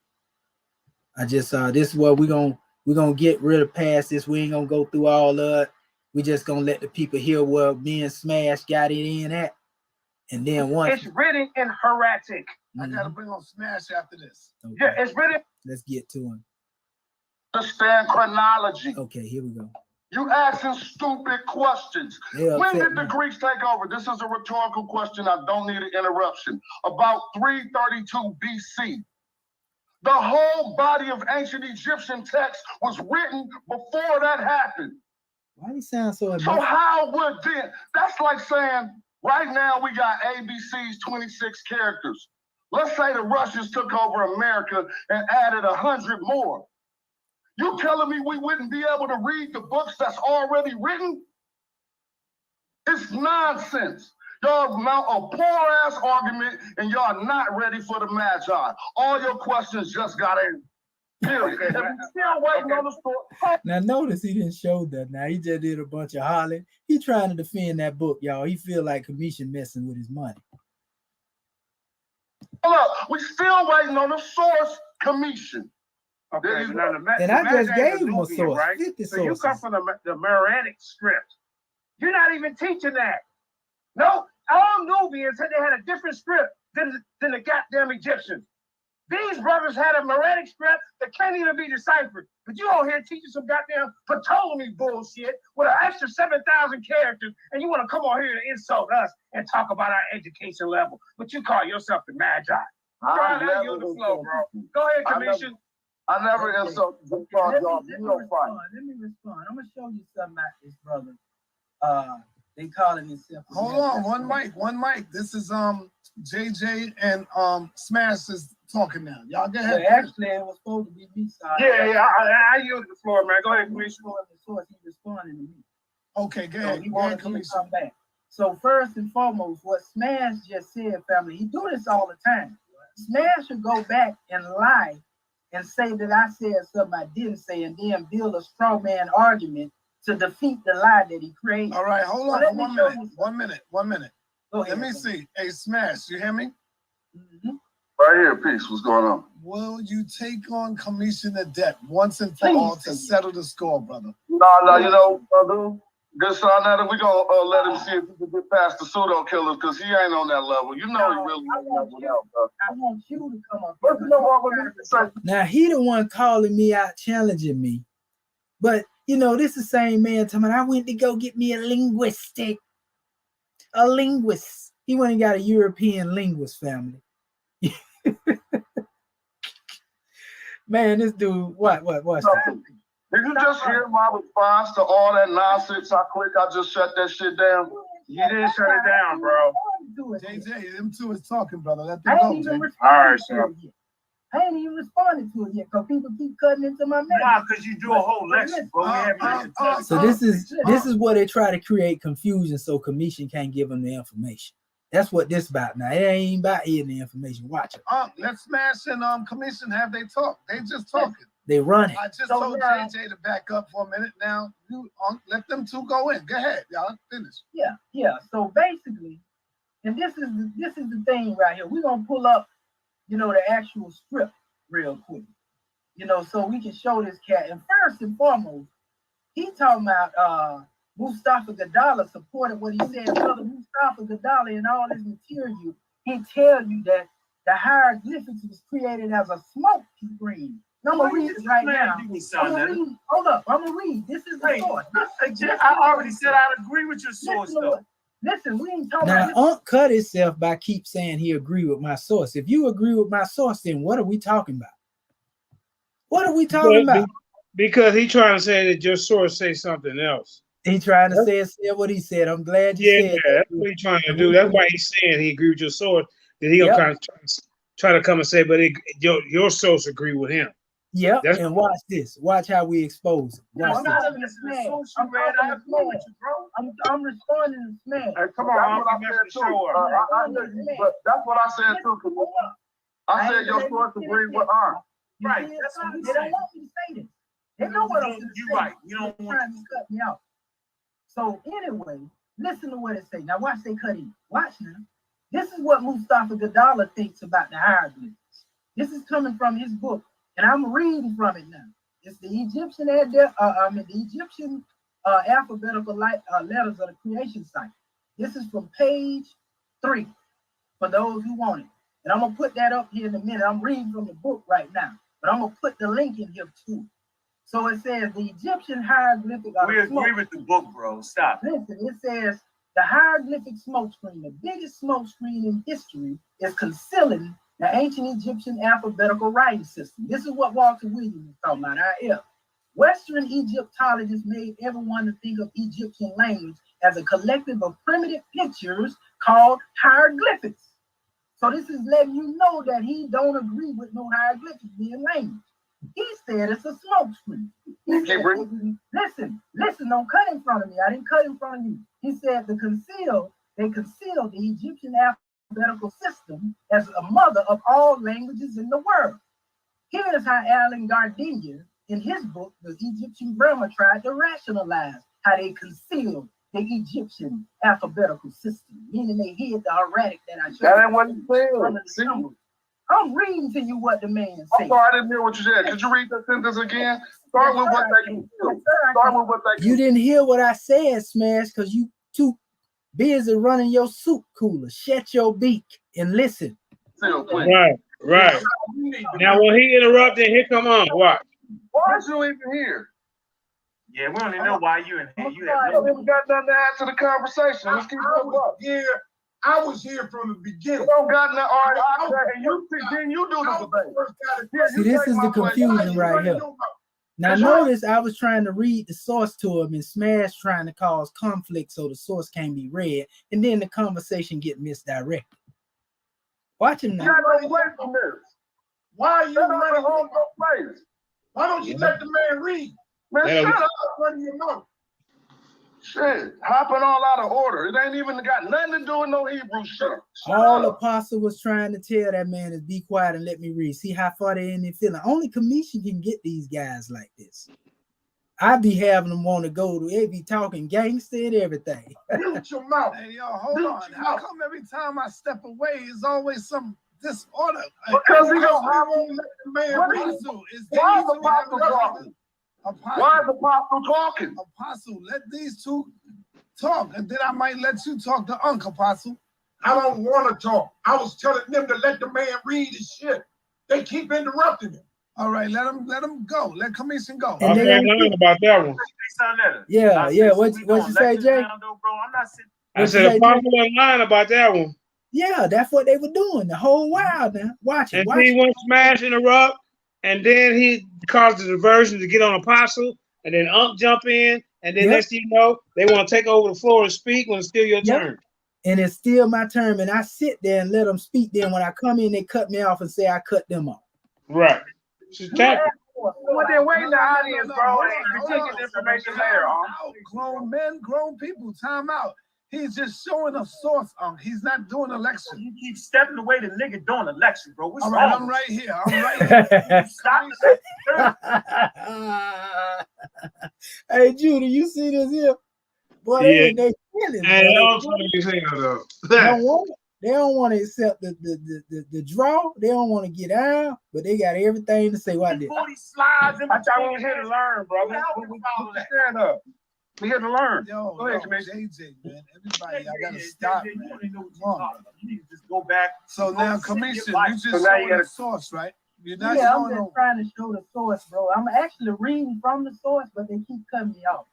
I just this is what we're gonna get rid of past this. We ain't gonna go through all of it. We just gonna let the people hear where me and Smash got it in at. And then once it's written in hieratic. I gotta bring on Smash after this. Okay. Yeah, it's written. Let's get to him. Understand chronology. Okay, here we go. You asking stupid questions. Yeah, When did the Greeks take over? This is a rhetorical question. I don't need an interruption. About 332 BC. The whole body of ancient Egyptian text was written before that happened. Why do you sound so emotional? So how would then? That's like saying right now we got ABC's 26 characters. Let's say the Russians took over America and added 100 more. You telling me we wouldn't be able to read the books that's already written? It's nonsense. Y'all mount a poor-ass argument, and y'all not ready for the Magi. All your questions just got in. Period. And we still waiting on the story. Now notice he didn't show that. Now he just did a bunch of hollering. He trying to defend that book, y'all. He feel like Commission messing with his money. Hold up. We still waiting on the source, Commission. Okay, now and I just gave him a Nubian, source, right? 50 so you sources. come from the Meroitic script. You're not even teaching that. No, all Nubians said they had a different script than the goddamn Egyptians. These brothers had a Meroitic script that can't even be deciphered. But you over here teaching some goddamn Ptolemy bullshit with an extra 7,000 characters, and you want to come on here and insult us and talk about our education level. But you call yourself the Magi. I yield the flow, bro. Go ahead, Commission. I never insult the Let me respond. I'm gonna show you something about this brother. They calling himself. Hold on, one mic. This is JJ and Smash is talking now. Y'all go ahead. Well, actually, it was supposed to be me. I yield the floor, man. Go ahead, Commission. He responding to me. Okay, go ahead. He wanted me to come back. So first and foremost, what Smash just said, family, he do this all the time. Smash should go back and lie and say that I said something I didn't say, and then build a straw man argument to defeat the lie that he created. All right, hold on. One minute. Go ahead. Let me see. Hey, Smash, you hear me? Mm-hmm. Right here, peace. What's going on? Will you take on Commission ADEPT once and for all to settle the score, brother? No, you know, brother. Good son, now we're going to let him see if he can get past the pseudo killers, because he ain't on that level. You know he really ain't on that level, bro. I want you to come up. But you know what we need to say? Now he the one calling me out, challenging me. But you know, this is the same man telling me I went to go get me a linguistic. A linguist. He went and got a European linguist family. Man, this dude, what's that? Did you just hear my response to all that nonsense? How quick I just shut that shit down? You didn't shut it down, bro. JJ, them two is talking, brother. Let I them ain't go, even JJ. responded to it yet. I ain't even responded to it yet because people keep cutting into my message. Nah, because you do a whole lecture. So this is where they try to create confusion so Commission can't give them the information. That's what this about now. It ain't about getting the information. Watch it. Let's Smash and Commission have they talk. They just talking. They run it. I just told JJ to back up for a minute. Now you let them two go in. Go ahead, y'all finish. Yeah. So basically, and this is the thing right here. We're gonna pull up, the actual script real quick, so we can show this cat. And first and foremost, he talking about Mustafa Gadala supported what he said. Brother Mustafa Gadala in all his material, he tell you that the hieroglyphics was created as a smoke screen, I'm gonna read it right now. Hold up, I'm gonna read. This is the source. I already said I agree with your source, though. Listen, we ain't talking now, about Unc cut himself by keep saying he agree with my source. If you agree with my source, then what are we talking about? What are we talking about? Because he trying to say that your source say something else. He trying to say what he said. I'm glad you said that. That's what he's trying to do. That's why he's saying he agree with your source. That he'll kind of try to come and say, but your source agree with him. Yep. And watch this. Watch how we expose it. I'm responding to smash. Hey, come on, that's what I said too. I said your source agree with ours. Right. That's what they don't want me to say this. They know what I'm saying. You're right. You don't want to cut me out. So anyway, listen to what it say. Now watch they cut in. Watch now. This is what Mustafa Gadala thinks about the hieroglyphics. This is coming from his book, and I'm reading from it now. It's the Egyptian alphabetical letters of the creation site. This is from page 3 for those who want it. And I'm gonna put that up here in a minute. I'm reading from the book right now, but I'm gonna put the link in here too. So it says the Egyptian hieroglyphic. We agree with the book, bro. Stop. Listen, it says the hieroglyphic smoke screen, the biggest smoke screen in history, is concealing the ancient Egyptian alphabetical writing system. This is what Walter Williams is talking about. Western Egyptologists made everyone to think of Egyptian language as a collective of primitive pictures called hieroglyphics. So this is letting you know that he don't agree with no hieroglyphics being language. He said it's a smoke screen. Listen, don't cut in front of me. I didn't cut in front of you. He said they conceal the Egyptian alphabetical system as a mother of all languages in the world. Here's how Alan Gardiner, in his book, The Egyptian Grammar, tried to rationalize how they concealed the Egyptian alphabetical system, meaning they hid the erratic that I showed. That ain't what he said. I'm reading to you what the man said. I'm sorry, I didn't hear what you said. Could you read that sentence again? Start with what they can do. Start with what they can do. You didn't hear what I said, Smash, because you too busy running your soup cooler. Shut your beak and listen. Right. Now when he interrupted, here come on. Watch. Why is you even here? Yeah, we don't even know why you in here. You haven't got nothing to add to the conversation. Let's keep it up. I was here from the beginning. You don't got nothing. All right, and you do the debate. See, this is the confusion right here. Now notice I was trying to read the source to him and Smash trying to cause conflict so the source can't be read, and then the conversation get misdirected. Watch him now. Why are you running home place? Why don't you let the man read? Man, shut up. Run your mouth. Shit, hopping all out of order. It ain't even got nothing to do with no Hebrew shit. All Apostle was trying to tell that man is be quiet and let me read. See how far they in their feeling. Only commission can get these guys like this. I be having them want to go to, they be talking gangster and everything. Mute your mouth. Hey, yo, hold on. How come every time I step away, it's always some disorder? Because he don't have on let the man read. Why is the apostle talking? Why is the apostle talking? Apostle, let these two talk, and then I might let you talk to Uncle Apostle. I don't want to talk. I was telling them to let the man read his shit. They keep interrupting him. All right, let him go. Let commission go. I'm learning about that one. Yeah. What you say, Jay? I said Apostle ain't lying about that one. Yeah, that's what they were doing the whole while now. Watch it. And he went smash interrupt. And then he caused the diversion to get on Apostle, and then Unc jump in, and then next thing you know, they want to take over the floor and speak when it's still your turn. And it's still my turn, and I sit there and let them speak. Then when I come in, they cut me off and say I cut them off. Right. Well, then wait in the audience, bro, and you're taking information later. Grown men, grown people, time out. He's just showing a source, He's not doing a lecture. You keep stepping away the nigga doing a lecture, bro. All right, I'm right here. Stop. Hey, Judy, you see this here? Boy, they feeling. Hey, they don't want to accept the draw. They don't want to get out, but they got everything to say. What did? 40 slides in I thought we was here to learn, bro. Stand up. We here to learn. Yo, go ahead, JJ, man. Everybody, I gotta stop, man. You need to just go back. So now, commission, you just saw the source, right? You're not Yeah, I'm showing just no. trying to show the source, bro. I'm actually reading from the source, but they keep cutting me off.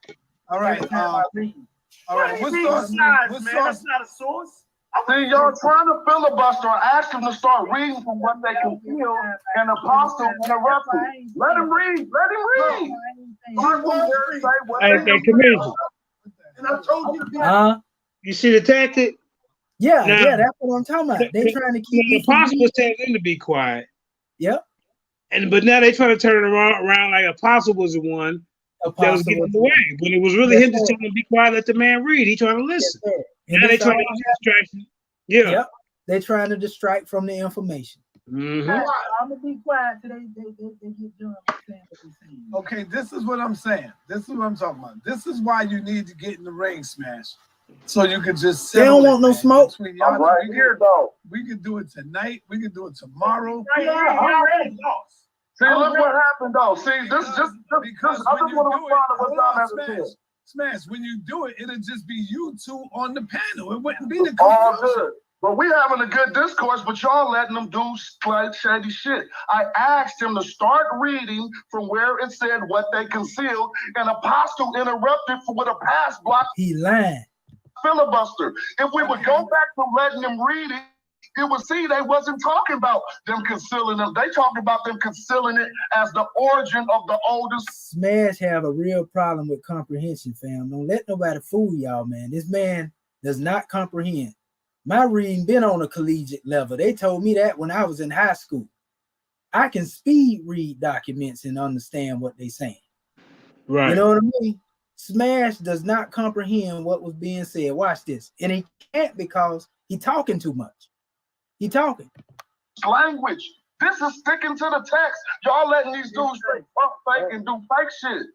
All right. Every time I read. All right. What source? What source? That's not a source. See, y'all trying to filibuster or ask them to start reading from what they can feel, and Apostle interrupted. Let him read. Let him read. Hey, Comedian. And I told you. You see the tactic? Yeah, Now, yeah, that's what I'm talking about. They trying to keep the apostle was telling them to be quiet. Yep. But now they trying to turn it around like apostle was the one that was getting in the way. When it was really him just telling him to be quiet, let the man read. He trying to listen. Yes, now they trying to use distraction. Yeah. Yep. They trying to distract from the information. I'm gonna be quiet today. They get done saying what they're saying. Okay, this is what I'm saying. This is what I'm talking about. This is why you need to get in the ring, Smash. So you can just they don't want no smoke. I'm right here, though. We can do it tonight. We can do it tomorrow. Yeah, I'm already lost. See, look what happened, though. See, this just because I just want to respond to what y'all have to say. Smash, when you do it, it'll just be you two on the panel. It wouldn't be the all confusion. good. But we having a good discourse, but y'all letting them do like shady shit. I asked him to start reading from where it said what they concealed, and Apostle interrupted with a pass block. He lying. Filibuster. If we would go back to letting them read it, you would see they wasn't talking about them concealing them. They talking about them concealing it as the origin of the oldest. Smash have a real problem with comprehension, fam. Don't let nobody fool y'all, man. This man does not comprehend. My reading been on a collegiate level. They told me that when I was in high school. I can speed read documents and understand what they saying. Right. You know what I mean? Smash does not comprehend what was being said. Watch this. And he can't because he talking too much. He talking. Language. This is sticking to the text. Y'all letting these dudes pump fake and do fake shit.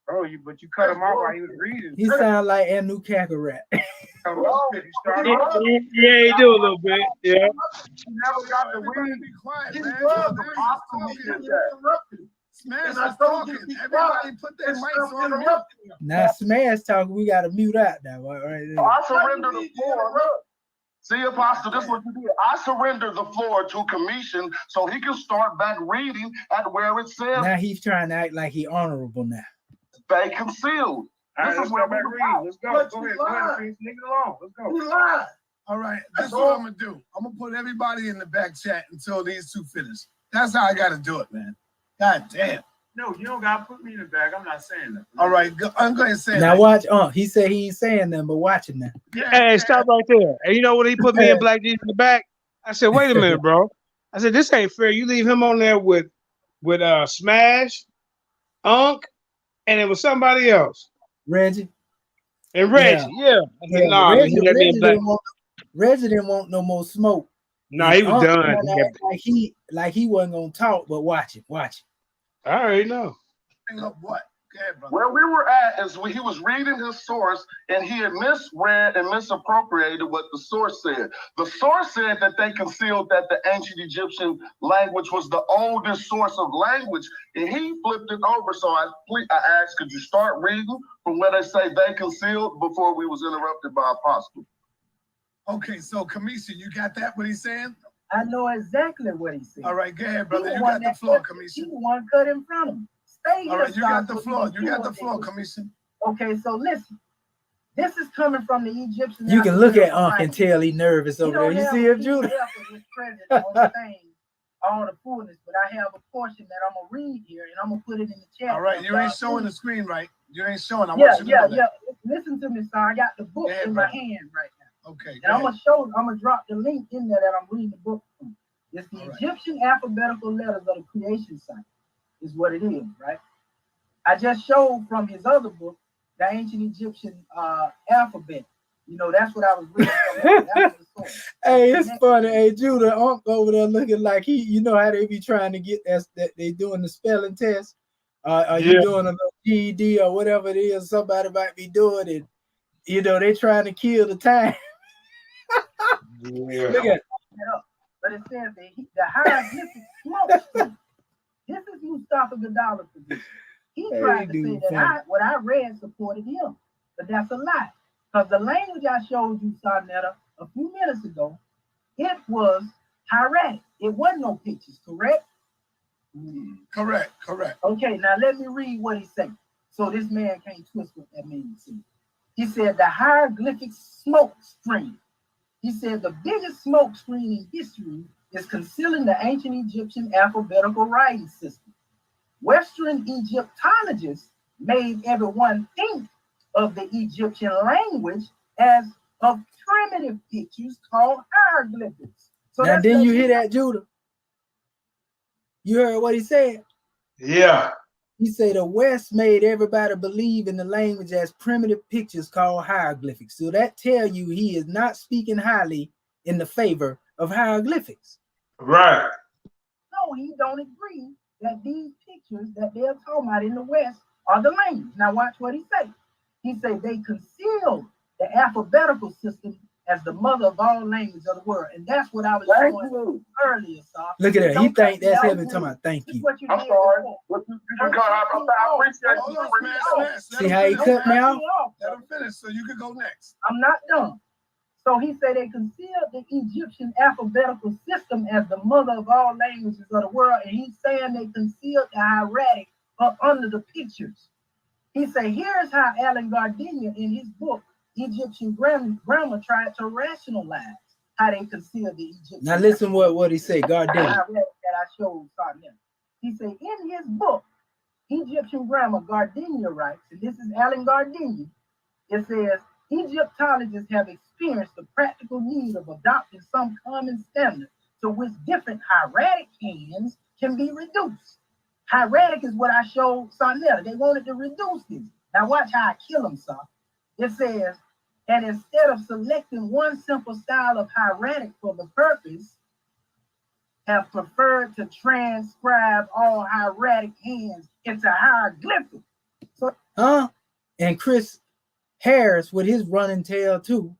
Bro, but you cut him off while he was reading. He sound like Anunnaki rat. Yeah, he do a little bit. Yeah. He never got the read. Be quiet, He man. was the apostle. Smash is talking. Everybody put their mics on mute. Now Smash talking, we got to mute out now. Right there. I surrender the floor. Look. See, Apostle, this is what you did. I surrender the floor to Commission so he can start back reading at where it says. Now he's trying to act like he honorable now. They concealed. All right, let's go back read. Let's go. Go ahead, finish nigga along. Let's go. You lied. All right, this is what I'm gonna do. I'm gonna put everybody in the back chat until these two finish. That's how I gotta do it, man. God damn. No, you don't gotta put me in the bag. I'm not saying that. All right, I'm going to say now. Watch. He said he ain't saying nothing, but watch it now. Hey, stop right there. And you know what? He put me in Black Jesus in the back. I said, wait a minute, bro. I said, this ain't fair. You leave him on there with Smash, Unc, and it was somebody else. Reggie. And Reggie, yeah. I said, nah, Reggie didn't want no more smoke. No, he was done. Like he wasn't gonna talk, but watch it. I already know. What? Ahead, where we were at is he was reading his source and he had misread and misappropriated what the source said. The source said that they concealed that the ancient Egyptian language was the oldest source of language, and he flipped it over. So I asked, could you start reading from where they say they concealed before we was interrupted by Apostle? Okay, so Kamisha, you got that? What he's saying? I know exactly what he said. All right, go ahead, brother. You got the floor, Kamisha. You one cut in front of him. Stay all here. Right, you got the floor. You got the floor, Kamisha. Okay, so listen. This is coming from the Egyptian. You can look at Unc and tell he's nervous over there. You see him, Judah? All the fullness, but I have a portion that I'm gonna read here, and I'm gonna put it in the chat. All right, you ain't showing the screen, right? You ain't showing. I want you to know that. Listen to me, son. I got the book in my hand right now. Okay. And I'm gonna drop the link in there that I'm reading the book from. It's the Egyptian alphabetical letters of the creation site, is what it is, right? I just showed from his other book, the ancient Egyptian alphabet. You know, that's what I was reading from. Hey, it's funny. Hey, Judah, Unc over there looking like he, you know how they be trying to get that they doing the spelling test. Are you doing a GED or whatever it is? Somebody might be doing it. You know, they trying to kill the time. Look at it. But it says the hieroglyphic smoke screen. This is Mustafa Gadala's position. He tried to say that what I read supported him, but that's a lie. Because the language I showed you, Sarnetta, a few minutes ago, it was hieratic. It wasn't no pictures, correct? Correct, correct. Okay, now let me read what he said. So this man can't twist what that means. He said the hieroglyphics smoke screen. He said the biggest smoke screen in history is concealing the ancient Egyptian alphabetical writing system. Western Egyptologists made everyone think of the Egyptian language as of primitive pictures called hieroglyphics. So now, didn't you hear that, Judah? You heard what he said? Yeah. He said the West made everybody believe in the language as primitive pictures called hieroglyphics. So that tell you he is not speaking highly in the favor of hieroglyphics. Right. No, he don't agree that these pictures that they're talking about in the West are the language. Now watch what he say. He said they concealed the alphabetical system as the mother of all languages of the world. And that's what I was showing earlier, sir. Look at that. He think that's heaven talking about thank you. I'm sorry. I appreciate you. See how he cut me off? Let him finish so you can go next. I'm not done. So he said they concealed the Egyptian alphabetical system as the mother of all languages of the world. And he's saying they concealed the hieratic up under the pictures. He said, here's how Alan Gardiner in his book, Egyptian Grammar, tried to rationalize how they concealed the Egyptian. Now listen what he said, Gardiner. That I showed Gardiner. He said in his book, Egyptian Grammar, Gardiner writes, and this is Alan Gardiner, it says, Egyptologists have experienced the practical need of adopting some common standard to which different hieratic hands can be reduced. Hieratic is what I showed Sonetta. They wanted to reduce this. Now watch how I kill them, son. It says, and instead of selecting one simple style of hieratic for the purpose, have preferred to transcribe all hieratic hands into hieroglyphics. So, and Chris Harris with his running tail too,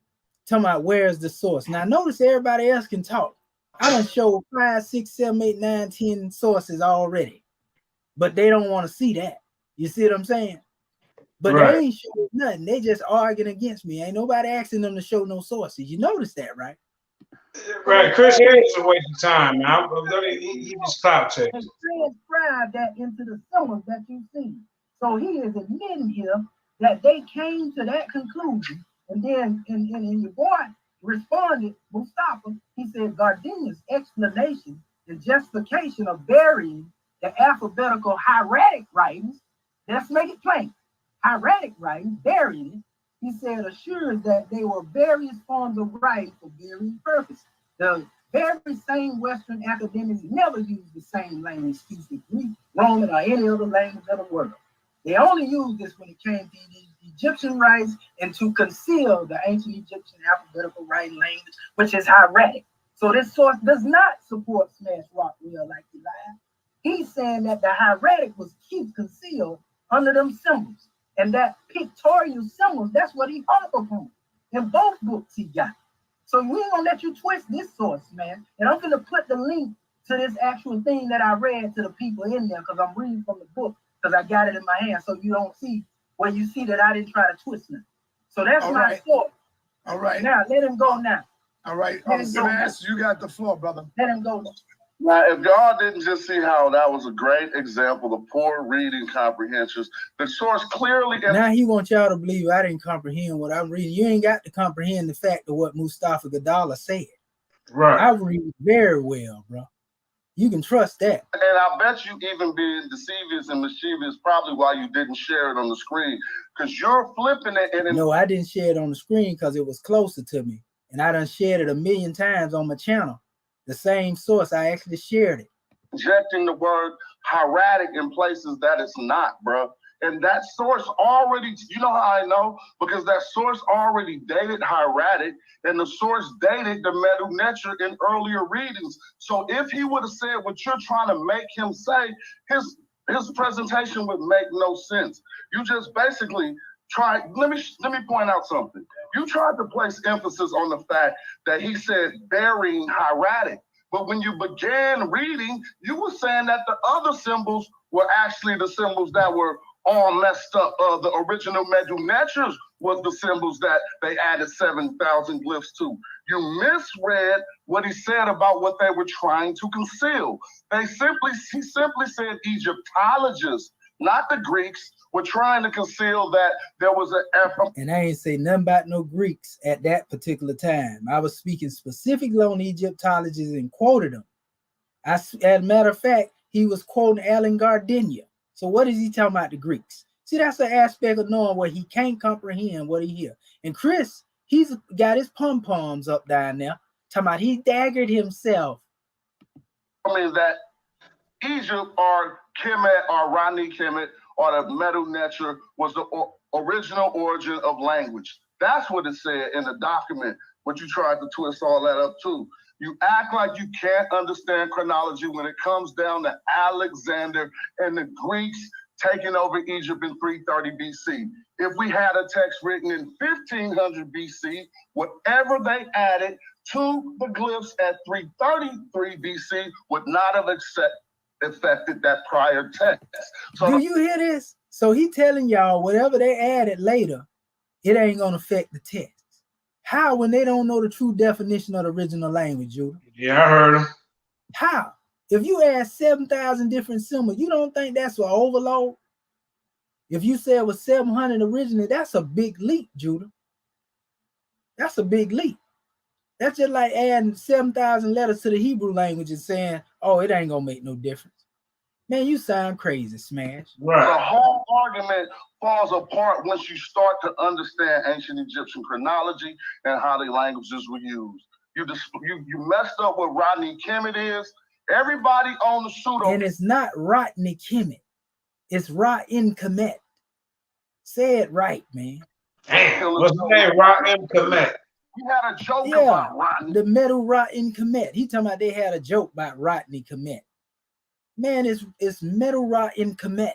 talking about where's the source. Now notice everybody else can talk. I done showed 5, 6, 7, 8, 9, 10 sources already, but they don't want to see that. You see what I'm saying? But they ain't showing nothing. They just arguing against me. Ain't nobody asking them to show no sources. You notice that, right? Right. Chris Harris is a waste of time, man. He just clout chasing. And transcribe that into the symbols that you see. So he is admitting here that they came to that conclusion, and then and your boy responded, Mustafa, he said Gardiner's explanation and justification of burying the alphabetical hieratic writings, let's make it plain, hieratic writings, burying it, he said assures that they were various forms of writing for varying purposes. The very same Western academics never used the same language, excuse me, Greek, Roman, or any other language of the world. They only used this when it came to the Egyptian writings and to conceal the ancient Egyptian alphabetical writing language, which is hieratic. So this source does not support Smash Rockwell like he lied. He's saying that the hieratic was concealed under them symbols. And that pictorial symbols, that's what he hung upon. In both books he got. So we ain't gonna let you twist this source, man. And I'm gonna put the link to this actual thing that I read to the people in there because I'm reading from the book because I got it in my hand so you don't see where you see that I didn't try to twist it. So that's my source. All right. Now let him go now. All right. Smash, you got the floor, brother. Let him go now. Now, if y'all didn't just see how that was a great example of poor reading comprehensions, the source clearly... Now he wants y'all to believe I didn't comprehend what I'm reading. You ain't got to comprehend the fact of what Mustafa Gadala said. Right. I read very well, bro. You can trust that. And I bet you even being deceivious and mischievous probably why you didn't share it on the screen, because you're flipping it. And no, I didn't share it on the screen because it was closer to me. And I done shared it 1,000,000 times on my channel. The same source, I actually shared it. Injecting the word hieratic in places that it's not, bro. And that source already, you know how I know? Because that source already dated hieratic, and the source dated the Mdw Ntr in earlier readings. So if he would have said what you're trying to make him say, his presentation would make no sense. You just basically tried, let me point out something. You tried to place emphasis on the fact that he said burying hieratic. But when you began reading, you were saying that the other symbols were actually the symbols that were all messed up. The original Mdw Ntrs was the symbols that they added 7,000 glyphs to. You misread what he said about what they were trying to conceal. He simply said Egyptologists, not the Greeks, were trying to conceal that there was an And I ain't say nothing about no Greeks at that particular time. I was speaking specifically on Egyptologists and quoted them. As a matter of fact, he was quoting Alan Gardenia. So what is he talking about the Greeks? See, that's an aspect of knowing what he can't comprehend what he hear. And Chris, he's got his pom-poms up down there, talking about he daggered himself. I mean that Egypt or Kemet or Rani Kemet or the Mdw Ntr was the original origin of language. That's what it said in the document, but you tried to twist all that up too. You act like you can't understand chronology when it comes down to Alexander and the Greeks taking over Egypt in 330 BC. If we had a text written in 1500 BC, whatever they added to the glyphs at 333 BC would not have affected that prior text. So do you hear this? So he telling y'all whatever they added later, it ain't gonna affect the text. How, when they don't know the true definition of the original language, Judah? Yeah, I heard him. How? If you add 7,000 different symbols, you don't think that's an overload? If you say it was 700 originally, that's a big leap, Judah. That's a big leap. That's just like adding 7,000 letters to the Hebrew language and saying, oh, it ain't gonna make no difference. Man, you sound crazy, Smash. Right. The whole argument falls apart once you start to understand ancient Egyptian chronology and how the languages were used. You messed up what Rodney Kemet is. Everybody on the pseudo. And it's not Rodney Kemet. It's Ra-in Kemet. Say it right, man. Damn, what's his name? Ra-in Kemet. You had a joke about Rodney. The Mdw Ra-in Kemet. He talking about they had a joke about Rodney Kemet. Man, it's Mdw Ra-in Kemet.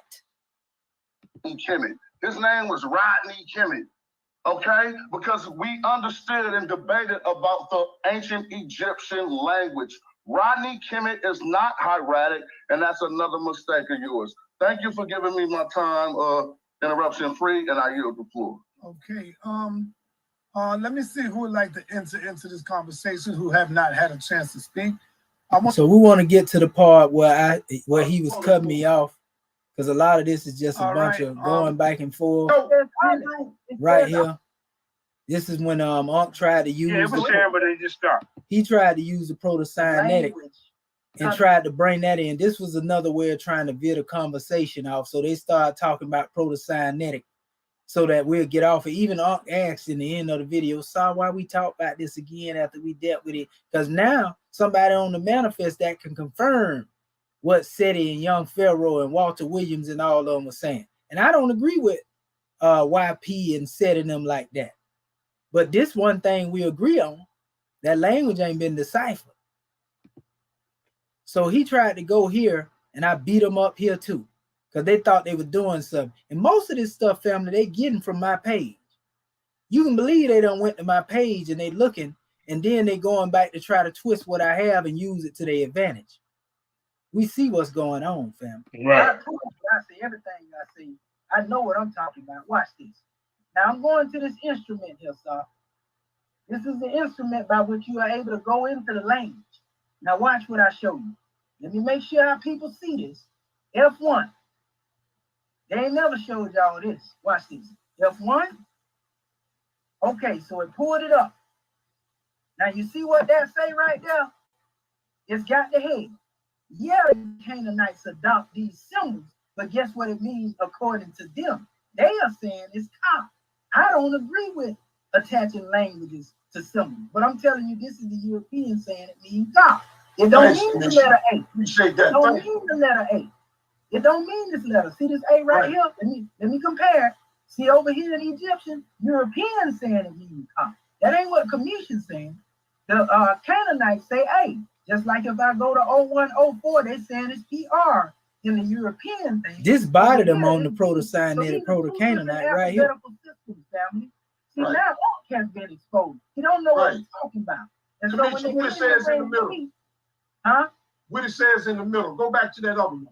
Kemet. His name was Rodney Kemet. Okay? Because we understood and debated about the ancient Egyptian language. Rodney Kemet is not hieratic, and that's another mistake of yours. Thank you for giving me my time, interruption free, and I yield the floor. Okay. Let me see who would like to enter into this conversation who have not had a chance to speak. So we want to get to the part where he was cutting me off, because a lot of this is just a bunch of going back and forth. Right here. This is when Unc tried to use. Yeah, it was sharing, but they just stopped. He tried to use the Proto-Canaanite and tried to bring that in. This was another way of trying to veer the conversation off. So they started talking about Proto-Canaanite so that we'll get off it. Even Unc asked in the end of the video, saw why we talk about this again after we dealt with it. Because now somebody on the manifest that can confirm what Seti and Young Pharaoh and Walter Williams and all of them were saying. And I don't agree with YP and setting them like that. But this one thing we agree on, that language ain't been deciphered. So he tried to go here, and I beat him up here too, because they thought they were doing something. And most of this stuff, family, they getting from my page. You can believe they done went to my page and they looking, and then they going back to try to twist what I have and use it to their advantage. We see what's going on, family. Right. I see everything I see. I know what I'm talking about. Watch this. Now I'm going to this instrument here, sir. This is the instrument by which you are able to go into the language. Now watch what I show you. Let me make sure our people see this. F1. They ain't never showed y'all this. Watch this. F1. Okay, so it pulled it up. Now you see what that say right there? It's got the head. Yeah, the Canaanites adopt these symbols, but guess what it means according to them? They are saying it's ka. I don't agree with attaching languages to symbols, but I'm telling you, this is the European saying it means ka. It don't mean the letter A. It don't mean the letter A. It don't mean this letter. See this A right here? Let me compare. See over here in Egyptian, European saying it means ka. That ain't what KEMETIAN saying. The Canaanites say A. Just like if I go to 0104, they saying it's PR in the European thing. This bodied them on the Proto-Canaanite, Proto-Canaanite right here. Systems, family. See, now Unc has been exposed. He don't know what he's talking about. And so when what it says in the middle. Huh? What it says in the middle. Go back to that other one.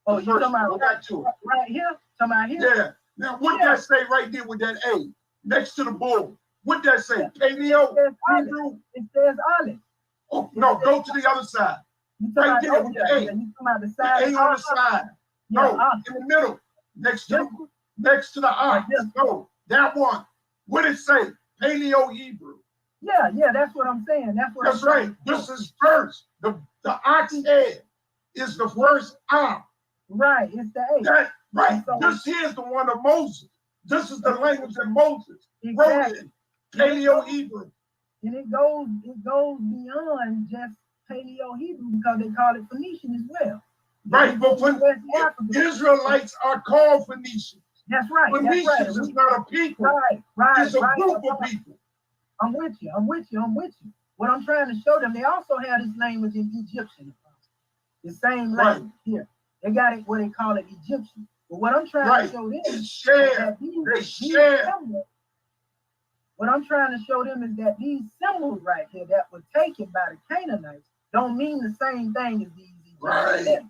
Oh, you talking about go back to it. Right here? Talking about here? Yeah. Now, what that say right there with that A? next to the bull. What that say? Paleo, Hebrew? It says olive. Oh, no, go to the other side. Right there with the A. You talking about the The side? A on the side. No, in the middle. Next to the ox. No, that one. What it say? Paleo Hebrew. Yeah, that's what I'm saying. That's right. This is first. The ox head is the first ox. Right, it's the A. Right. So, this here is the one of Moses. This is the language that Moses wrote in. Paleo Hebrew. And it goes beyond just Paleo Hebrew because they call it Phoenician as well. Right, but Israelites are called Phoenicians. That's right. Phoenicians is not a people. Right. It's a group of people. I'm with you. What I'm trying to show them, they also have this language in Egyptian. The same language here. They got it what they call it Egyptian. But what I'm trying to show them is that what I'm trying to show them is that these symbols right here that were taken by the Canaanites don't mean the same thing as these Egyptian letters.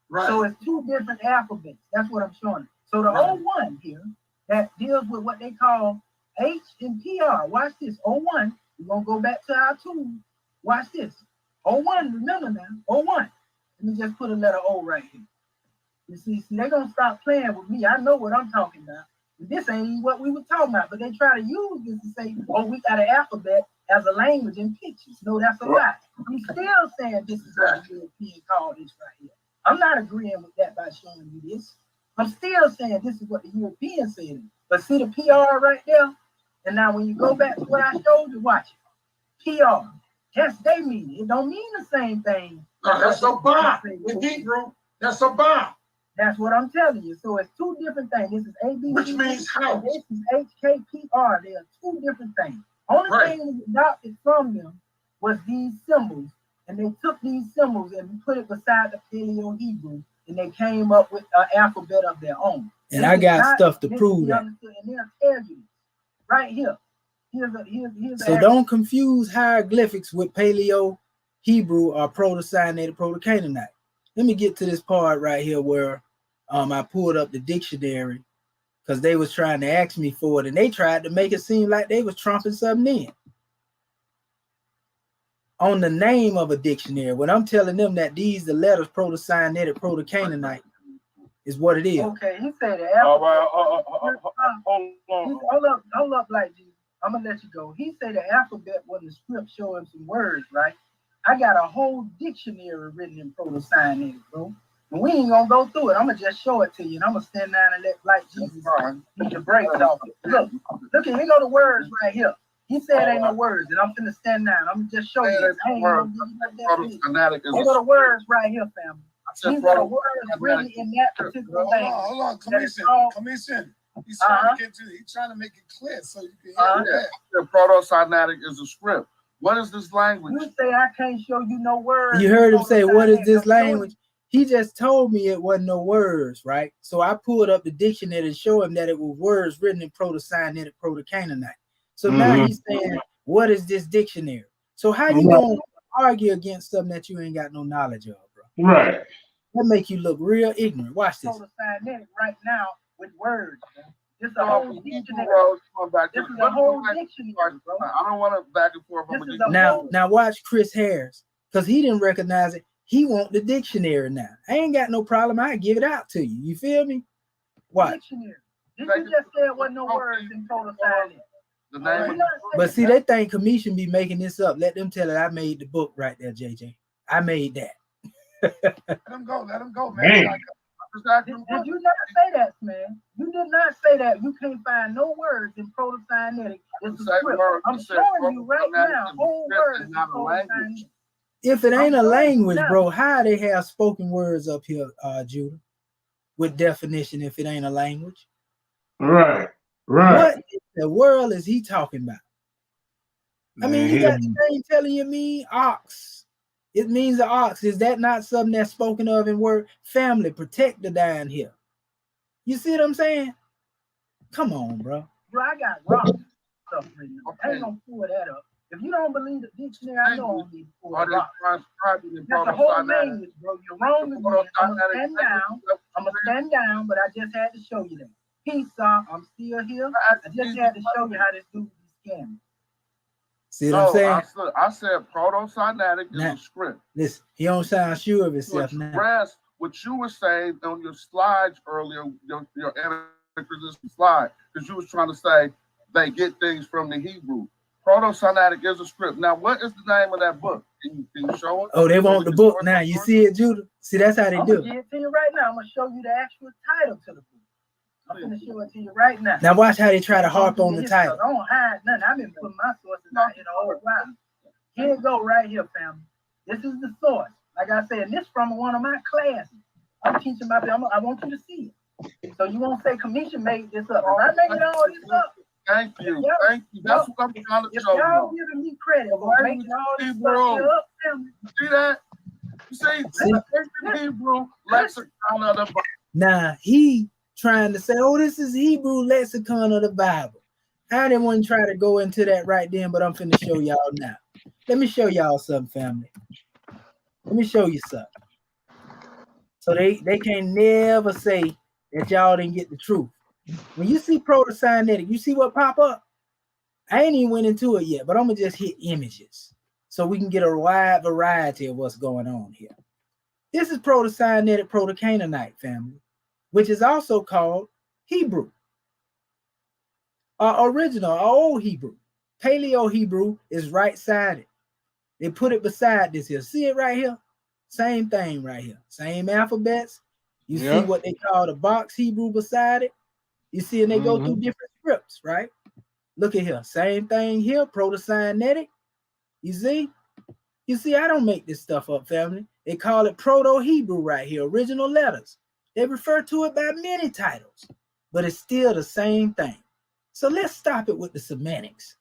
Right. So it's two different alphabets. That's what I'm showing them. So the O1 here that deals with what they call H and PR. Watch this. O1. We're gonna go back to our tool. Watch this. O1, remember now, O1. Let me just put a letter O right here. You see, they're gonna stop playing with me. I know what I'm talking about. This ain't even what we were talking about, but they try to use this to say, oh, we got an alphabet as a language in pictures. No, that's a lie. I'm still saying this is what the European call this right here. I'm not agreeing with that by showing you this. I'm still saying this is what the Europeans said. But see the PR right there? And now when you go back to what I showed you, watch it. PR. That's they mean. It don't mean the same thing. No, that's a bar. In Hebrew, that's a bar. That's what I'm telling you. So it's two different things. This is ABC. Which means house. This is HKPR. They are two different things. Only thing we adopted from them was these symbols. And they took these symbols and put it beside the Paleo Hebrew. And they came up with an alphabet of their own. And I got stuff to prove that. And they'll tell you right here. So don't confuse hieroglyphics with Paleo Hebrew or Proto-Canaanite, Proto-Canaanite. Let me get to this part right here where I pulled up the dictionary because they was trying to ask me for it and they tried to make it seem like they was trumping something in. On the name of a dictionary, when I'm telling them that the letters Proto-Canaanite, Proto-Canaanite is what it is. Okay, he said the alphabet. Hold up, like Jesus. I'm gonna let you go. He said the alphabet was the script showing some words, right? I got a whole dictionary written in Proto-Canaanite, bro. And we ain't gonna go through it. I'm gonna just show it to you, and I'm gonna stand down and let like Jesus beat the brakes off it. Look, here go the words right here. He said ain't no words, and I'm finna stand down. I'm gonna just show you. I ain't gonna give you that. Here go the words right here, family. These are the words written in that particular language. Hold on, commission. He's trying to get you. He's trying to make it clear so you can hear that. Proto-Canaanite is a script. What is this language? You say I can't show you no words. You heard him say, what is this language? He just told me it wasn't no words, right? So I pulled up the dictionary to show him that it was words written in Proto-Canaanite, Proto-Canaanite. So now he's saying, what is this dictionary? So how you gonna argue against something that you ain't got no knowledge of, bro? Right. That make you look real ignorant. Watch this. Proto-Canaanite right now with words, bro. This is a whole dictionary. This is a whole dictionary, bro. I don't want to back and forth. Now watch Chris Harris, because he didn't recognize it. He want the dictionary now. I ain't got no problem. I give it out to you. You feel me? Watch. Dictionary. Did you just say it wasn't no words in Proto-Canaanite? But see, they think commission be making this up. Let them tell it. I made the book right there, JJ. I made that. Let him go, man. Did you not say that, man? You did not say that. You can't find no words in Proto-Canaanite. It's a script. I'm showing you right now whole words in Proto-Canaanite. If it ain't a language, bro, how they have spoken words up here, Judah, with definition if it ain't a language? Right. What in the world is he talking about? I mean, you got the thing telling you mean ox. It means an ox. Is that not something that's spoken of in word? Family, protector down here. You see what I'm saying? Come on, bro. Bro, I got rock stuff written up. I ain't gonna pull that up. If you don't believe the dictionary, I know I'm need to pull it up. That's the whole language, bro. You're wrong again. I'm gonna stand down, but I just had to show you that. Peace, sir. I'm still here. I just had to show you how this dude be scamming. See what I'm saying? I said Proto-Canaanite is a script. Listen, he don't sound sure of himself to now. address what you were saying on your slides earlier, your anti-Christian slide, because you was trying to say they get things from the Hebrew. Proto-Canaanite is a script. Now, what is the name of that book? Can you show us? Oh, they want the book now. You see it, Judah? See, that's how they do. I'm gonna give it to you right now. I'm gonna show you the actual title to the book. I'm gonna show it to you right now. Now watch how they try to harp on the title. I don't hide nothing. I've been putting my sources out here the whole while. Here it go right here, family. This is the source. Like I said, this from one of my classes. I'm teaching my people. I want you to see it. So you won't say Commission made this up. I'm not making all this up. Thank you. Thank you. That's what I'm trying to show you. Y'all giving me credit for making all this stuff up, family. See that? You see, Hebrew lexicon of the Bible. Now he trying to say, oh, this is Hebrew lexicon of the Bible. I didn't want to try to go into that right then, but I'm finna show y'all now. Let me show y'all something, family. Let me show you something. So they can never say that y'all didn't get the truth. When you see Proto-Canaanite, you see what pop up? I ain't even went into it yet, but I'm gonna just hit images so we can get a wide variety of what's going on here. This is Proto-Canaanite, Proto-Canaanite family, which is also called Hebrew. Original, old Hebrew. Paleo-Hebrew is right-sided. They put it beside this here. See it right here? Same thing right here. Same alphabets. You see what they call the box Hebrew beside it? You see, and they go through different scripts, right? Look at here. Same thing here, Proto-Canaanite. You see? You see, I don't make this stuff up, family. They call it Proto-Hebrew right here, original letters. They refer to it by many titles, but it's still the same thing. So let's stop it with the semantics.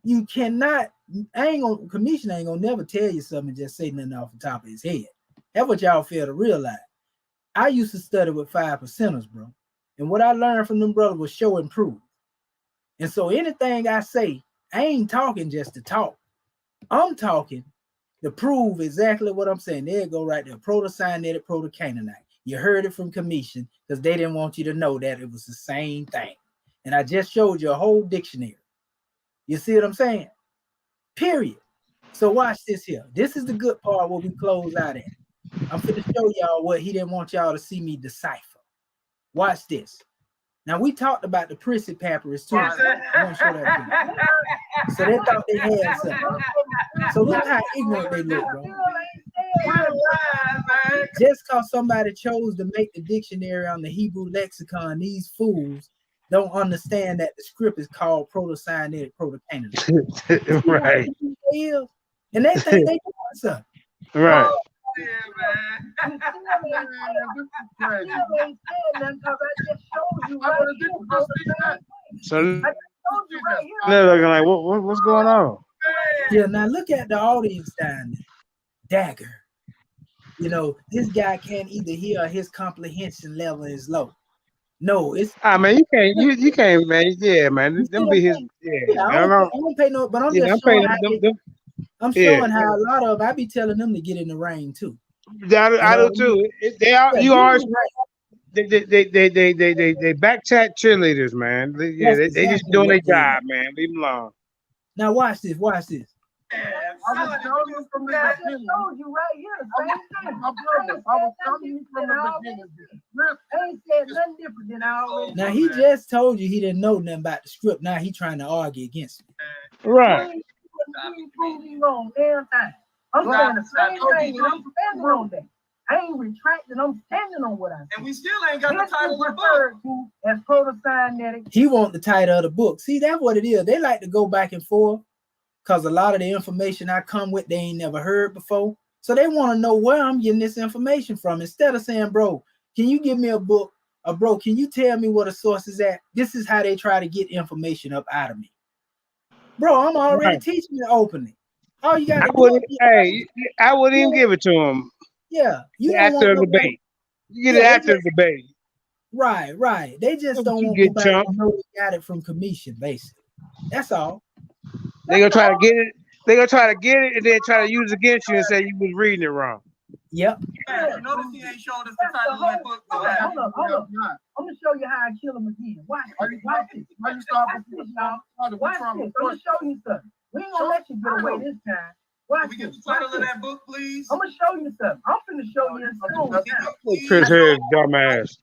You cannot, Commission ain't gonna never tell you something and just say nothing off the top of his head. That's what y'all fail to realize. I used to study with 5%ers, bro. And what I learned from them brothers was show and prove. And so anything I say, I ain't talking just to talk. I'm talking to prove exactly what I'm saying. There you go right there. Proto-Canaanite, Proto-Canaanite. You heard it from Commission because they didn't want you to know that it was the same thing. And I just showed you a whole dictionary. You see what I'm saying? Period. So watch this here. This is the good part where we close out at. I'm going to show y'all what he didn't want y'all to see me decipher. Watch this. Now, we talked about the prissy papyrus too. I want to show that to you. So they thought they had something. So look how ignorant they look, bro. Just because somebody chose to make the dictionary on the Hebrew lexicon, these fools don't understand that the script is called Proto-Canaanite, Proto-Canaanite. Right. And they think they doing something. Right. So they're looking like, what's going on? Yeah, now look at the audience down there. Dagger. You know, this guy can't either hear or his comprehension level is low. No, it's man, you can't, man. Yeah, man. Them be his I don't pay no, but I'm just showing I'm showing how a lot of I be telling them to get in the ring too. I do too. You always they back chat cheerleaders, man. They just doing their job, man. Leave them alone. Now watch this. Watch this. I was telling you from the beginning. I was telling you from the beginning. I ain't said nothing different than I already. Now he just told you he didn't know nothing about the script. Now he trying to argue against me. Right. I'm saying the same thing, and I'm standing on that. I ain't retracting. I'm standing on what I said. And we still ain't got the title of the book. As Proto-Canaanite. He want the title of the book. See, that's what it is. They like to go back and forth because a lot of the information I come with, they ain't never heard before. So they want to know where I'm getting this information from. Instead of saying, bro, can you give me a book? Or bro, can you tell me what a source is at? This is how they try to get information up out of me. Bro, I'm already teaching it openly. Oh, you got. I wouldn't even give it to him. Yeah, you after the debate. You get it after the debate. Right. They just don't want nobody to know they got it from Commission, basically. That's all. They gonna try to get it. They gonna try to get it and then try to use it against you and say you was reading it wrong. Yep. Yeah, you notice he ain't showed us the title of that book. Hold up. I'm gonna show you how I kill him again. Watch this. Watch this, y'all. Watch this. I'm gonna show you something. We ain't gonna let you get away this time. Watch Can we get this. the title of that book, please? I'm gonna show you something. I'm finna show you in stone now. Chris Harris, dumbass.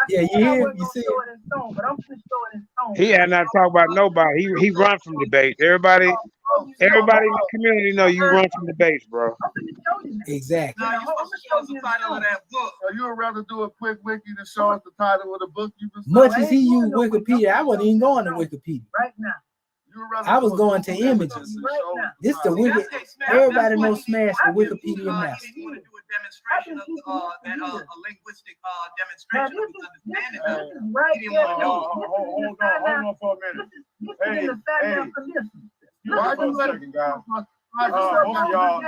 Yeah, you hear? You see it? Show it in stone, but I'm finna show it in stone. He had not talked about nobody. He run from debates. Everybody in the community know you run from debates, bro. I'm finna show you now. Exactly. No, you're supposed to show us the title of that book. So you would rather do a quick wiki to show us the title of the book you just Much as he used Wikipedia, I wasn't even going to Wikipedia. Right now. I was going to images. This the wicked. Everybody knows Smash the Wikipedia master. He didn't want to do a demonstration of a linguistic demonstration of his understanding. Right He didn't want to do it. Hold on for a minute. Hey, Why you let it go? y'all.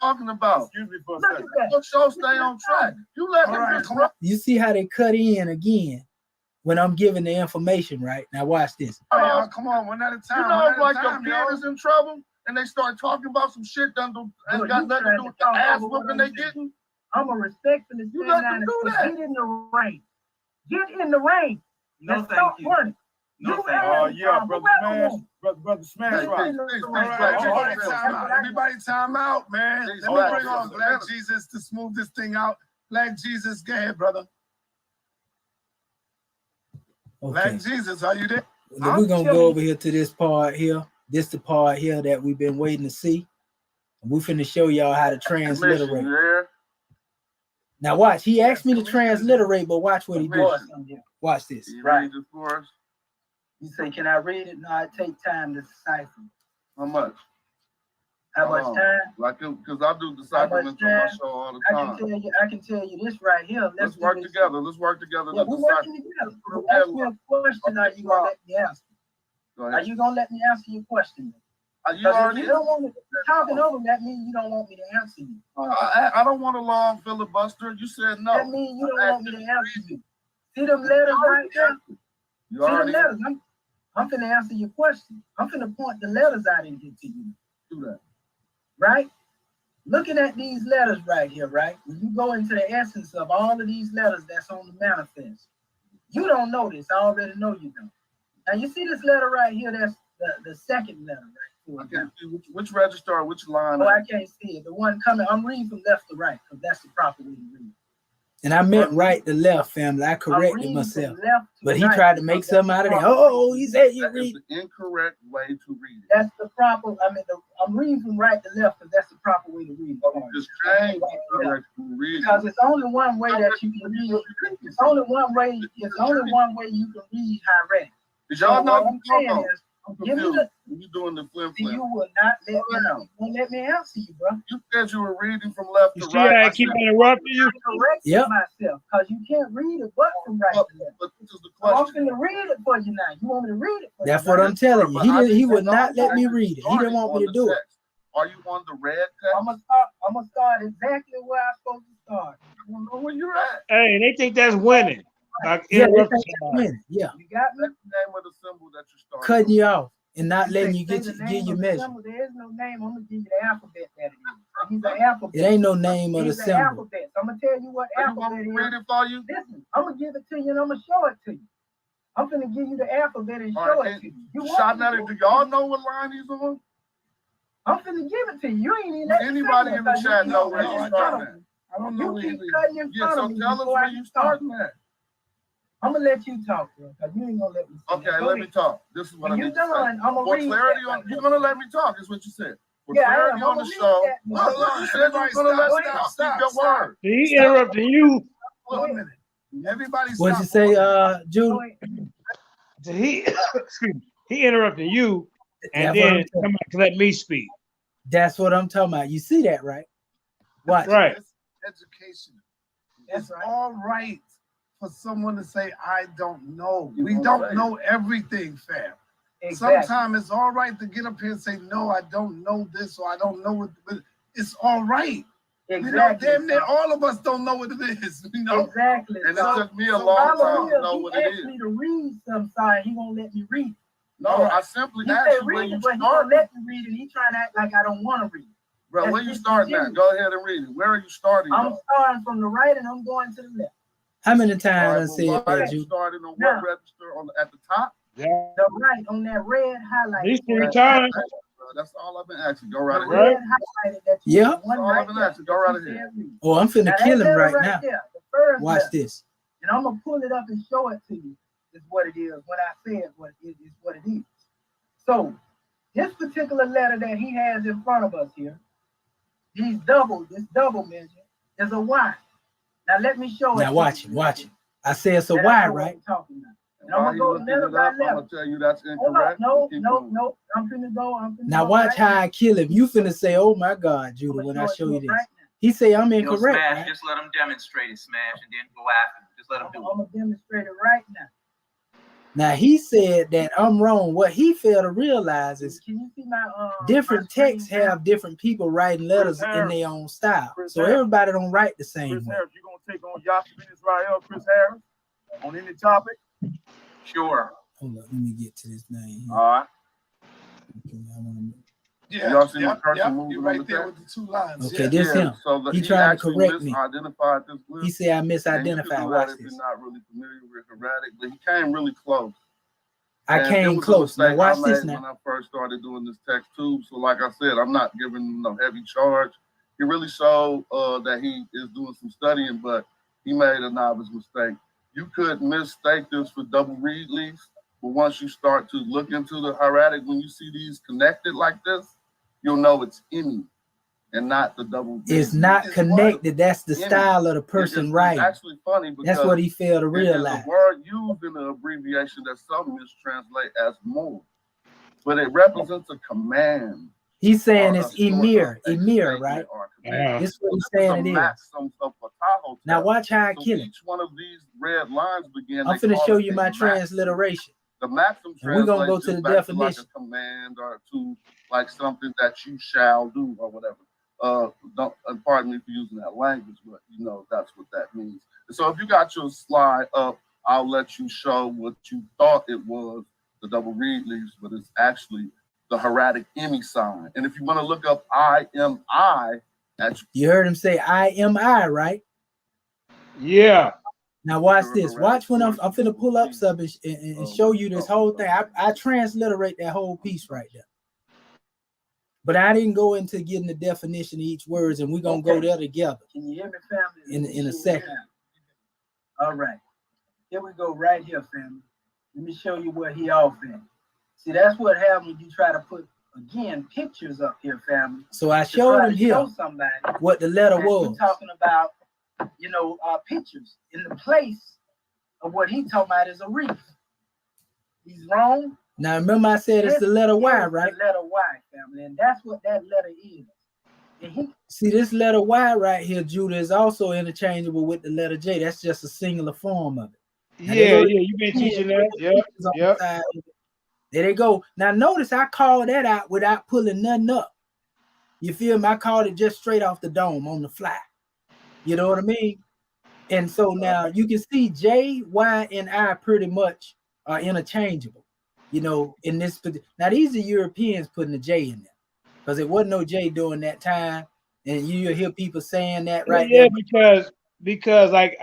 Talking about? Excuse me for a second. Your show stay on track. You let him come on. You see how they cut in again when I'm giving the information, right? Now watch this. Come on, one at a time. You know, it's like your kid is in trouble and they start talking about some shit that ain't got nothing to do with the ass whooping they getting. I'm a respectfully You let them do that. Get in the rain. Get in the rain. No, Let's thank stop you. running. No, thank you. Yeah, brother Smash. Brother Smash, right. Everybody time out, man. Let me bring on Black Jesus to smooth this thing out. Black Jesus, go ahead, brother. Okay. Black Jesus, are you there? Now we're gonna go over here to this part here. This the part here that we've been waiting to see. And we're finna show y'all how to transliterate. Now watch, he asked me to transliterate, but watch what he does. Watch this. Right. You say, can I read it? No, it takes time to decipher. How much? How much time? Like, because I do decipherment on my show all the time. I can tell you this right here. Let's work together. Let's work together. Yeah, we're working together. Ask me a question. Are you gonna let me answer? Are you gonna let me answer your question? You already you don't want me talking over. That means you don't want me to answer you. I don't want a long filibuster. You said no. That means you don't want me to answer you. See them letters right there? See them letters? I'm finna answer your question. I'm finna point the letters out in here to you. Do that. Right? Looking at these letters right here, right? When you go into the essence of all of these letters that's on the manifest, you don't know this. I already know you don't. Now you see this letter right here, that's the second letter, right? I can't see which register, which line. Oh, I can't see it. The one coming, I'm reading from left to right, because that's the proper way to read. And I meant right to left, family. I corrected myself. But he tried to make something out of that. Oh, he said you read. That's the incorrect way to read it. That's the proper, I'm reading from right to left because that's the proper way to read it. Just change because it's only one way that you can read. It's only one way you can read hieroglyphics. Did y'all know what I'm saying is, give me the, you doing the flim flam. You will not let me answer you, bro. You said you were reading from left to You see right. how I keep interrupting you? Yep. Myself, because you can't read it but from right to left. But this is the question. I'm going to read it for you now. You want me to read it for That's you? what I'm telling you. He would not let me read it. He didn't want me to do it. Are you on the red text? I'm gonna start exactly where I'm supposed to start. I don't know where you're at. Hey, they think that's winning. Like Yeah, interrupting yeah. You got me? That's the name of the symbol that you started. Cutting you off and not letting you get your measure. There is no name. I'm gonna give you the alphabet that it is. He's an alphabet. It ain't no name of the He's an symbol. alphabet. So I'm gonna tell you what alphabet is. Read it for you. Listen, I'm gonna give it to you and I'm gonna show it to you. I'm gonna give you the alphabet and show it to you. Do y'all know what line he's on? I'm finna give it to you. You ain't even let anybody in the chat know where you starting at. I don't know where you cutting in front of me. Tell us where you starting at. I'm gonna let you talk, bro, because you ain't gonna let me talk. Okay, let me talk. This is what I need to say. I'm gonna For read clarity that. You're gonna let me talk, is what you said. For Yeah, clarity on the show. You said you're gonna let me speak your word. He interrupting you. Wait a minute. Everybody stop. What'd you say, Judy? Excuse me. He interrupting you and then come back to let me speak. That's what I'm talking about. You see that, right? Watch. Right. Education. It's all right for someone to say, I don't know. We don't know everything, fam. Exactly. Sometimes it's all right to get up here and say, no, I don't know this or I don't know what. But it's all right. Exactly. You know, damn near all of us don't know what it is. You know? Exactly. And it took me a long time to know what it is. He asked me to read some side. He won't let me read. No, I simply asked you where you started. He won't let me read it. He trying to act like I don't want to read. Bro, where you starting at? Go ahead and read it. Where are you starting? I'm starting from the right and I'm going to the left. How many times I said that? that, You Judah? started on what register at the top? The right on that red highlight. These 3 times. That's all I've been asking. Go right ahead. Right? Yeah. That's all I've been asking. Go right ahead. Oh, I'm finna kill him right now. There, the first Watch letter. this. And I'm gonna pull it up and show it to you. Is what it is. When I said what it is, what it is. So this particular letter that he has in front of us here, this double measure is a Y. Now let me show it. Now watch it. Watch it. I said it's a Y, right? And I'm gonna go letter by letter. I'm gonna tell you that's incorrect. No. I'm finna go. Now watch how I kill him. You finna say, "Oh my God, Judah," when I show you this. He say I'm incorrect. Smash, right? Just let him demonstrate it, Smash, and then go after him. Just let him do it. I'm gonna demonstrate it right now. Now he said that I'm wrong. What he failed to realize is Can you see my different texts have different people writing letters in their own style. So everybody don't write the same Chris way. Harris, you gonna take on Yasha Israel, Chris Harris, on any topic? Sure. Hold on, let me get to this name. All right. Okay, I wanna... Yeah, y'all see my cursor moving you're on right the there text? with the 2 lines. Okay, this him. So He trying to correct me. Misidentified this list. He said I And you can misidentified. do Watch that if this. you're not really familiar with heretic, but he came really close. I And it came was a close. Now mistake watch I this made now. when I first started doing this text too. So like I said, I'm not giving him no heavy charge. He really showed that he is doing some studying, but he made a novice mistake. You could mistake this for double reed leaves, but once you start to look into the hieratic, when you see these connected like this, you'll know it's any and not the double. It's not connected. That's the style of the person writing. It's actually funny because that's what he failed to realize. It's a word used in the abbreviation that some mistranslate as more, but it represents a command. He's saying it's emir, right? Yeah. This is what he's saying it is. Now watch how I kill him. Each one of these red lines begin. I'm finna show you my transliteration. The maxim we're gonna go to the definition. Like a command or to like something that you shall do or whatever. Don't pardon me for using that language, but you know that's what that means. So if you got your slide up, I'll let you show what you thought it was, the double reed leaves, but it's actually the hieratic emi sign. And if you want to look up IMI, you heard him say IMI, right? Yeah. Now watch this. Watch when I'm finna pull up something and show you this whole thing. I transliterate that whole piece right there. But I didn't go into getting the definition of each words, and we're gonna go there together. Can you hear me, family? In a second. All right. Here we go right here, family. Let me show you what he offered. See, that's what happens when you try to put, again, pictures up here, family. So I showed him here what the letter was. He's talking about, you know, pictures in the place of what he talking about is a reef. He's wrong. Now remember I said it's the letter Y, right? The letter Y, family, and that's what that letter is. And see, this letter Y right here, Judah, is also interchangeable with the letter J. That's just a singular form of it. Yeah, you've been teaching that. Yeah. There they go. Now notice I called that out without pulling nothing up. You feel me? I called it just straight off the dome on the fly. You know what I mean? And so now you can see J, Y, and I pretty much are interchangeable. You know, in this, now these are Europeans putting the J in there because it wasn't no J during that time, and you'll hear people saying that right there. Because like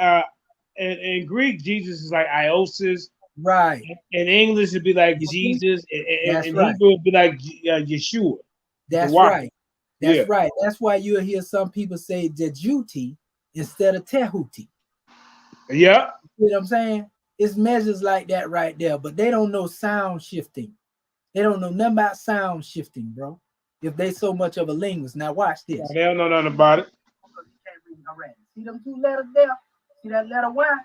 in Greek, Jesus is like Iosis, right? In English, it'd be like Jesus, and Hebrew it'd be like Yeshua. That's right. That's right. That's why you'll hear some people say Jejuti instead of Tehuti. Yeah, you know what I'm saying? It's measures like that right there, but they don't know sound shifting. They don't know nothing about sound shifting, bro. If they so much of a linguist. Now watch this. They don't know nothing about it. See them 2 letters there? See that letter Y?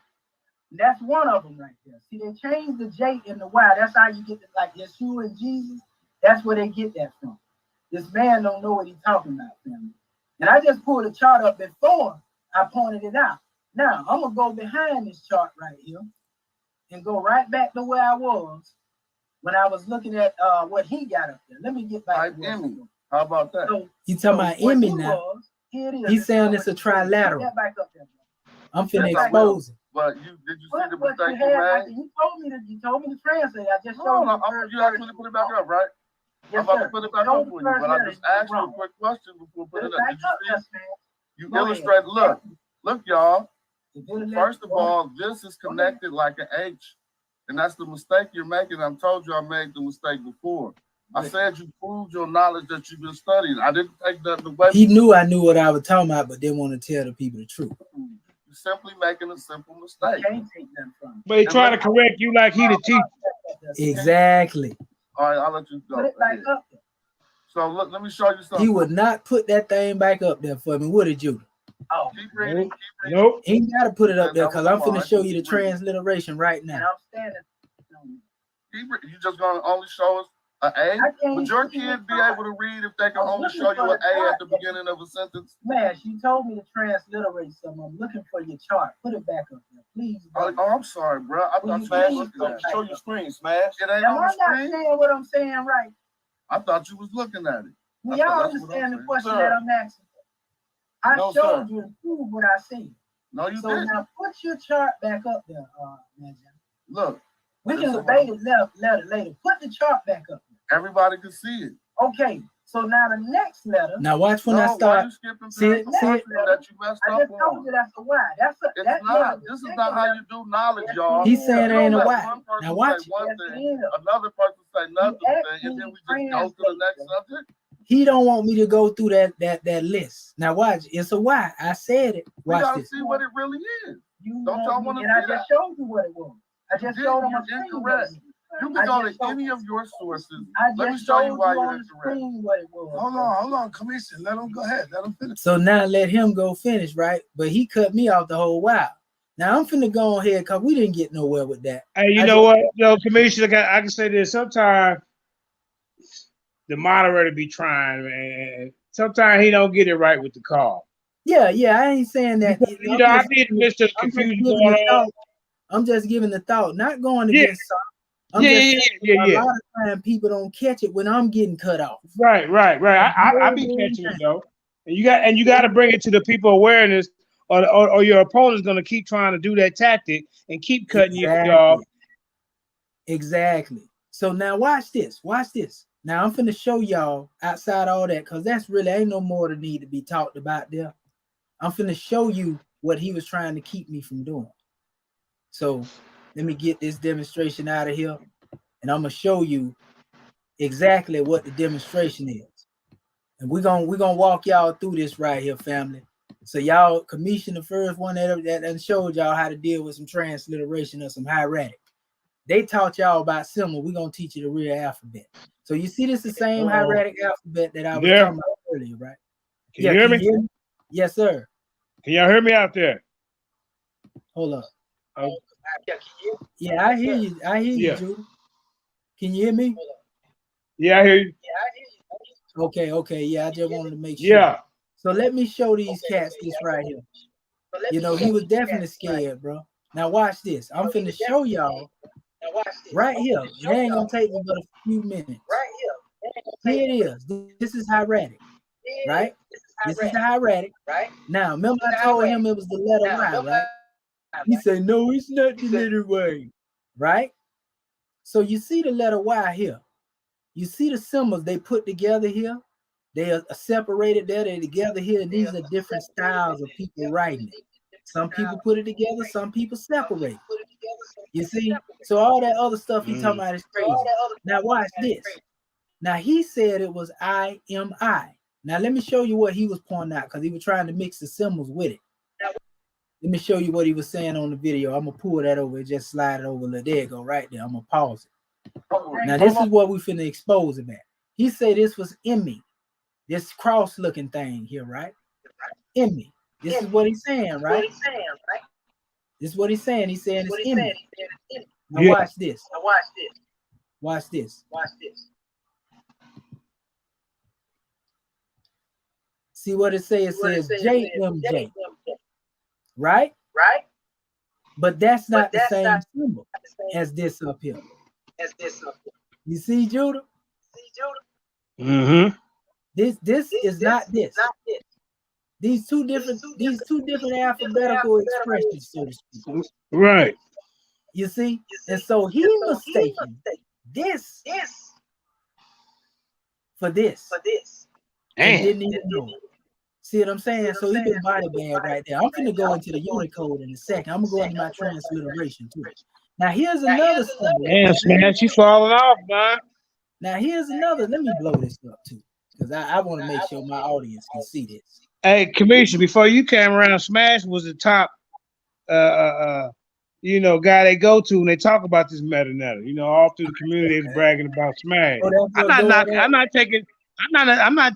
That's one of them right there. See, they changed the J and the Y. That's how you get it, like Yeshua and Jesus. That's where they get that from. This man don't know what he's talking about, family. And I just pulled a chart up before I pointed it out. Now, I'm going to go behind this chart right here and go right back to where I was when I was looking at what he got up there. Let me get back to Emmy. How about that? So, you talking about Emmy now? Here it is. He's saying it's a trilateral. Get back up there, I'm finna expose it. But did you see the mistake you told me to translate. I just showed you. You asked me to put it back up, right? I'm about to put it back up for you, but I just asked you a quick question before putting it up. Did you see? You illustrated. Look, y'all. First of all, this is connected like an H, and that's the mistake you're making. I told you I made the mistake before. I said you proved your knowledge that you've been studying. I didn't take nothing away. He knew I knew what I was talking about, but didn't want to tell the people the truth. You're simply making a simple mistake. But he trying to correct you like he the teacher. Exactly. All right, I'll let you go. Put it back up. So look, let me show you something. He would not put that thing back up there for me, would it, Judah? Oh, keep reading. Nope. He got to put it up there because I'm finna show you the transliteration right now. And I'm standing. You just gonna only show us an A? Would your kid be able to read if they can only show you an A at the beginning of a sentence? Smash, you told me to transliterate something. I'm looking for your chart. Put it back up there, please. Oh, I'm sorry, bro. I thought Smash, show your screen, Smash. It ain't Am on I the not screen. saying what I'm saying right? I thought you was looking at it. Well, y'all understand the question that I'm asking. I showed you to prove what I said. No, you so didn't. now put your chart back up there, man. Look. We can debate it later. Put the chart back up there. Everybody can see it. Okay. So now the next letter. Now watch when I start. See it. That you messed I up just told you that's a Y. It's not. This is not how you do knowledge, y'all. He's saying it ain't a Y. Now watch. Another person say nothing, and then we just go to the next subject. He don't want me to go through that list. Now watch, it's a Y. I said it. Watch we gotta this. see what it really is. Don't y'all want to see that? I just showed you what it was. I just showed him a screen. You can go to any of your sources. Let me show you why you're incorrect. Hold on, Commission. Let him go ahead. Let him finish. So now let him go finish, right? But he cut me off the whole while. Now I'm finna go ahead because we didn't get nowhere with that. Hey, you know what? Commissioner, I can say this. Sometimes the moderator be trying, man. Sometimes he don't get it right with the call. Yeah, I ain't saying that. I did miss the confusion going on. I'm just giving the thought, not going against. A lot of times people don't catch it when I'm getting cut off. Right. I be catching it though, and you got to bring it to the people awareness, or your opponent's gonna keep trying to do that tactic and keep cutting you off. Exactly. So now watch this. Now I'm finna show y'all outside all that, because that's really ain't no more that need to be talked about there. I'm finna show you what he was trying to keep me from doing. So let me get this demonstration out of here, and I'm gonna show you exactly what the demonstration is. And we're gonna walk y'all through this right here, family. So y'all commission the first one that showed y'all how to deal with some transliteration or some hieratic. They taught y'all about symbol. We're gonna teach you the real alphabet. So you see this is the same hieratic alphabet that I was talking about earlier, right? Can you hear me? Yes, sir. Can y'all hear me out there? Hold up. Oh. Yeah, I hear you. Judah. Can you hear me? Yeah, I hear you. Okay. Yeah, I just wanted to make sure. Yeah. So let me show these cats this right here. You know, he was definitely scared, bro. Now watch this. I'm finna show y'all right here. It ain't gonna take me but a few minutes. Here it is. This is hieratic, right? This is the hieratic. Now, remember I told him it was the letter Y, right? He said, no, it's not the letter Y, right? So you see the letter Y here. You see the symbols they put together here. They are separated there. They're together here. And these are different styles of people writing it. Some people put it together. Some people separate it. You see? So all that other stuff he's talking about is crazy. Now watch this. Now he said it was I-M-I. Now let me show you what he was pointing out, because he was trying to mix the symbols with it. Let me show you what he was saying on the video. I'm gonna pull that over, just slide it over. There you go, right there. I'm gonna pause it. Now this is what we finna expose him at. He said this was Emmy, this cross-looking thing here, right? Emmy. This is what he's saying, right? This is what he's saying. He's saying it's Emmy. Now watch this. Watch this. See what it says? It says JMJ. Right? But that's not the same symbol as this up here. You see, Judah? Mm-hmm. This is not this. These two different alphabetical expressions, so to speak. Right. You see? And so he mistaken this for this. And didn't even know. See what I'm saying? So he been body bag right there. I'm finna go into the Unicode in a second. I'm gonna go into my transliteration too. Now here's another symbol. Damn, Smash, you falling off, man. Now here's another. Let me blow this up too, because I want to make sure my audience can see this. Hey, Commissioner, before you came around, Smash was the top you know, guy they go to when they talk about this meta-netta. You know, all through the community is bragging about Smash. I'm not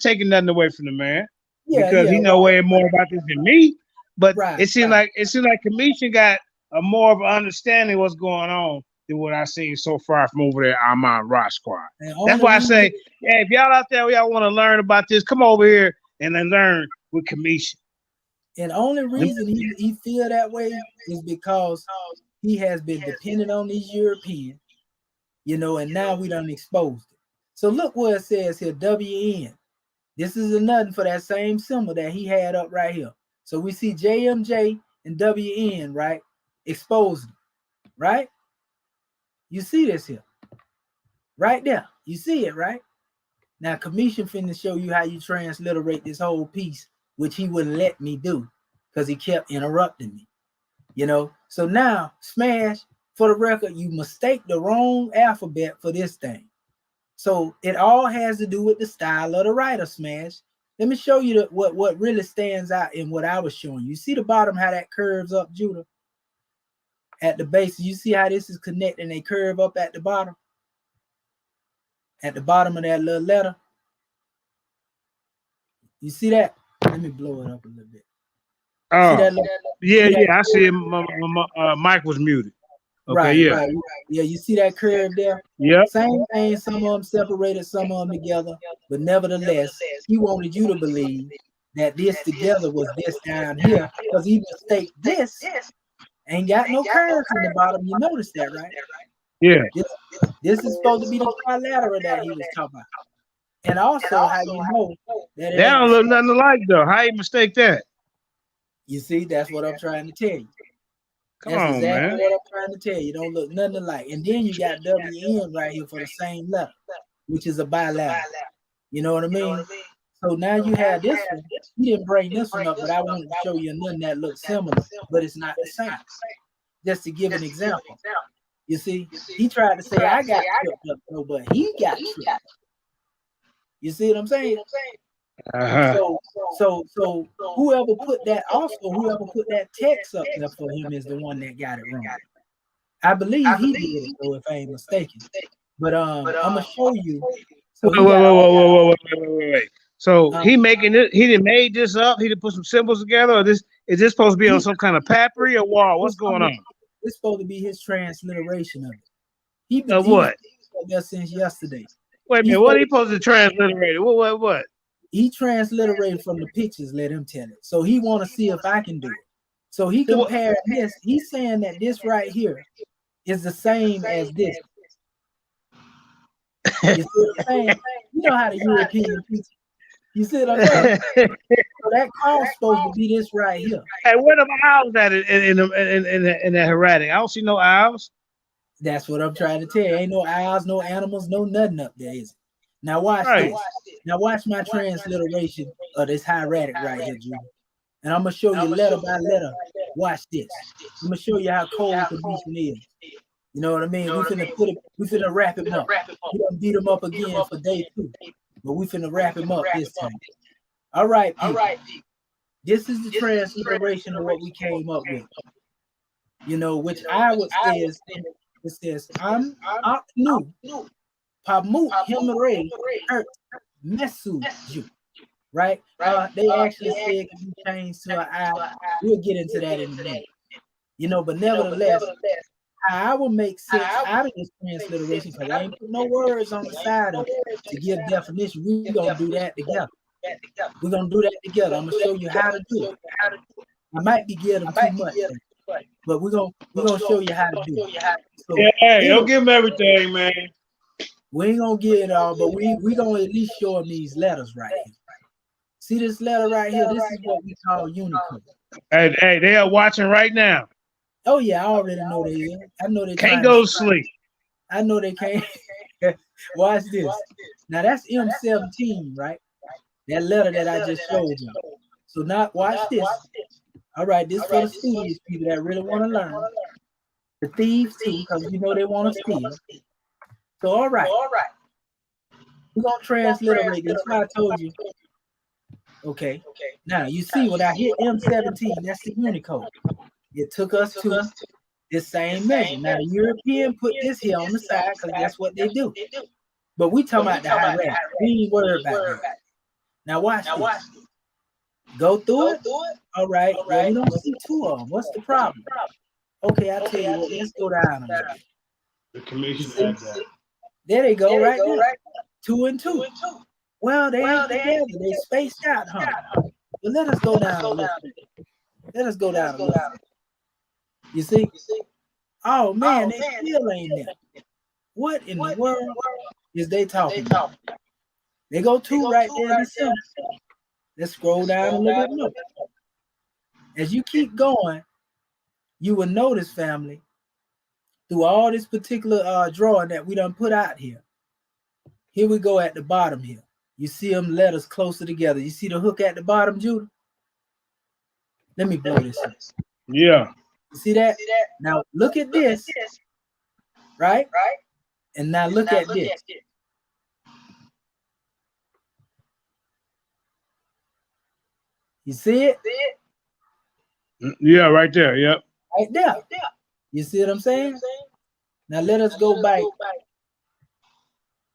taking nothing away from the man. Because he know way more about this than me. But it seems like Commission got a more of an understanding of what's going on than what I've seen so far from over there on my Rock Squad. That's why I say, yeah, if y'all out there, y'all want to learn about this, come over here and then learn with Commission. And the only reason he feel that way is because he has been dependent on these Europeans, you know, and now we done exposed it. So look what it says here, WN. This is another for that same symbol that he had up right here. So we see JMJ and WN, right? Exposed, right? You see this here, right there. You see it, right? Now, Commission finna show you how you transliterate this whole piece, which he wouldn't let me do because he kept interrupting me, you know? So now, Smash, for the record, you mistake the wrong alphabet for this thing. So it all has to do with the style of the writer, Smash. Let me show you what really stands out in what I was showing you. See the bottom, how that curves up, Judah? At the base, you see how this is connecting, they curve up at the bottom? At the bottom of that little letter. You see that? Let me blow it up a little bit. Oh, yeah, I see him. Mike was muted. Okay, right. Yeah, you see that curve there? Yep. Same thing, some of them separated, some of them together, but nevertheless, he wanted you to believe that this together was this down here, because he mistaked this ain't got no curves in the bottom. You notice that, right? Yeah. This is supposed to be the trilateral that he was talking about. And also how you know that that don't look nothing alike though. How you mistake that? You see, that's what I'm trying to tell you. Come on, man. What I'm trying to tell you. Don't look nothing alike. And then you got WN right here for the same letter, which is a bilateral. You know what I mean? So now you have this one. He didn't bring this one up, but I wanted to show you another that looks similar, but it's not the same. Just to give an example. You see, he tried to say I got tripped up, though, but he got tripped. You see what I'm saying? So whoever put that, also whoever put that text up there for him is the one that got it wrong. I believe he did it, though, if I ain't mistaken. But I'm gonna show you. So wait. So he making it? He didn't made this up? He didn't put some symbols together? Or is this supposed to be on some kind of papyri or wall? What's going on? It's supposed to be his transliteration of it. He what? There since yesterday. Wait a minute. What are he supposed to transliterate? What? He transliterated from the pictures, let him tell it. So he want to see if I can do it. So he compared this. He's saying that this right here is the same as this. You see what I'm saying? You know how the European people. You see what I'm saying? So that call's supposed to be this right here. Hey, where the owls at in the hieratic? I don't see no owls. That's what I'm trying to tell you. Ain't no owls, no animals, no nothing up there, is it? Now watch this. Now watch my transliteration of this hieratic right here, Judah. And I'm gonna show you letter by letter. Watch this. I'm gonna show you how cold the beast is. You know what I mean? We finna wrap him up. We done beat him up again for day 2. But we finna wrap him up this time. All right, people. This is the transliteration of what we came up with. You know, which I would say is, it says, I'm new. Pamut Himare Hurt Mesu you. Right? They actually said it can be changed to an I. We'll get into that in a minute. You know, but nevertheless, I will make sense out of this transliteration because I ain't put no words on the side of it to give definition. We're gonna do that together. We're gonna do that together. I'm gonna show you how to do it. I might be giving them too much, but we're gonna show you how to do it. So, hey, don't give them everything, man. We ain't gonna get it all, but we gonna at least show them these letters right here. See this letter right here? This is what we call Unicode. Hey, they are watching right now. Oh yeah, I already know they is. I know they can't go to sleep. I know they can't. Watch this. Now that's M17, right? That letter that I just showed you. So now watch this. All right, this for the studious people that really want to learn. The thieves too, because you know they want to steal. So all right. We're gonna transliterate this. That's why I told you. Okay. Now you see when I hit M17, that's the Unicode. It took us to this same measure. Now the European put this here on the side because that's what they do. But we talking about the hierarchy. We ain't worried about that. Now watch this. Go through it. All right. Well, we don't see two of them. What's the problem? Okay, I'll tell you what. Let's go down a little bit. The commission. There they go, right there. 2 and 2. Well, they ain't together. They spaced out, huh? But let us go down a little bit. Let us go down a little bit. You see? Oh man, they still ain't there. What in the world is they talking about? They go 2 right there in the center. Let's scroll down a little bit more. As you keep going, you will notice, family, through all this particular drawing that we done put out here. Here we go at the bottom here. You see them letters closer together. You see the hook at the bottom, Judah? Let me blow this up. Yeah. You see that? Now look at this, right? And now look at this. You see it? Yeah, right there. Yep. Right there. You see what I'm saying? Now let us go back.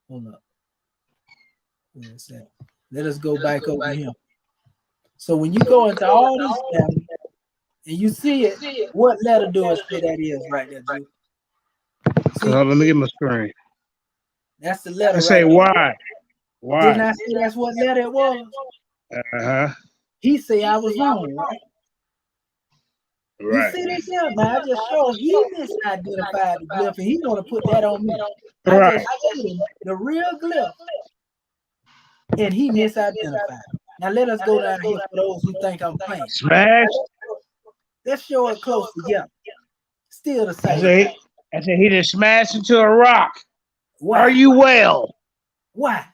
Hold up. Where is that? Let us go back over here. So when you go into all this family and you see it, what letter do it say that is right there, Drew? See, let me get my screen. That's the letter. I say right why? Didn't I say that's what letter it was? He say I was wrong, right? You see this here, man? I just showed he misidentified the glyph, and he want to put that on me. I just showed him the real glyph, and he misidentified. Now let us go down here for those who think I'm playing. Smash. Let's show it close together. Still the same. I said he just smashed into a rock. Why? Are you well? Why?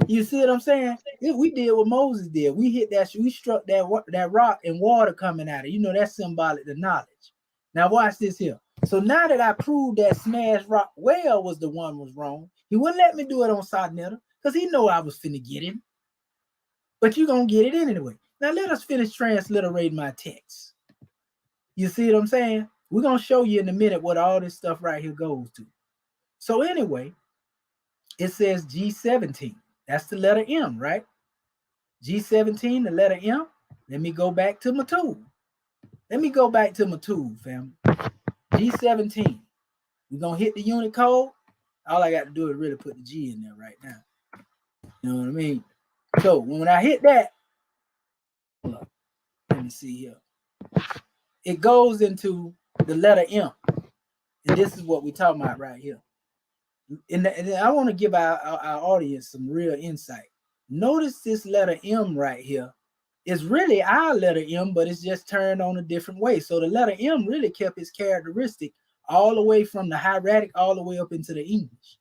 You see what I'm saying? We did what Moses did. We hit that. We struck that rock and water coming out of it. You know that's symbolic to knowledge. Now watch this here. So now that I proved that Smash Rockwell was the one was wrong, he wouldn't let me do it on Sonetta because he know I was finna get him. But you gonna get it anyway. Now let us finish transliterating my text. You see what I'm saying? We're gonna show you in a minute what all this stuff right here goes to. So anyway, it says G17. That's the letter M, right? G17, the letter M. Let me go back to METU. Let me go back to METU, family. G17. We're gonna hit the unit code. All I got to do is really put the G in there right now. You know what I mean? So when I hit that, hold up, let me see here. It goes into the letter M. And this is what we're talking about right here. And I want to give our audience some real insight. Notice this letter M right here is really our letter M, but it's just turned on a different way. So the letter M really kept its characteristic all the way from the hieratic all the way up into the English.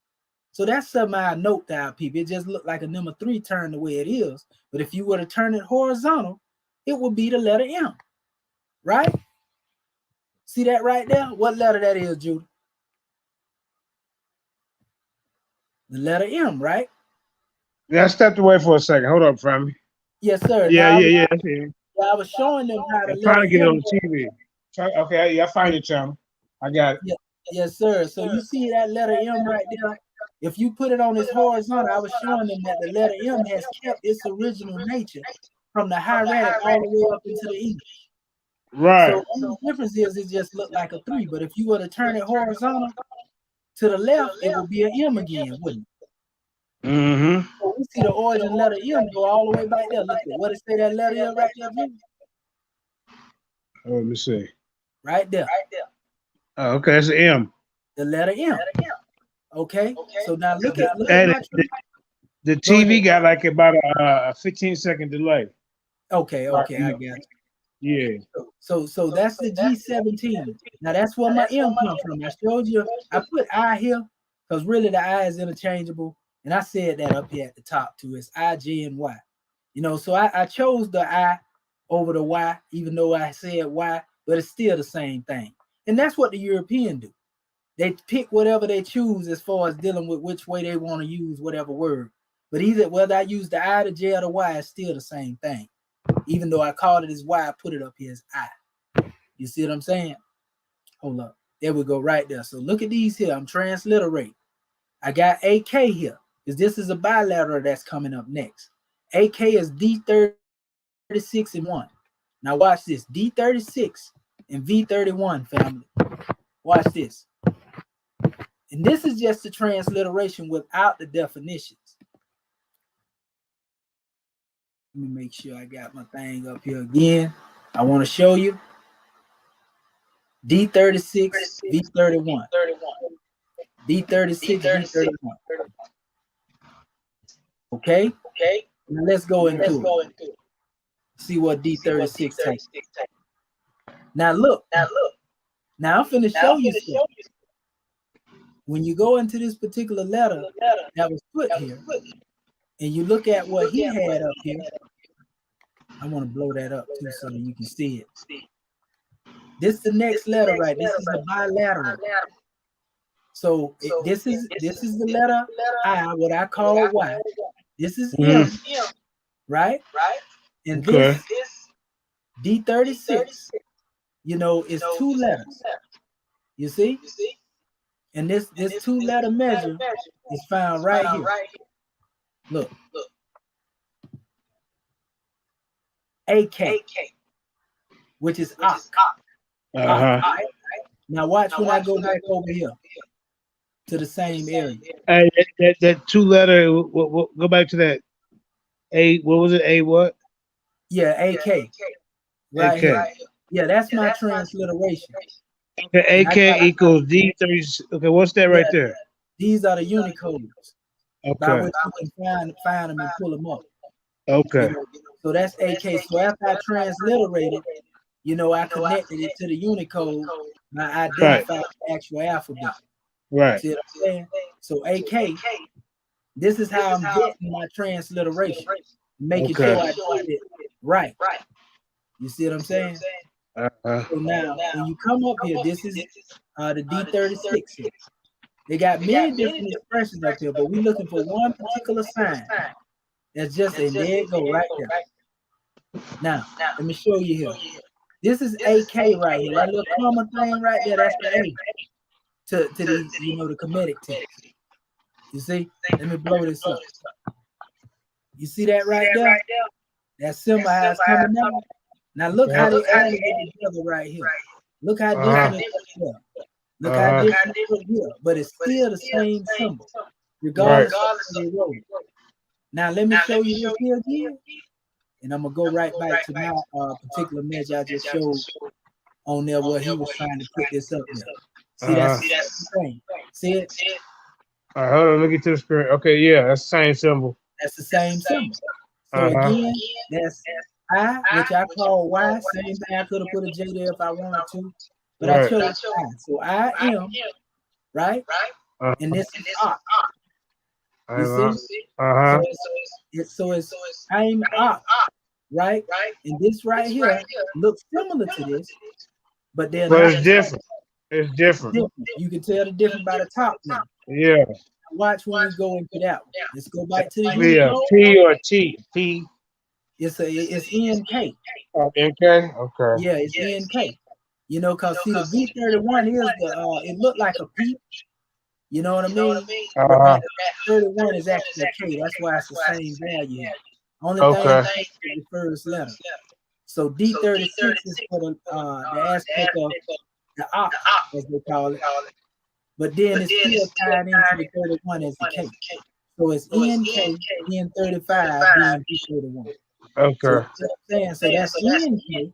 So that's something I note to our people. It just looked like a number 3 turned the way it is. But if you were to turn it horizontal, it would be the letter M, right? See that right there? What letter that is, Judy? The letter M, right? Yeah, I stepped away for a second. Hold up, family. Yes, sir. Yeah. I was showing them how to trying to get it on TV. Okay, yeah, I find it, channel. I got it. Yeah, yes, sir. So you see that letter M right there? If you put it on this horizontal, I was showing them that the letter M has kept its original nature from the hieratic all the way up into the English. Right. So the difference is it just looked like a 3, but if you were to turn it horizontal to the left, it would be an M again, wouldn't it? Mm-hmm. So we see the origin letter M go all the way back there. Look at what it say that letter is right there, Jimmy? Oh, let me see. Right there. Oh, okay, that's an M. The letter M. Okay. So now look at the TV got like about a 15-second delay. Okay, I got you. Yeah. So that's the G17. Now that's where my M comes from. I showed you. I put I here because really the I is interchangeable, And I said that up here at the top too. It's I, J, and Y. You know, so I chose the I over the Y, even though I said Y, but it's still the same thing. And that's what the European do. They pick whatever they choose as far as dealing with which way they want to use whatever word. But either whether I use the I, the J, or the Y, it's still the same thing. Even though I called it as Y, I put it up here as I. You see what I'm saying? Hold up. There we go, right there. So look at these here. I'm transliterating. I got AK here, because this is a bilateral that's coming up next. AK is D36 and 1. Now watch this. D36 and V31, family. Watch this. And this is just the transliteration without the definitions. Let me make sure I got my thing up here again. I want to show you. D36, V31. D36, V31. Okay? Now let's go into it. See what D36 takes. Now look. Now I'm finna show you something. When you go into this particular letter that was put here, and you look at what he had up here, I want to blow that up too so that you can see it. This is the next letter, right? This is the bilateral. So this is the letter I, what I call Y. This is M, right? And this D36, you know, is 2 letters. You see? And this 2-letter measure is found right here. Look. AK, which is Ock. Now watch when I go back over here to the same area. Hey, that 2-letter, go back to that. A, what was it? A what? Yeah, AK. Right AK. here. Yeah, that's my transliteration. Okay, AK equals D30. Okay, what's that right there? These are the Unicodes. Okay. By which you can find them and pull them up. Okay. You know, so that's AK. So after I transliterated, you know, I connected it to the Unicode. I identified the actual alphabet. Right. See what I'm saying? So AK, this is how I'm getting my transliteration, making sure I did it right. You see what I'm saying? So now, when you come up here, this is the D36 here. They got many different expressions up here, but we're looking for one particular sign. That's just a there it go right there. Now, let me show you here. This is AK right here. That little common thing right there, that's the A to the, you know, the Kemetic text. You see? Let me blow this up. You see that right there? That symbol how it's coming out. Now look how they added it together right here. Look how different it is here. Look how different it is here. But it's still the same symbol, regardless of how they wrote it. Now let me show you this here again. And I'm gonna go right back to my particular measure I just showed on there where he was trying to put this up there. See, that's the same. See it? All right, hold on, look at the screen. Okay, yeah, that's the same symbol. That's the same symbol. So again, that's I, which I call Y. Same thing, I could have put a J there if I wanted to, but I chose I. So I am, right? And this is Ock. You see? So it's I'm Ock, right? And this right here looks similar to this, but then it's different. It's different. You can tell the difference by the top now. Yeah. Watch when we go into that one. Let's go back to the T or T. T. It's NK. NK? Okay. Yeah, it's NK. You know, because see the V31 is the it looked like a P. You know what I mean? But 31 is actually a K. That's why it's the same value. Only thing is the first letter. So D36 is for the aspect of the Ock, as they call it. But then it's still tied into the 31 as the K. So it's NK, N35 being D31. Okay. So that's NK,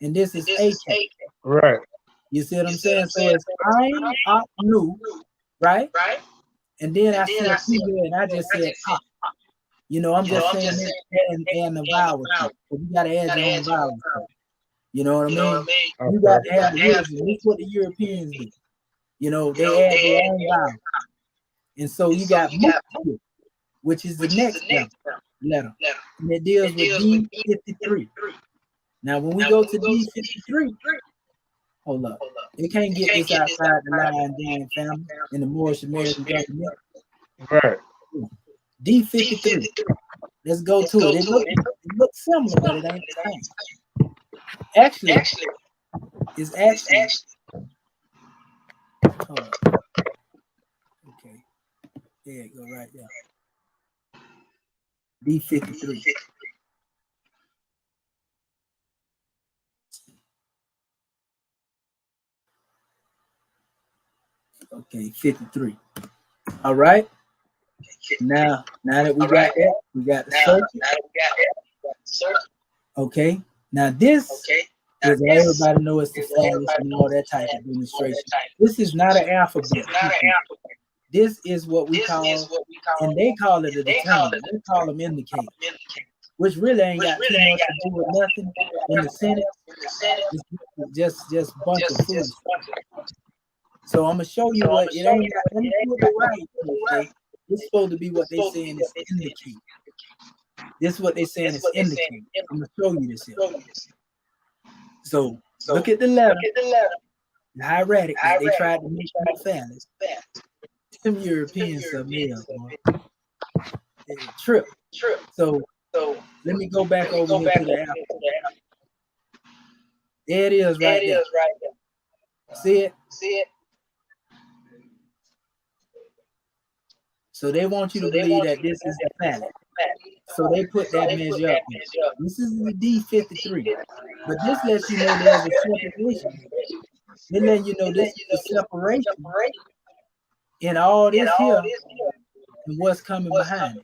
and this is AK. Right. You see what I'm saying? So it's I'm Ock new, right? And then I see a P here, and I just said Ock. You know, I'm just saying this and the vowels. So you got to add your own vowels. You know what I mean? You got to have the words. This is what the Europeans do. You know, they add their own vowels. And so you got METU. which is the next letter. And it deals with D53. Now, when we go to D53, hold up. It can't get this outside the line, Dan family, in the Moorish American government. Right. D53. Let's go to it. It looks similar, but it ain't the same. Actually, it's actually. Hold up. Okay. There you go, right there. D53. Okay, 53. All right. Now that we got that, we got the search. Okay. Now this is everybody knows it's the phallus and all that type of demonstration. This is not an alphabet. This is what we call, and they call it a determinant. They call them indicators, which really ain't got too much to do with nothing in the Senate. It's just a bunch of fools. So I'm gonna show you what it ain't got nothing to do with the right. It's supposed to be what they saying is indicate. This is what they saying is indicate. I'm gonna show you this here. So look at the letter. The hieratic that they tried to make the phallus. Some Europeans something else, boy. Trip. So let me go back over here to the alphabet. There it is right there. See it? So they want you to believe that this is the phallus. So they put that measure up here. This is the D53. But this lets you know there's a separation. They let you know this is the separation in all this here and what's coming behind it.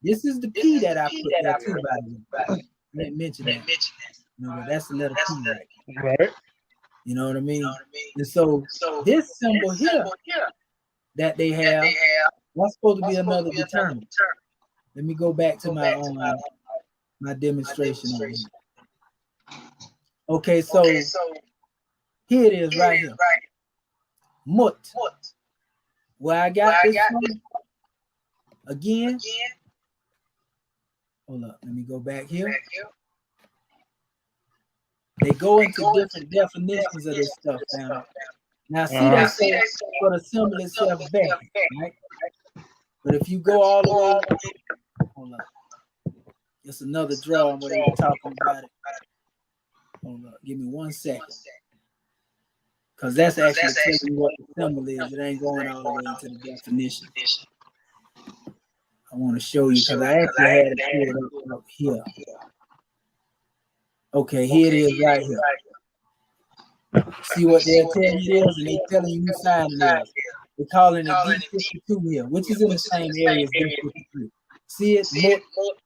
This is the P that I put there too, by the way. I didn't mention that. No, that's the letter P right. You know what I mean? And so this symbol here that they have, that's supposed to be another determinant. Let me go back to my my demonstration over here. Okay, so here it is right here. Mut. Where I got this from, again. Hold up, let me go back here. They go into different definitions of this stuff now. Now see they say for the symbol itself bad, right? But if you go all the way, hold up. It's another drawing where they were talking about it. Hold up, give me 1 second. Because that's actually telling you what the symbol is. It ain't going all the way into the definition. I want to show you because I actually had it pulled up here. Okay, here it is right here. See what they're telling you is, and they're telling you who sign it is. They're calling it D52 here, which is in the same area as D53. See it? Mut,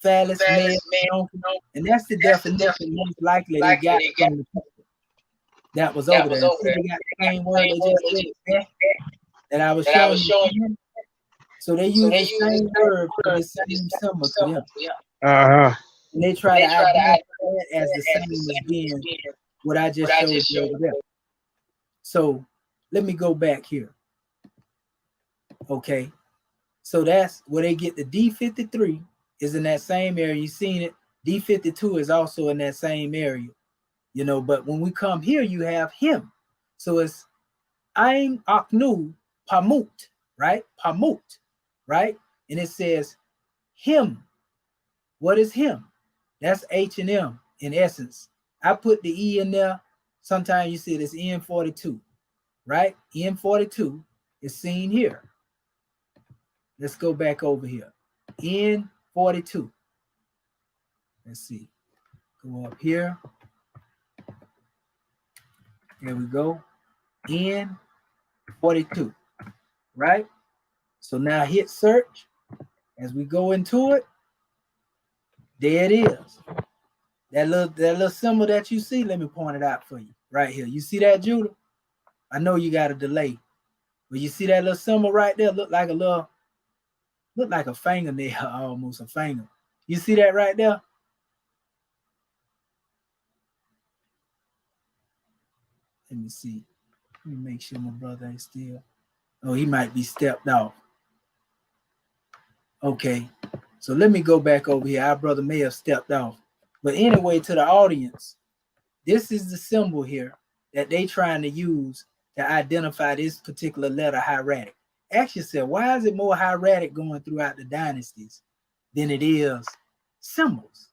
phallus, med, and that's the definition most likely they got from the people that was over there. See, they got the same word they just said that I was showing you. So they use the same word for the same symbol to them. And they try to identify it as the same as being what I just showed you over there. So let me go back here. Okay. So that's where they get the D53 is in that same area. You seen it. D52 is also in that same area. You know, but when we come here, you have him. So it's Ain Aknu Pamut, right? Pamut, right? And it says him. What is him? That's H and M in essence. I put the E in there. Sometimes you see it as N42, right? N42 is seen here. Let's go back over here. N42. Let's see. Go up here. There we go. N42, right? So now hit search. As we go into it, there it is. That little symbol that you see, let me point it out for you right here. You see that, Judah? I know you got a delay, but you see that little symbol right there? Look like a fingernail, almost a finger. You see that right there? Let me see. Let me make sure my brother ain't still. Oh, he might be stepped off. Okay, so let me go back over here. Our brother may have stepped off. But anyway, to the audience, this is the symbol here that they trying to use to identify this particular letter hieratic. Ask yourself, why is it more hieratic going throughout the dynasties than it is symbols?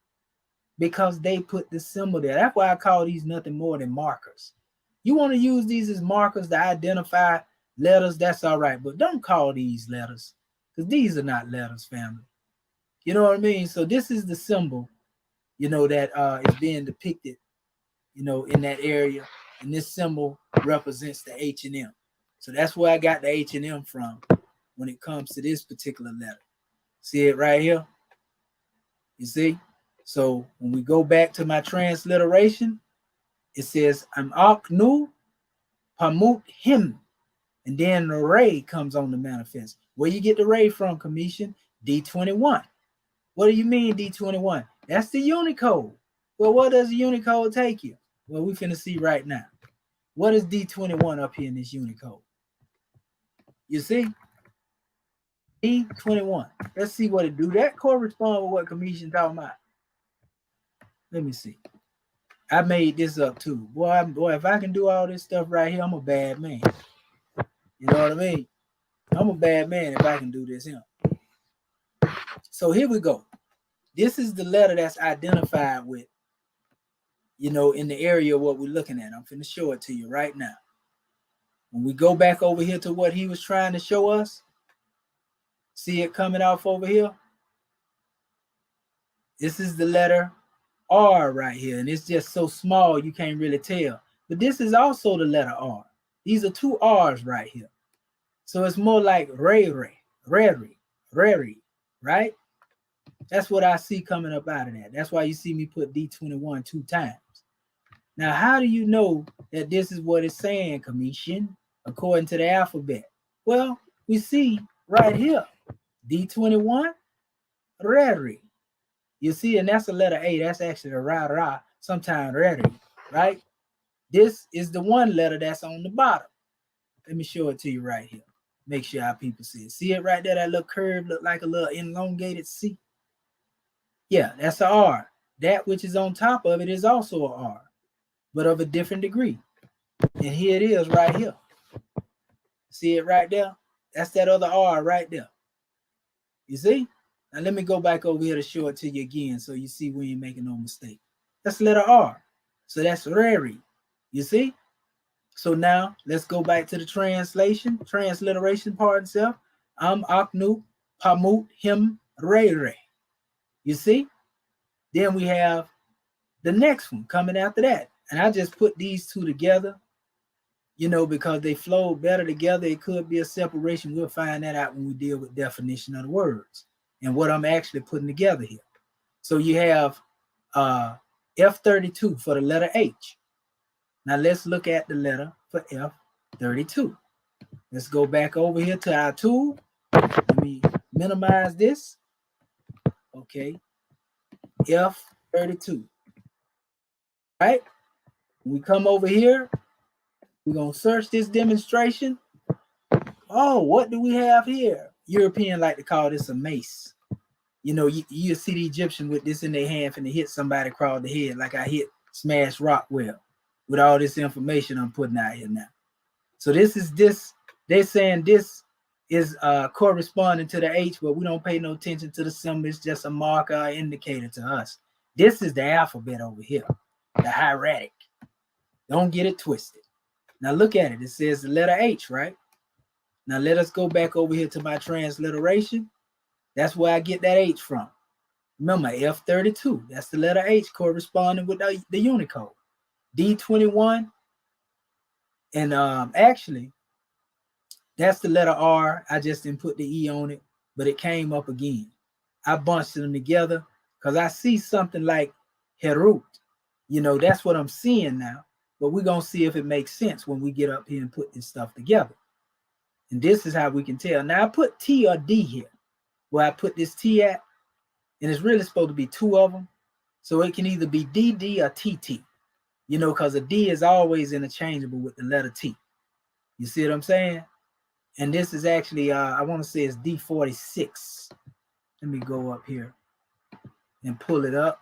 Because they put the symbol there. That's why I call these nothing more than markers. You want to use these as markers to identify letters, that's all right. But don't call these letters, because these are not letters, family. You know what I mean? So this is the symbol, you know, that is being depicted, you know, in that area. And this symbol represents the H and M. So that's where I got the H and M from when it comes to this particular letter. See it right here? You see? So when we go back to my transliteration, it says, I'm Aknu Pamut him. And then the ray comes on the manifest. Where you get the ray from, Commission? D21. What do you mean, D21? That's the Unicode. Well, what does the Unicode take you? Well, we finna see right now. What is D21 up here in this Unicode? You see? D21. Let's see what it do. That corresponds with what Commission talking about. Let me see. I made this up too. Boy, if I can do all this stuff right here, I'm a bad man. You know what I mean? I'm a bad man if I can do this here. So here we go. This is the letter that's identified with, you know, in the area of what we're looking at. I'm finna show it to you right now. When we go back over here to what he was trying to show us, see it coming off over here? This is the letter R right here, and it's just so small you can't really tell. But this is also the letter R. These are two R's right here. So it's more like Reri, right? That's what I see coming up out of that. That's why you see me put D21 2 times. Now, how do you know that this is what it's saying, Commission, according to the alphabet? Well, we see right here, D21, Reri. You see, and that's the letter A. That's actually a ra, sometimes Reri, right? This is the one letter that's on the bottom. Let me show it to you right here. Make sure our people see it. See it right there? That little curve look like a little elongated C. Yeah, that's an R. That which is on top of it is also an R, but of a different degree. And here it is right here. See it right there? That's that other R right there. You see? Now let me go back over here to show it to you again so you see we ain't making no mistake. That's letter R. So that's Reri. You see? So now let's go back to the transliteration part itself. Am Aknu Pamut him Rere. You see? Then we have the next one coming after that. And I just put these two together, you know, because they flow better together. It could be a separation. We'll find that out when we deal with definition of the words and what I'm actually putting together here. So you have F32 for the letter H. Now let's look at the letter for F32. Let's go back over here to our tool. Let me minimize this. Okay. F32. Right? We come over here. We're going to search this demonstration. Oh, what do we have here? European like to call this a mace. You know, you see the Egyptian with this in their hand finna hit somebody across the head like I smashed Rockwell with all this information I'm putting out here now. So they're saying this is corresponding to the H, but we don't pay no attention to the symbol. It's just a marker indicator to us. This is the alphabet over here, the hieratic. Don't get it twisted. Now look at it. It says the letter H, right? Now let us go back over here to my transliteration. That's where I get that H from. Remember, F32. That's the letter H corresponding with the Unicode. D21. And actually, that's the letter R. I just didn't put the E on it, but it came up again. I bunched them together because I see something like Herut. You know, that's what I'm seeing now. But we're going to see if it makes sense when we get up here and put this stuff together. And this is how we can tell. Now, I put T or D here, where I put this T at, and it's really supposed to be two of them. So it can either be DD or TT, you know, because a D is always interchangeable with the letter T. You see what I'm saying? And this is actually, I want to say it's D46. Let me go up here and pull it up.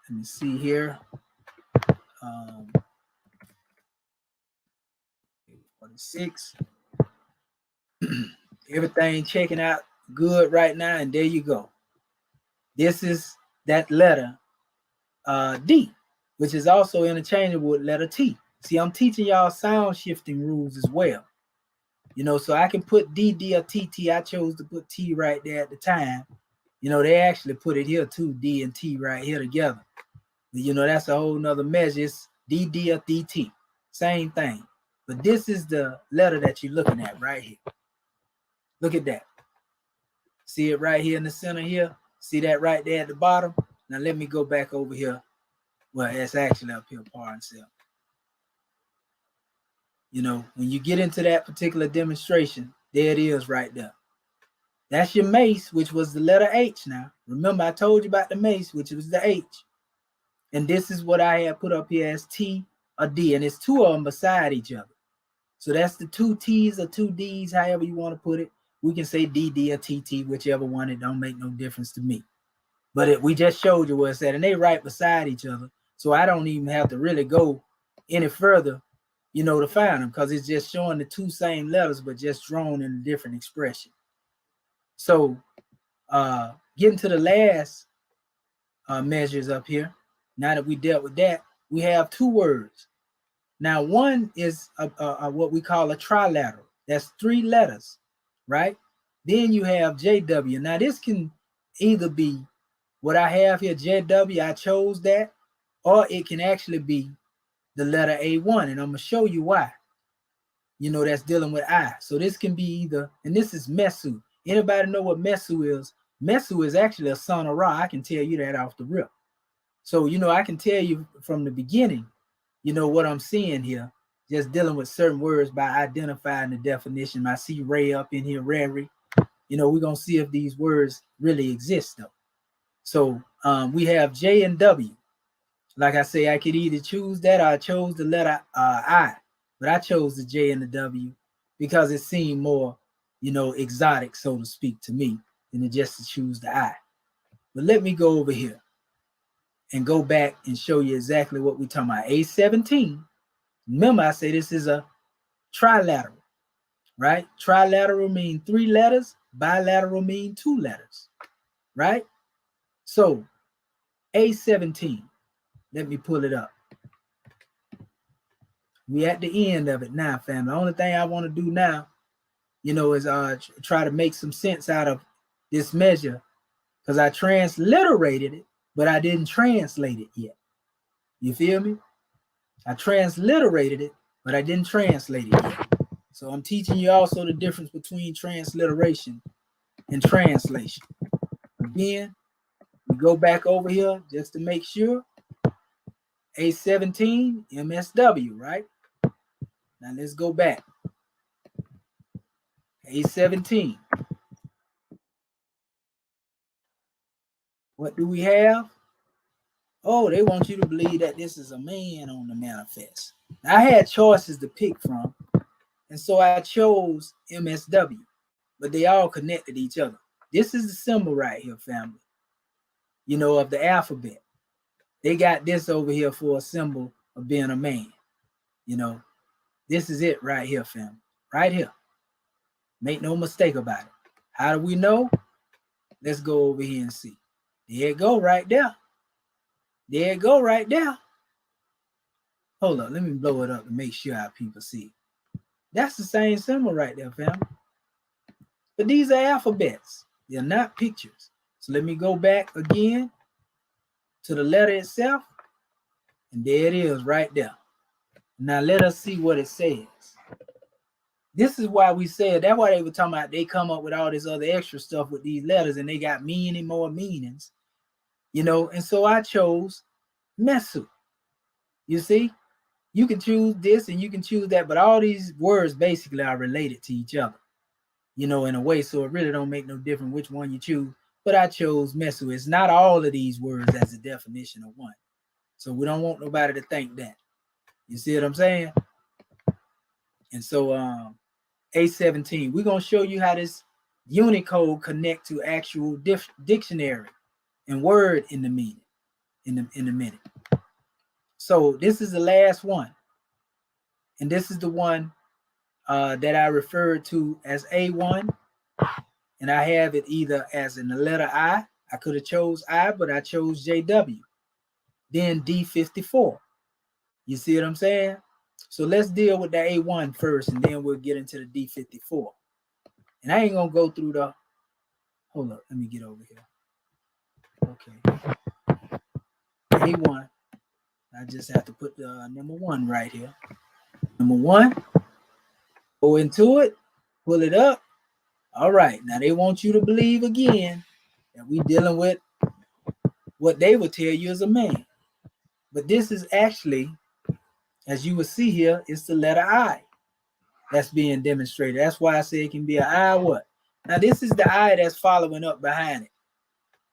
Let me see here. 46. Everything checking out good right now, and there you go. This is that letter D, which is also interchangeable with letter T. See, I'm teaching y'all sound shifting rules as well. You know, so I can put D, D, or T, T. I chose to put T right there at the time. You know, they actually put it here too, D and T right here together. But, you know, that's a whole nother measure. It's D, D, or D, T. Same thing. But this is the letter that you're looking at right here. Look at that. See it right here in the center here? See that right there at the bottom? Now let me go back over here. Well, it's actually up here, par and self. You know, when you get into that particular demonstration, there it is right there. That's your mace, which was the letter H now. Remember, I told you about the mace, which was the H. And this is what I have put up here as T or D. And it's two of them beside each other. So that's the two T's or two D's, however you want to put it. We can say D, D, or T, T, whichever one. It don't make no difference to me. But we just showed you where it's at. And they right beside each other. So I don't even have to really go any further, you know, to find them, because it's just showing the two same letters, but just drawn in a different expression. So getting to the last measures up here, now that we dealt with that, we have two words. Now, one is what we call a trilateral. That's 3 letters, right? Then you have JW. Now, this can either be what I have here, JW, I chose that, or it can actually be the letter A1, and I'm going to show you why. You know, that's dealing with I. So this can be either, and this is METU. Anybody know what METU is? METU is actually a son of Ra. I can tell you that off the rip. So, you know, I can tell you from the beginning, you know, what I'm seeing here, just dealing with certain words by identifying the definition. I see Ray up in here, Rary. You know, we're going to see if these words really exist, though. So we have J and W. Like I say, I could either choose that or I chose the letter I. But I chose the J and the W because it seemed more, you know, exotic, so to speak, to me, than just to choose the I. But let me go over here and go back and show you exactly what we're talking about. A17. Remember, I say this is a trilateral, right? Trilateral mean 3 letters. Bilateral mean 2 letters, right? So A17. Let me pull it up. We at the end of it now, fam. The only thing I want to do now, you know, is try to make some sense out of this measure, because I transliterated it, but I didn't translate it yet. You feel me? I transliterated it, but I didn't translate it yet. So I'm teaching you also the difference between transliteration and translation. Again, we go back over here just to make sure. A17, MSW, right? Now let's go back. A17. What do we have? Oh, they want you to believe that this is a man on the manifest. Now, I had choices to pick from, and so I chose MSW, but they all connected each other. This is the symbol right here, family, you know, of the alphabet. They got this over here for a symbol of being a man. You know, this is it right here, family, right here. Make no mistake about it. How do we know? Let's go over here and see. There it go right there. There it go right there. Hold up, let me blow it up to make sure our people see it. That's the same symbol right there, family. But these are alphabets. They're not pictures. So let me go back again to the letter itself. And there it is right there. Now let us see what it says. This is why we said, that's why they were talking about they come up with all this other extra stuff with these letters, and they got many more meanings, you know. And so I chose METU. You see, you can choose this and you can choose that, but all these words basically are related to each other, you know, in a way. So it really don't make no difference which one you choose. But I chose METU. It's not all of these words as a definition of one. So we don't want nobody to think that. You see what I'm saying? And so A17, we're going to show you how this Unicode connect to actual dictionary and word in the meaning in a minute. So this is the last one, and this is the one that I referred to as A1, and I have it either as in the letter I. I could have chose I, but I chose JW. Then D54. You see what I'm saying? So let's deal with the A1 first, and then we'll get into the D54. And I ain't gonna go through the. Hold up, let me get over here. Okay. A1. I just have to put the number 1 right here. Number 1. Go into it. Pull it up. All right. Now they want you to believe again that we dealing with what they would tell you as a man. But this is actually, as you will see here, it's the letter I that's being demonstrated. That's why I say it can be an I what? Now this is the I that's following up behind it.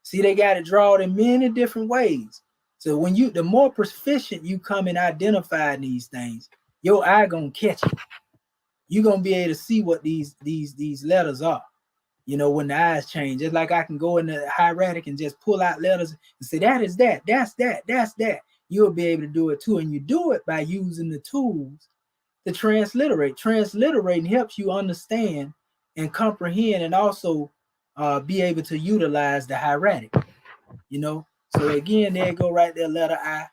See, they got it drawn in many different ways. So when the more proficient you come in identifying these things, your eye gonna catch it. You're gonna be able to see what these letters are. You know, when the eyes change, it's like I can go in the hieratic and just pull out letters and say that is that, that's that, that's that. You'll be able to do it too, and you do it by using the tools to transliterate. Transliterating helps you understand and comprehend, and also be able to utilize the hieratic. You know, so again, there you go right there, letter I.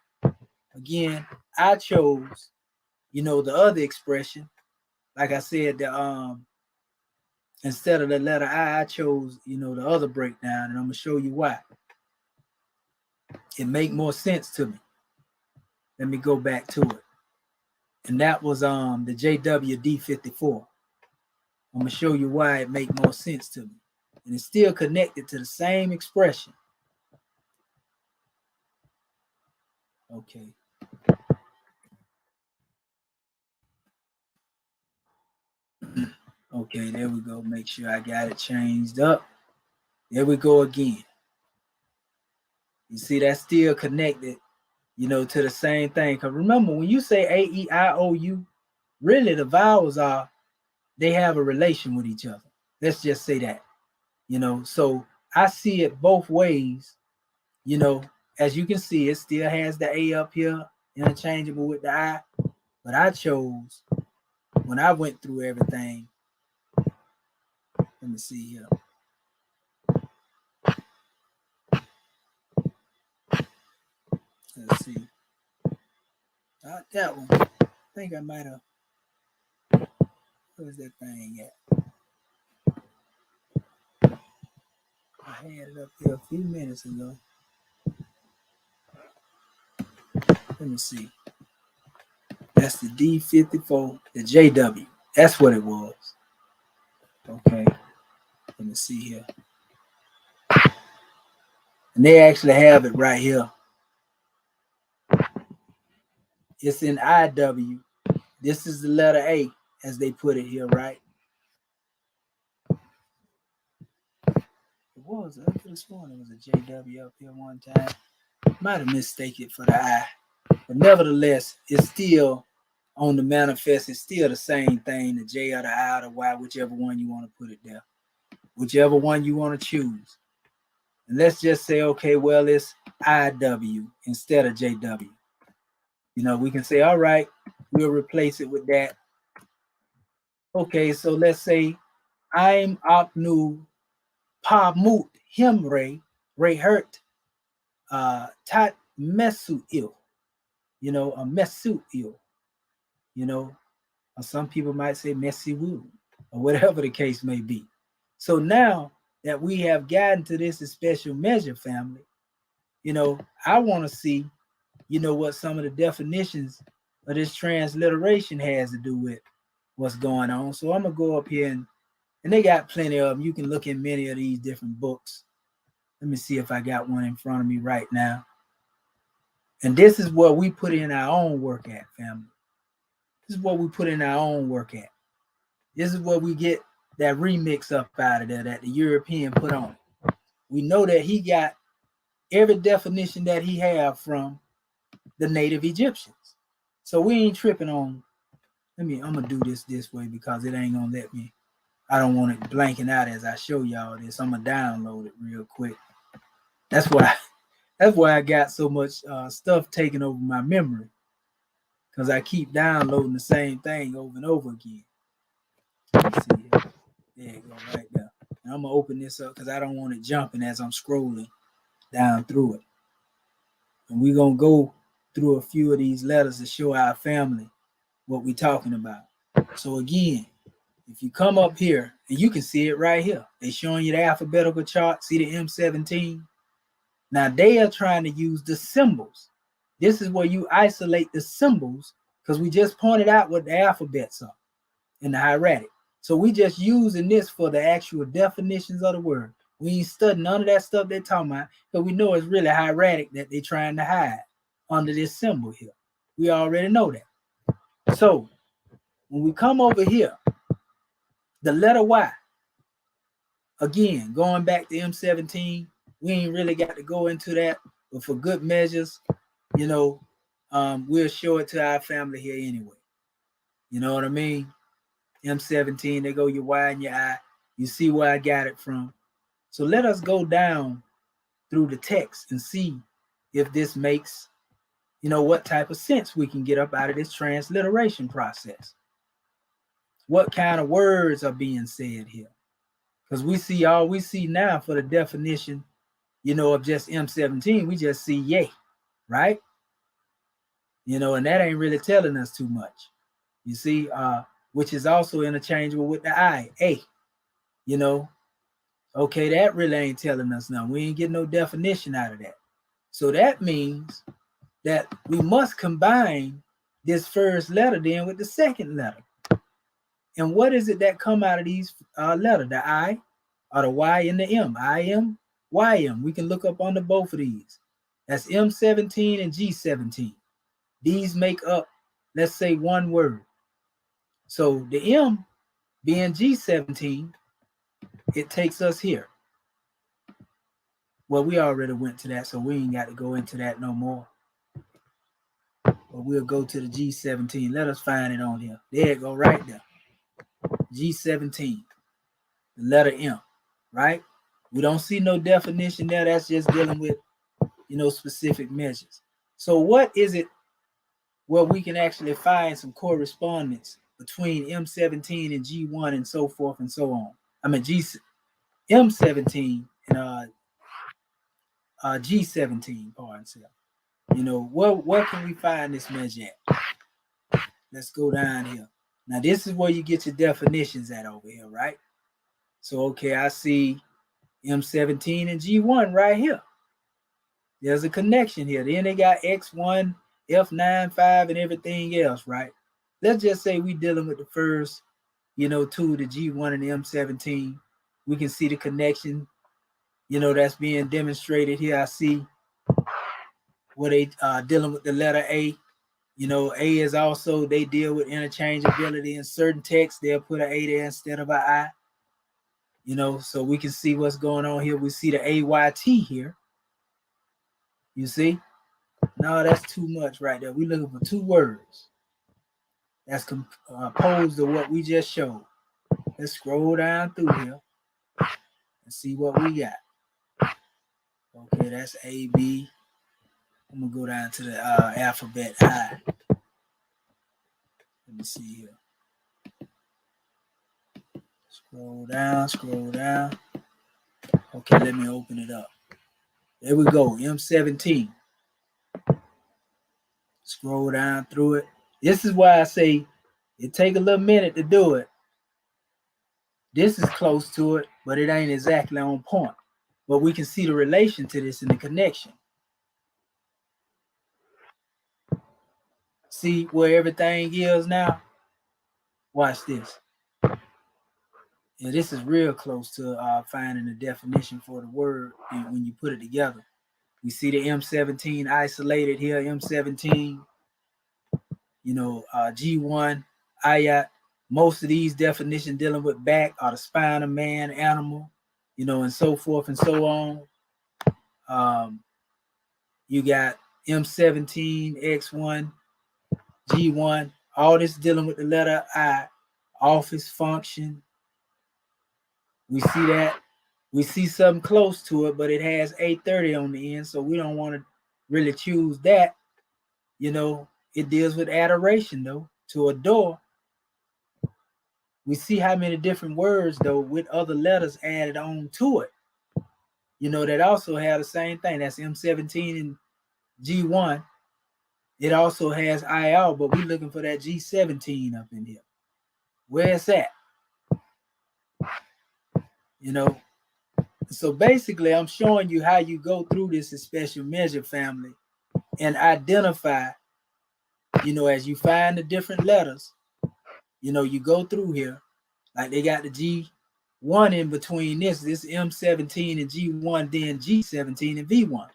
Again, I chose, you know, the other expression. Like I said, the instead of the letter I chose, you know, the other breakdown, and I'm gonna show you why. It make more sense to me. Let me go back to it. And that was the JWD54. I'm gonna show you why it make more sense to me. And it's still connected to the same expression. Okay. Okay, there we go. Make sure I got it changed up. There we go again. You see, that's still connected, you know, to the same thing. Because remember, when you say A-E-I-O-U, really the vowels are, they have a relation with each other. Let's just say that, you know. So I see it both ways, you know. As you can see, it still has the A up here, interchangeable with the I. But I chose, when I went through everything, let me see here. Let's see. Not that one. I think I might have. Where's that thing at? I had it up here a few minutes ago. Let me see. That's the D54, the JW. That's what it was. Okay. Let me see here. And they actually have it right here. It's in IW. This is the letter A, as they put it here, right? It was up to this morning. It was a JW up here one time. Might have mistaken it for the I. But nevertheless, it's still on the manifest. It's still the same thing, the J or the I or the Y, whichever one you want to put it there. Whichever one you want to choose. And let's just say, okay, well, it's IW instead of JW. You know, we can say, all right, we'll replace it with that. Okay, so let's say I'm Apnu Pamut Himre Rehert Tat Mesuil. You know, a Mesuil. You know, or some people might say Mesiwu, or whatever the case may be. So now that we have gotten to this special measure family, you know, I want to see, you know, what some of the definitions of this transliteration has to do with what's going on. So I'm gonna go up here and they got plenty of them. You can look in many of these different books. Let me see if I got one in front of me right now. And this is what we put in our own work at, family. This is what we put in our own work at. This is what we get that remix up out of there that the European put on. We know that he got every definition that he have from the native Egyptians. So we ain't tripping on, I'm gonna do this way because it ain't gonna let me. I don't want it blanking out as I show y'all this. I'm gonna download it real quick. That's why I got so much stuff taking over my memory, because I keep downloading the same thing over and over again. Let's see here. There you go, right there. And I'm gonna open this up because I don't want it jumping as I'm scrolling down through it. And we're gonna go through a few of these letters to show our family what we're talking about. So again, if you come up here, and you can see it right here, they're showing you the alphabetical chart. See the M17? Now they are trying to use the symbols. This is where you isolate the symbols, because we just pointed out what the alphabets are in the hieratic. So we just using this for the actual definitions of the word. We ain't studying none of that stuff they're talking about, because we know it's really hieratic that they're trying to hide under this symbol here. We already know that. So when we come over here, the letter Y, again, going back to M17, we ain't really got to go into that, but for good measures, you know, we'll show it to our family here anyway. You know what I mean? M17, there go your Y and your I. You see where I got it from. So let us go down through the text and see if this makes, you know, what type of sense we can get up out of this transliteration process. What kind of words are being said here? Because we see all we see now for the definition, you know, of just M17, we just see yay, right? You know, and that ain't really telling us too much. You see, which is also interchangeable with the I, A, you know. Okay, that really ain't telling us nothing. We ain't getting no definition out of that. So that means that we must combine this first letter then with the second letter. And what is it that come out of these letters? The I or the Y and the M? I-M, Y-M. We can look up under both of these. That's M17 and G17. These make up, let's say, one word. So the M being G17, it takes us here. Well, we already went to that, so we ain't got to go into that no more. But we'll go to the G17. Let us find it on here. There it go, right there. G17, the letter M, right? We don't see no definition there. That's just dealing with, you know, specific measures. So what is it where we can actually find some correspondence between M17 and G1 and so forth and so on? I mean, M17 and G17, pardon self. You know, where can we find this measure at? Let's go down here. Now, this is where you get your definitions at over here, right? So, okay, I see M17 and G1 right here. There's a connection here. Then they got X1, F9, 5, and everything else, right? Let's just say we're dealing with the first, you know, two, the G1 and the M17. We can see the connection, you know, that's being demonstrated here. I see where they dealing with the letter A. You know, A is also, they deal with interchangeability in certain texts. They'll put an A there instead of an I. You know, so we can see what's going on here. We see the AYT here. You see? No, that's too much right there. We're looking for two words that's composed of what we just showed. Let's scroll down through here and see what we got. Okay, that's A, B. I'm going to go down to the alphabet I. Let me see here. Scroll down, scroll down. Okay, let me open it up. There we go, M17. Scroll down through it. This is why I say it take a little minute to do it. This is close to it, but it ain't exactly on point. But we can see the relation to this and the connection. See where everything is now? Watch this. And this is real close to finding the definition for the word when you put it together. We see the M17 isolated here, M17, you know, G1, Ayat. Most of these definitions dealing with back are the spine of man, animal, you know, and so forth and so on. You got M17, X1, G1, all this dealing with the letter I, office, function, We see that. We see something close to it, but it has 830 on the end, so we don't want to really choose that. You know, it deals with adoration, though, to adore. We see how many different words, though, with other letters added on to it. You know, that also have the same thing. That's M17 and G1. It also has IL, but we're looking for that G17 up in here. Where's that? You know, so basically I'm showing you how you go through this special measure family and identify, you know, as you find the different letters, you know, you go through here, like they got the G1 in between this M17 and G1, then G17 and V1.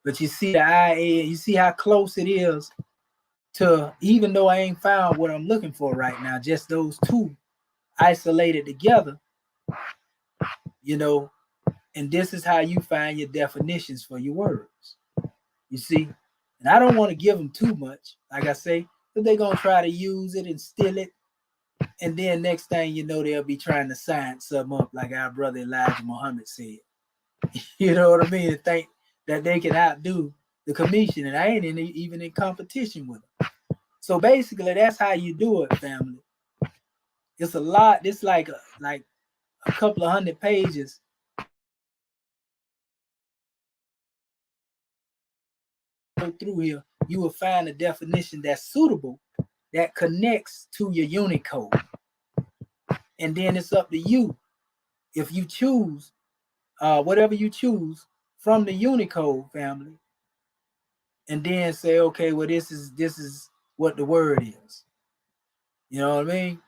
But you see the IA, you see how close it is to, even though I ain't found what I'm looking for right now, just those two isolated together, you know, and this is how you find your definitions for your words. You see, and I don't want to give them too much, like I say, but they're going to try to use it and steal it. And then next thing you know, they'll be trying to sign something up like our brother Elijah Muhammad said. You know what I mean? And think that they can outdo the commission, and I ain't even in competition with them. So basically, that's how you do it, family. It's a lot. It's like a couple of 100 pages. Go through here, you will find a definition that's suitable, that connects to your Unicode. And then it's up to you. If you choose whatever you choose from the Unicode family, and then say, okay, well, this is what the word is. You know what I mean?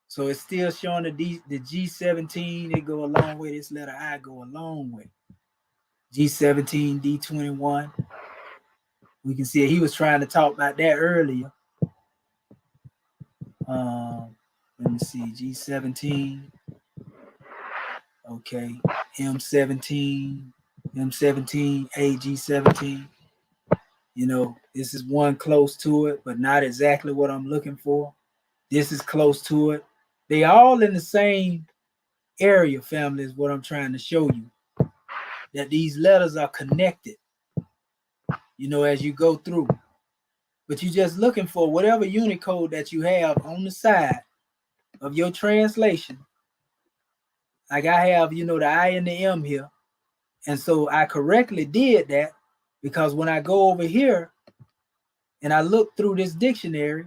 So it's still showing the G17, it go a long way. This letter I go a long way. G17, D21. We can see it. He was trying to talk about that earlier. Let me see, G17. Okay, M17, AG17. You know, this is one close to it, but not exactly what I'm looking for. This is close to it. They all in the same area, family, is what I'm trying to show you. That these letters are connected, you know, as you go through. But you're just looking for whatever Unicode that you have on the side of your translation. Like I have, you know, the I and the M here. And so I correctly did that because when I go over here and I look through this dictionary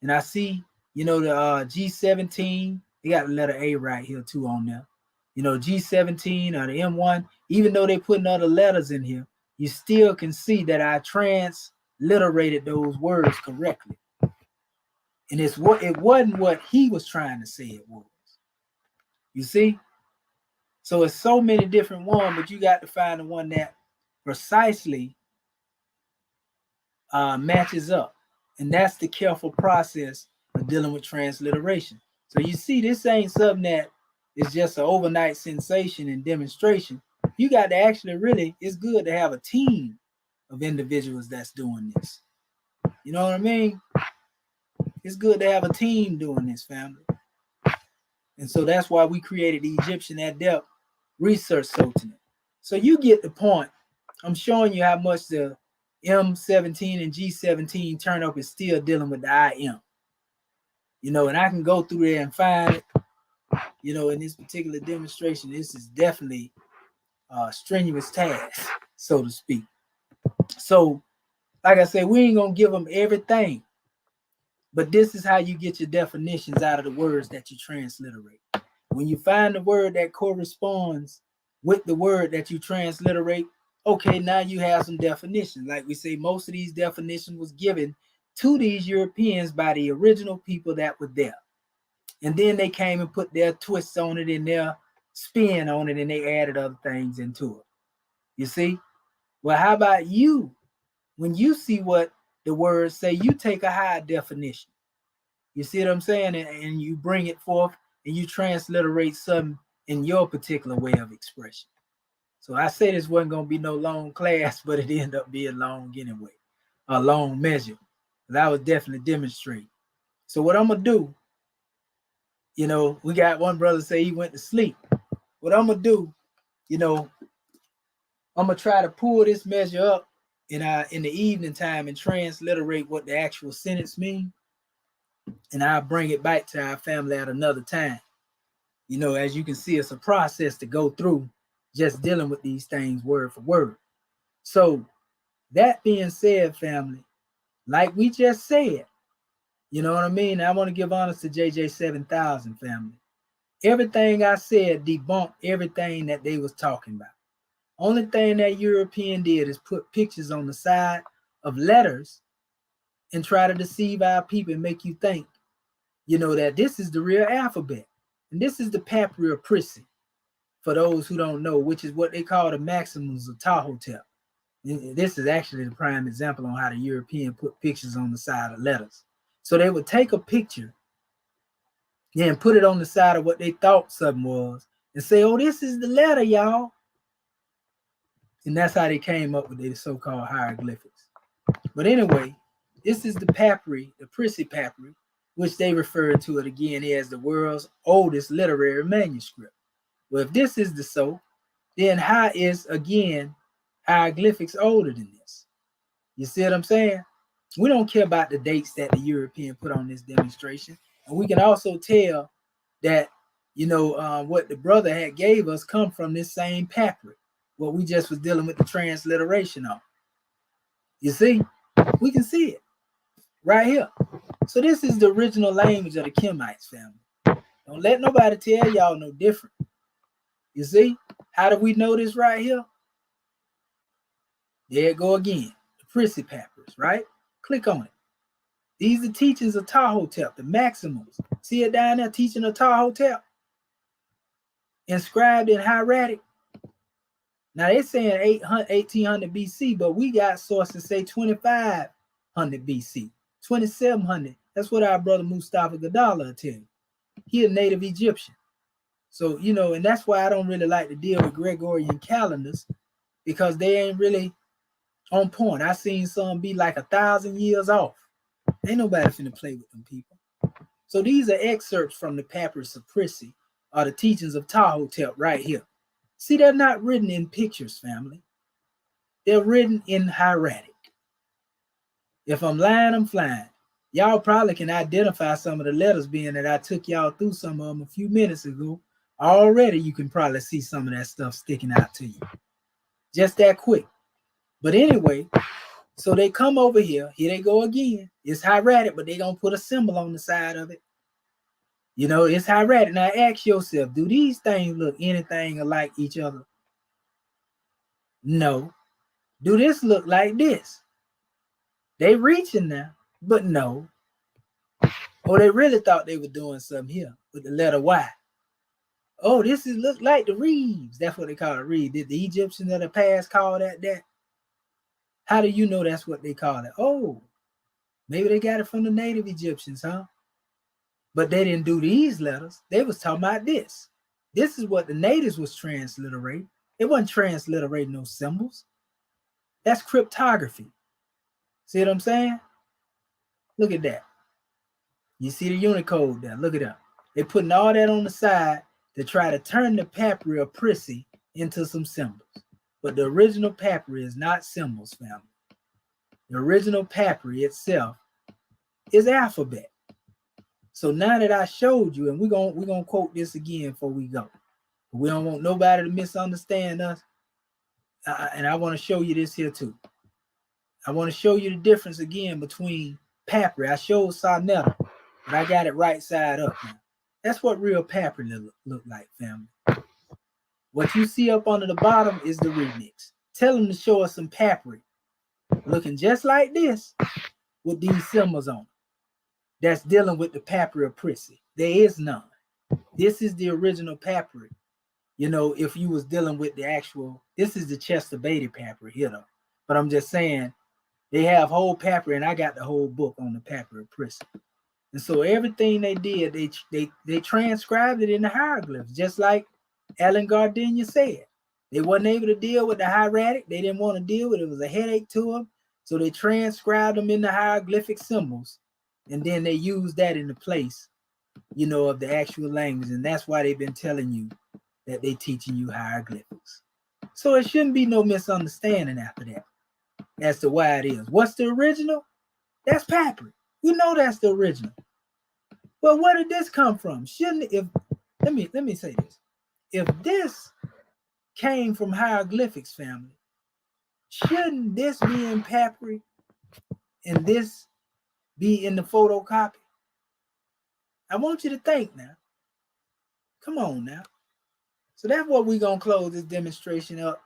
and I see, you know, the G17, they got the letter A right here too on there. You know, G17 or the M1, even though they putting other letters in here, you still can see that I transliterated those words correctly. And it wasn't what he was trying to say it was. You see? So it's so many different ones, but you got to find the one that precisely matches up. And that's the careful process of dealing with transliteration. So you see, this ain't something that is just an overnight sensation and demonstration. You got to actually really, it's good to have a team of individuals that's doing this. You know what I mean? It's good to have a team doing this, family. And so that's why we created the Egyptian ADEPT Research Sultanate. So you get the point. I'm showing you how much the M17 and G17 turn up is still dealing with the IM. You know, and I can go through there and find it. You know, in this particular demonstration, this is definitely a strenuous task, so to speak. So, like I said, we ain't gonna give them everything, but this is how you get your definitions out of the words that you transliterate. When you find the word that corresponds with the word that you transliterate, okay, now you have some definitions. Like we say, most of these definitions was given to these Europeans by the original people that were there. And then they came and put their twists on it and their spin on it, and they added other things into it. You see? Well, how about you? When you see what the words say, you take a high definition. You see what I'm saying? And you bring it forth and you transliterate something in your particular way of expression. So I said this wasn't going to be no long class, but it ended up being long anyway, a long measure. That was definitely demonstrating. So what I'm going to do You know, we got one brother say he went to sleep. What I'm gonna do, you know, I'm gonna try to pull this measure up in the evening time and transliterate what the actual sentence means, and I'll bring it back to our family at another time. You know, as you can see, it's a process to go through just dealing with these things word for word. So that being said, family, like we just said, you know what I mean? I want to give honors to JJ 7000 family. Everything I said debunked everything that they was talking about. Only thing that European did is put pictures on the side of letters and try to deceive our people and make you think, you know, that this is the real alphabet. And this is the papyri of Prissy, for those who don't know, which is what they call the maxims of Ptah. This is actually the prime example on how the European put pictures on the side of letters. So they would take a picture and put it on the side of what they thought something was and say, oh, this is the letter, y'all. And that's how they came up with the so-called hieroglyphics. But anyway, this is the papyri, the Prissy papyri, which they refer to it again as the world's oldest literary manuscript. Well, if this is the so, then how is, again, hieroglyphics older than this? You see what I'm saying? We don't care about the dates that the European put on this demonstration. And we can also tell that, you know, what the brother had gave us come from this same papyri, what we just was dealing with the transliteration of. You see? We can see it right here. So this is the original language of the Kemites family. Don't let nobody tell y'all no different. You see? How do we know this right here? There it go again. The Prissy papyrus, right? Click on it. These are teachings of Ptah, the maximals. See it down there, teaching of Ptah? Inscribed in hieratic. Now they're saying 1800 BC, but we got sources say 2500 BC, 2700. That's what our brother Mustafa Gadala will tell you. He a native Egyptian. So, you know, and that's why I don't really like to deal with Gregorian calendars, because they ain't really on point. I seen some be like 1,000 years off. Ain't nobody finna play with them people. So these are excerpts from the Papyrus of Prissy, or the teachings of Ptah right here. See, they're not written in pictures, family. They're written in hieratic. If I'm lying, I'm flying. Y'all probably can identify some of the letters, being that I took y'all through some of them a few minutes ago. Already you can probably see some of that stuff sticking out to you. Just that quick. But anyway, so they come over here. Here they go again. It's hieratic, but they're going to put a symbol on the side of it. You know, it's hieratic. Now ask yourself, do these things look anything alike each other? No. Do this look like this? They reaching now, but no. Or they really thought they were doing something here with the letter Y. Oh, this is look like the reeds. That's what they call it, reed. Did the Egyptians of the past call that? How do you know that's what they call it? Oh, maybe they got it from the native Egyptians, huh? But they didn't do these letters. They was talking about this. This is what the natives was transliterating. They wasn't transliterating no symbols. That's cryptography. See what I'm saying? Look at that. You see the Unicode there. Look at that. They're putting all that on the side to try to turn the papyri of Prissy into some symbols. But the original papyri is not symbols, family. The original papyri itself is alphabet. So now that I showed you, and we're gonna quote this again before we go. We don't want nobody to misunderstand us. And I want to show you this here too. I want to show you the difference again between papyri. I showed Sonetta, but I got it right side up now. That's what real papyri look like, family. What you see up under the bottom is the remix. Tell them to show us some papyri looking just like this with these symbols on it. That's dealing with the papyri of Prissy. There is none. This is the original papyri. You know, if you was dealing with the actual, this is the Chester Beatty papyri here though. But I'm just saying, they have whole papyri, and I got the whole book on the papyri of Prissy. And so everything they did, they transcribed it in the hieroglyphs, just like Alan Gardenia said. They wasn't able to deal with the hieratic. They didn't want to deal with it. It was a headache to them. So they transcribed them in the hieroglyphic symbols, and then they used that in the place you know, of the actual language. And that's why they've been telling you that they're teaching you hieroglyphics. So it shouldn't be no misunderstanding after that as to why it is. What's the original? That's papyri. We know that's the original. But where did this come from? Shouldn't if let me say this. If this came from hieroglyphics family, shouldn't this be in papyri and this be in the photocopy? I want you to think now. Come on now. So that's what we're going to close this demonstration up.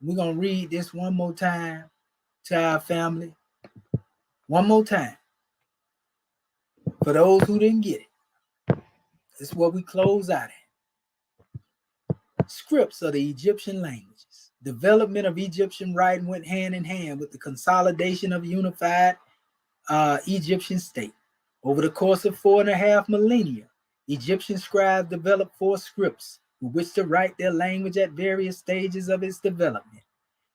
We're going to read this one more time to our family. One more time. For those who didn't get it. This is what we close out at. Scripts of the Egyptian languages. Development of Egyptian writing went hand in hand with the consolidation of a unified Egyptian state. Over the course of 4.5 millennia, Egyptian scribes developed 4 scripts with which to write their language at various stages of its development.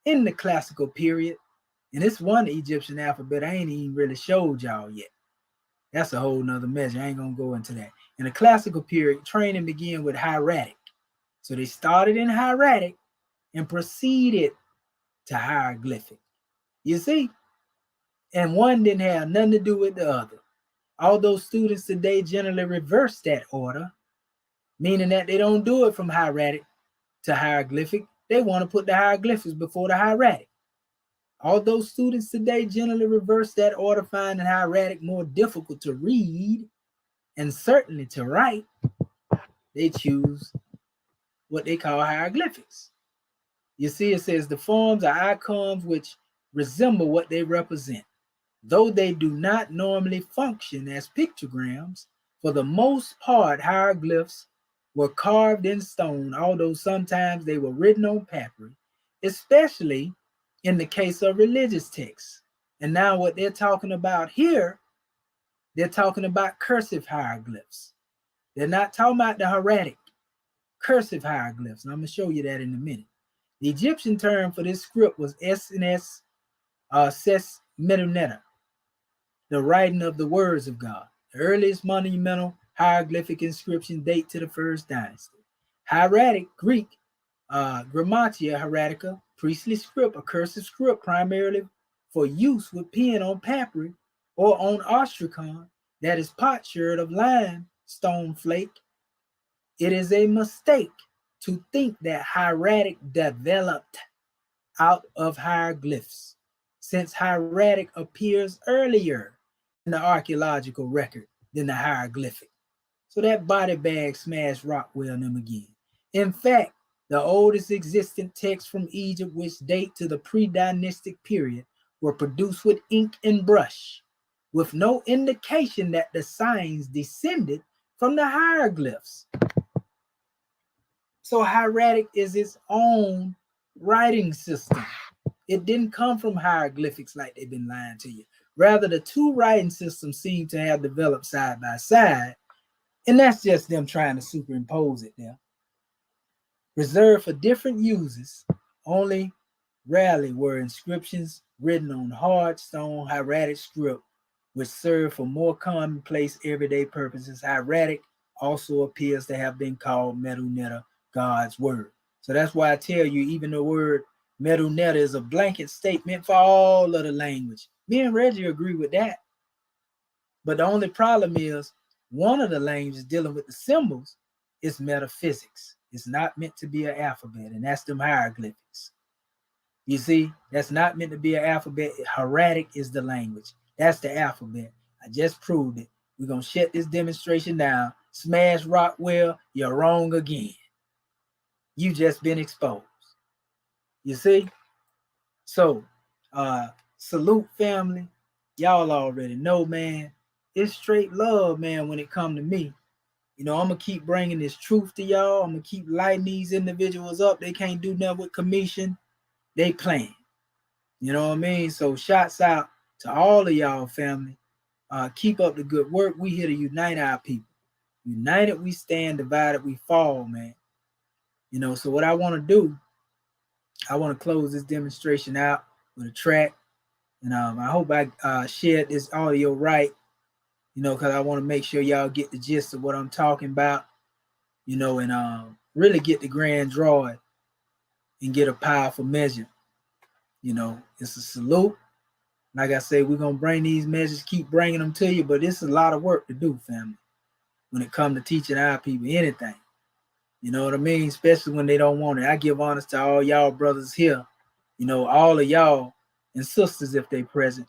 In the classical period, and this one Egyptian alphabet I ain't even really showed y'all yet. That's a whole nother measure. I ain't gonna go into that. In the classical period, training began with hieratic. So they started in hieratic and proceeded to hieroglyphic. You see? And one didn't have nothing to do with the other. Although students today generally reverse that order, meaning that they don't do it from hieratic to hieroglyphic. They want to put the hieroglyphics before the hieratic. Although students today generally reverse that order, finding hieratic more difficult to read and certainly to write, they choose what they call hieroglyphics. You see, it says the forms are icons which resemble what they represent. Though they do not normally function as pictograms, for the most part, hieroglyphs were carved in stone, although sometimes they were written on papyri, especially in the case of religious texts. And now what they're talking about here, they're talking about cursive hieroglyphs. They're not talking about the hieratic, cursive hieroglyphs. And I'm going to show you that in a minute. The Egyptian term for this script was SNS Ses Metu, the writing of the words of God. The earliest monumental hieroglyphic inscription date to the first dynasty. Hieratic, Greek, grammatia hieratica, priestly script, a cursive script primarily for use with pen on papyri or on ostrakhan, that is potsherd of limestone flake. It is a mistake to think that hieratic developed out of hieroglyphs, since hieratic appears earlier in the archaeological record than the hieroglyphic. So that body bag smashed Rockwell and them again. In fact, the oldest existent texts from Egypt, which date to the pre-dynastic period, were produced with ink and brush, with no indication that the signs descended from the hieroglyphs. So hieratic is its own writing system. It didn't come from hieroglyphics like they've been lying to you. Rather, the two writing systems seem to have developed side by side, and that's just them trying to superimpose it there. Reserved for different uses, only rarely were inscriptions written on hard stone hieratic script, which served for more commonplace everyday purposes. Hieratic also appears to have been called Mdw Ntr, God's word. So that's why I tell you, even the word Mdw Ntr is a blanket statement for all of the language. Me and Reggie agree with that. But the only problem is one of the languages dealing with the symbols is metaphysics. It's not meant to be an alphabet, and that's them hieroglyphics. You see, that's not meant to be an alphabet. Hieratic is the language. That's the alphabet. I just proved it. We're going to shut this demonstration down. Smash Rockwell, you're wrong again. You just been exposed. You see? So, salute family. Y'all already know, man. It's straight love, man, when it come to me. You know, I'm going to keep bringing this truth to y'all. I'm going to keep lighting these individuals up. They can't do nothing with commission. They playing. You know what I mean? So shouts out to all of y'all, family. Keep up the good work. We here to unite our people. United we stand, divided we fall, man. You know, so what I want to do, I want to close this demonstration out with a track. And I hope I shared this audio right. you know, because I want to make sure y'all get the gist of what I'm talking about, you know, and really get the grand drawing and get a powerful measure. You know, it's a salute. Like I say, we're going to bring these measures, keep bringing them to you, but it's a lot of work to do, family, when it comes to teaching our people anything. You know what I mean? Especially when they don't want it. I give honors to all y'all brothers here, you know, all of y'all and sisters if they present,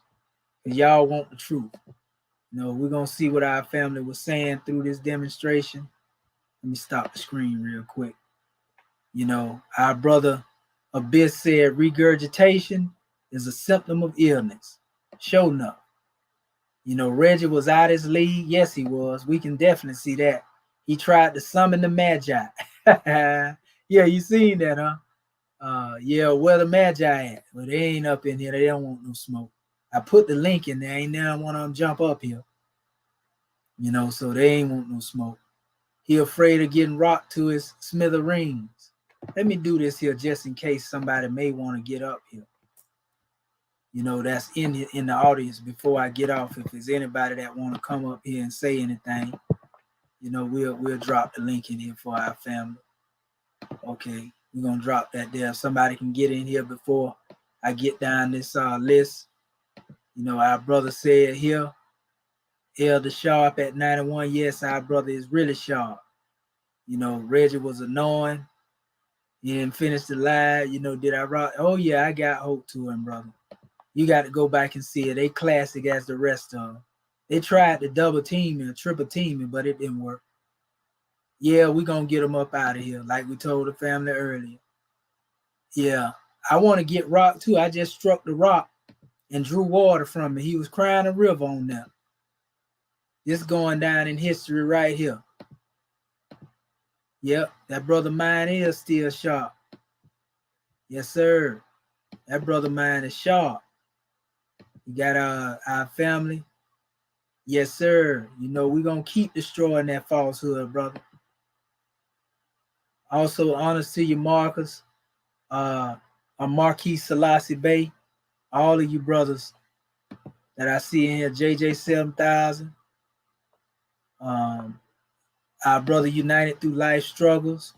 because y'all want the truth. You know, we're going to see what our family was saying through this demonstration. Let me stop the screen real quick. You know, our brother Abyss said regurgitation is a symptom of illness. Sure enough. You know, Reggie was out his league. Yes, he was. We can definitely see that. He tried to summon the Magi. Yeah, you seen that, huh? Yeah, where the Magi at? Well, they ain't up in here. They don't want no smoke. I put the link in there. Ain't now one of them jump up here. You know, so they ain't want no smoke. He afraid of getting rocked to his smithereens. Let me do this here just in case somebody may want to get up here. You know, that's in the audience before I get off. If there's anybody that want to come up here and say anything, you know, we'll drop the link in here for our family. Okay, we're gonna drop that there. If somebody can get in here before I get down this list. You know, our brother said here, Elder Sharp at 91. Yes, our brother is really sharp. You know, Reggie was annoying. He didn't finish the live. You know, did I rock? Oh yeah, I got hope to him, brother. You got to go back and see it. They classic as the rest of them. They tried to double team and triple team it, but it didn't work. Yeah, we're going to get them up out of here, like we told the family earlier. Yeah, I want to get rock too. I just struck the rock and drew water from it. He was crying a river on that. This going down in history right here. Yep, that brother mine is still sharp. Yes, sir. That brother mine is sharp. We got our family. Yes, sir. You know, we're going to keep destroying that falsehood, brother. Also, honors to you, Marcus, Marquis Selassie Bay, all of you brothers that I see in here, JJ 7000, our brother United Through Life Struggles,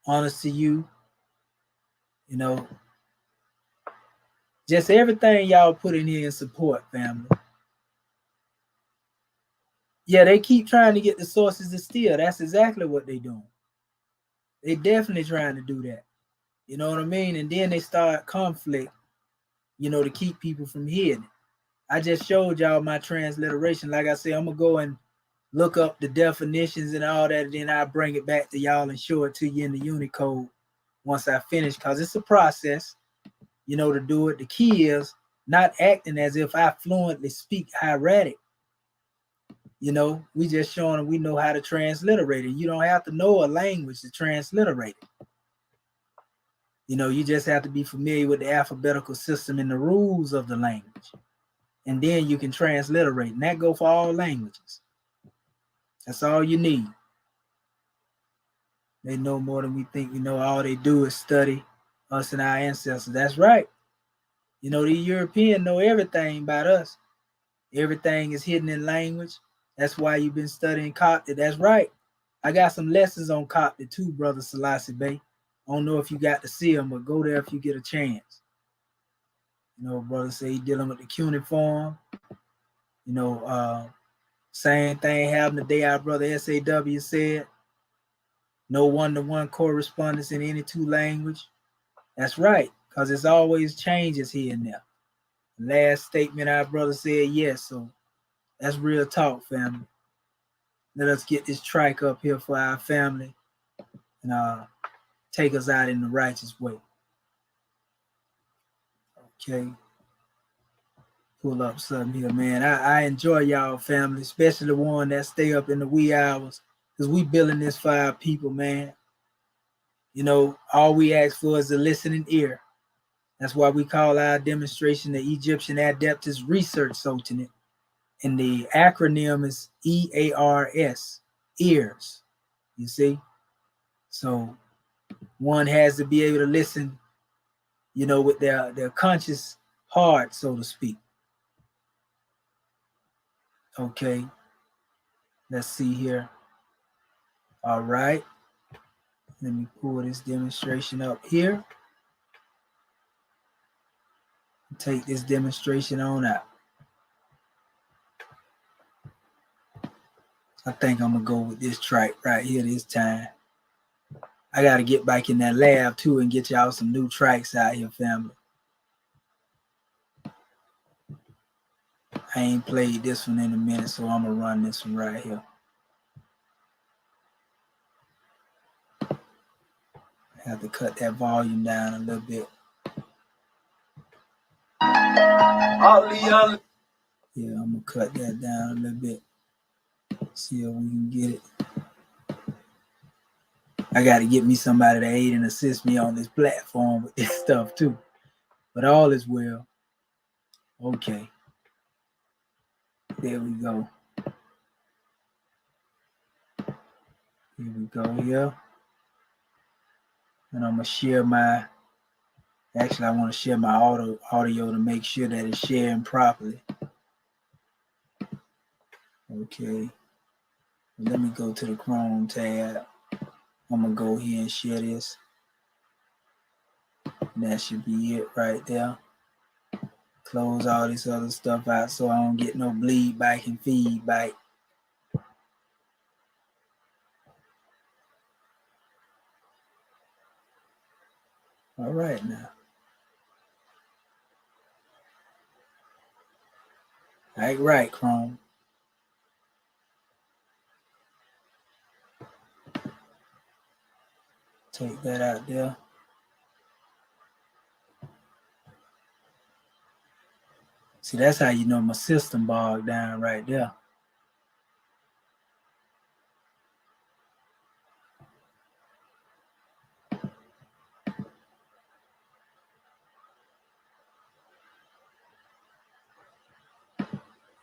honors to you. You know, just everything y'all put in here in support, family. Yeah, they keep trying to get the sources to steal. That's exactly what they're doing. They definitely trying to do that. You know what I mean? And then they start conflict, you know, to keep people from hearing it. I just showed y'all my transliteration. Like I said, I'm going to go and look up the definitions and all that, and then I'll bring it back to y'all and show it to you in the Unicode once I finish, because it's a process, you know, to do it. The key is not acting as if I fluently speak hieratic. You know, we just showing them we know how to transliterate it. You don't have to know a language to transliterate it. You know, you just have to be familiar with the alphabetical system and the rules of the language. And then you can transliterate. And that goes for all languages. That's all you need. They know more than we think. You know, all they do is study us and our ancestors. That's right. You know, the Europeans know everything about us. Everything is hidden in language. That's why you've been studying Coptic. That's right. I got some lessons on Coptic too, Brother Selassie Bay. I don't know if you got to see them, but go there if you get a chance. You know, brother say he dealing with the cuneiform. You know, same thing happened the day our brother SAW said. No one-to-one correspondence in any two language. That's right, because it's always changes here and there. Last statement our brother said yes, so that's real talk, family. Let us get this trike up here for our family and take us out in the righteous way. Okay. Pull up something here, man. I enjoy y'all, family, especially the one that stay up in the wee hours, because we building this for our people, man. You know, all we ask for is a listening ear. That's why we call our demonstration the Egyptian Adeptus Research Sultanate. And the acronym is EARS, ears. You see? So one has to be able to listen, you know, with their conscious heart, so to speak. Okay, let's see here. All right, let me pull this demonstration up here. Take this demonstration on out. I think I'm gonna go with this track right here this time. I gotta get back in that lab too and get y'all some new tracks out here, family. I ain't played this one in a minute, so I'm gonna run this one right here. I have to cut that volume down a little bit. Yeah, I'm gonna cut that down a little bit. See if we can get it. I gotta get me somebody to aid and assist me on this platform with this stuff too. But all is well. Okay. There we go. Here we go here. And I'm gonna share my, actually I want to share my audio to make sure that it's sharing properly. Okay. Let me go to the Chrome tab. I'm gonna go here and share this. That should be it right there. Close all this other stuff out so I don't get no bleed back and feedback. All right now. Right, Chrome. Take that out there. See, that's how you know my system bogged down right there.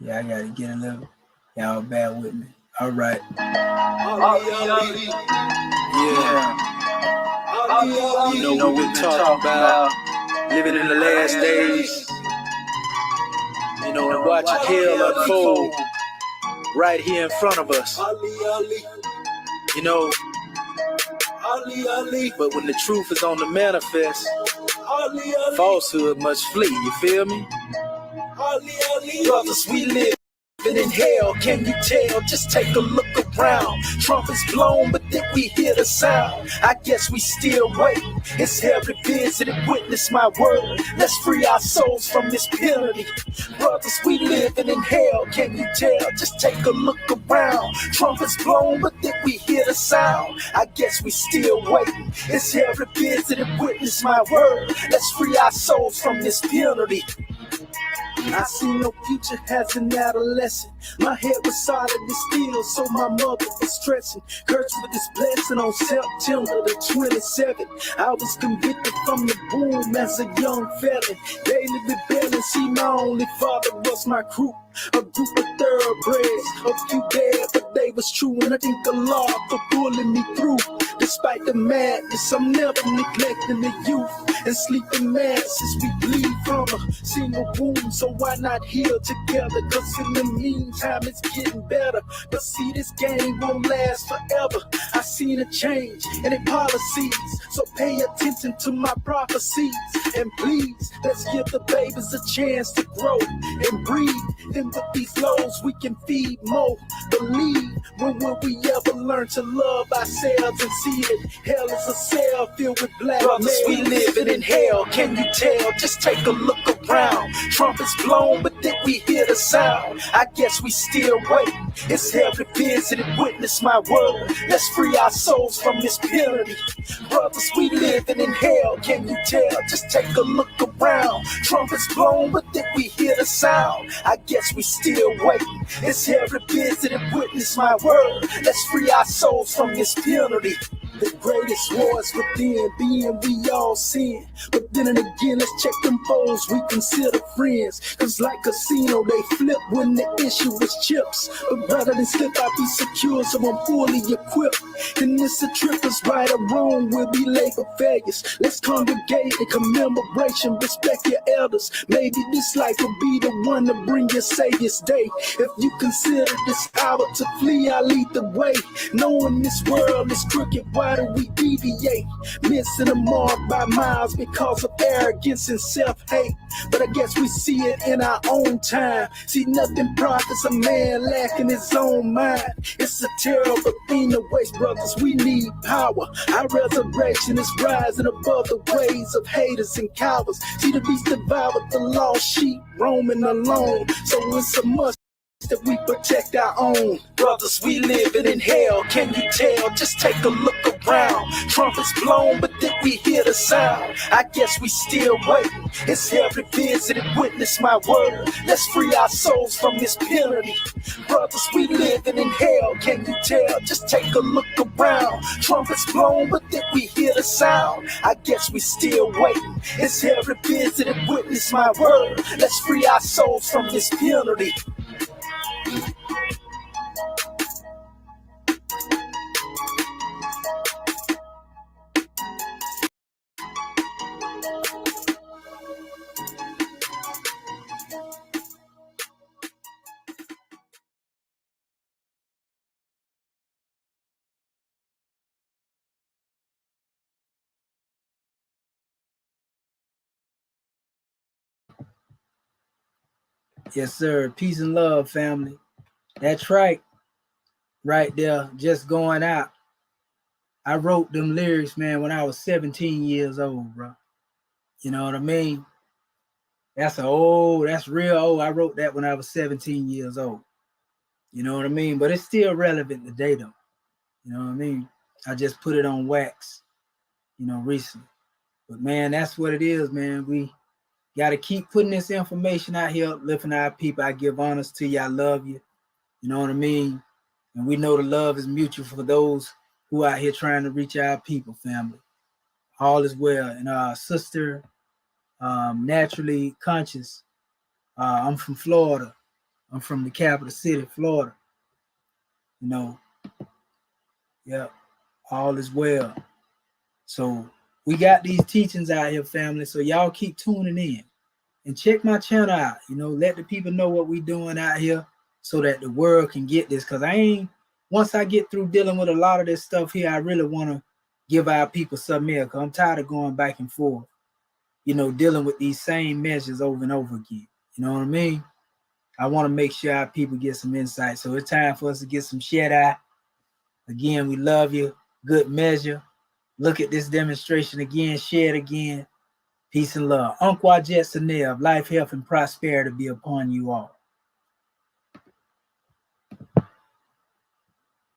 Yeah, I gotta get a little, y'all bear with me. All right. Yeah. You know we're talking about living in the last days. You know, and watching hell unfold right here in front of us. You know, but when the truth is on the manifest, falsehood must flee. You feel me? Brothers, we live in hell, can you tell? Just take a look around. Trumpets blown, but then we hear the sound. I guess we still wait. It's heaven visited, witness my word. Let's free our souls from this penalty. Brothers, we living in hell, can you tell? Just take a look around. Trumpets blown, but then we hear the sound. I guess we still waiting. It's heaven visited, witness my word. Let's free our souls from this penalty. I see no future as an adolescent. My head was solid and still, so my mother was stressing. Cursed with this blessing on September the 27th. I was convicted from the womb as a young felon. Daily rebelling, see my only father was my crew. A group of thoroughbreds, a few dead, but they was true. And I think the law for pulling me through. Despite the madness, I'm never neglecting the youth. And sleeping masses, we bleed from a single wound. So why not heal together? Cause in the meantime, it's getting better. But see, this game won't last forever. I seen a change in their policies. So pay attention to my prophecies. And please, let's give the babies a chance to grow and breathe. Then with these lows, we can feed more. Believe, when will we ever learn to love ourselves and see it? Hell is a cell filled with black brothers, men. We living in hell, can you tell? Just take a look around. Trumpets blown, but then we hear the sound. I guess we still waiting. It's heaven visited, witness my word. Let's free our souls from this penalty. Brothers, we living in hell, can you tell? Just take a look around. Trumpets blown, but then we hear the sound. I guess we still waiting. It's heaven visited, witness my word. Let's free our souls from this penalty. The greatest wars within, being we all sin. But then and again, let's check them foes we consider friends. Cause like casino, they flip when the issue is chips. But rather than slip, I be secure, so I'm fully equipped. And this a trip is right or wrong, we'll be labor failures. Let's congregate in commemoration, respect your elders. Maybe this life will be the one to bring your Savior's day. If you consider this hour to flee, I'll lead the way. Knowing this world is crooked, why do we deviate? Missing the mark by miles because of arrogance and self-hate. But I guess we see it in our own time. See, nothing profits a man lacking his own mind. It's a terrible thing to waste, brothers. We need power. Our resurrection is rising above the ways of haters and cowards. See, the beast devoured the lost sheep roaming alone. So it's a must that we protect our own. Brothers, we living in hell, can you tell? Just take a look around. Trumpets blown, but then we hear the sound. I guess we still waiting. It's heaven visited, witness my word. Let's free our souls from this penalty. Brothers, we living in hell, can you tell? Just take a look around. Trumpets blown, but then we hear the sound. I guess we still waiting. It's heaven visited, witness my word. Let's free our souls from this penalty. Yes, sir. Peace and love, family. That's right. Right there, just going out. I wrote them lyrics, man, when I was 17 years old, bro. You know what I mean? That's real old. I wrote that when I was 17 years old. You know what I mean? But it's still relevant today, though. You know what I mean? I just put it on wax, recently. But, man, that's what it is, man. We got to keep putting this information out here, uplifting our people. I give honors to you. I love you. You know what I mean? And we know the love is mutual for those who out here trying to reach our people, family. All is well. And sister, naturally conscious. I'm from Florida. I'm from the capital city, Florida. Yeah, all is well. So we got these teachings out here, family. So y'all keep tuning in and check my channel out. Let the people know what we doing out here so that the world can get this. Because once I get through dealing with a lot of this stuff here, I really want to give our people something here. Because I'm tired of going back and forth, dealing with these same measures over and over again. You know what I mean? I want to make sure our people get some insight. So it's time for us to get some shut-eye. Again, we love you. Good measure. Look at this demonstration again. Share it again. Peace and love. Uncle Jet Sanev, life, health, and prosperity be upon you all.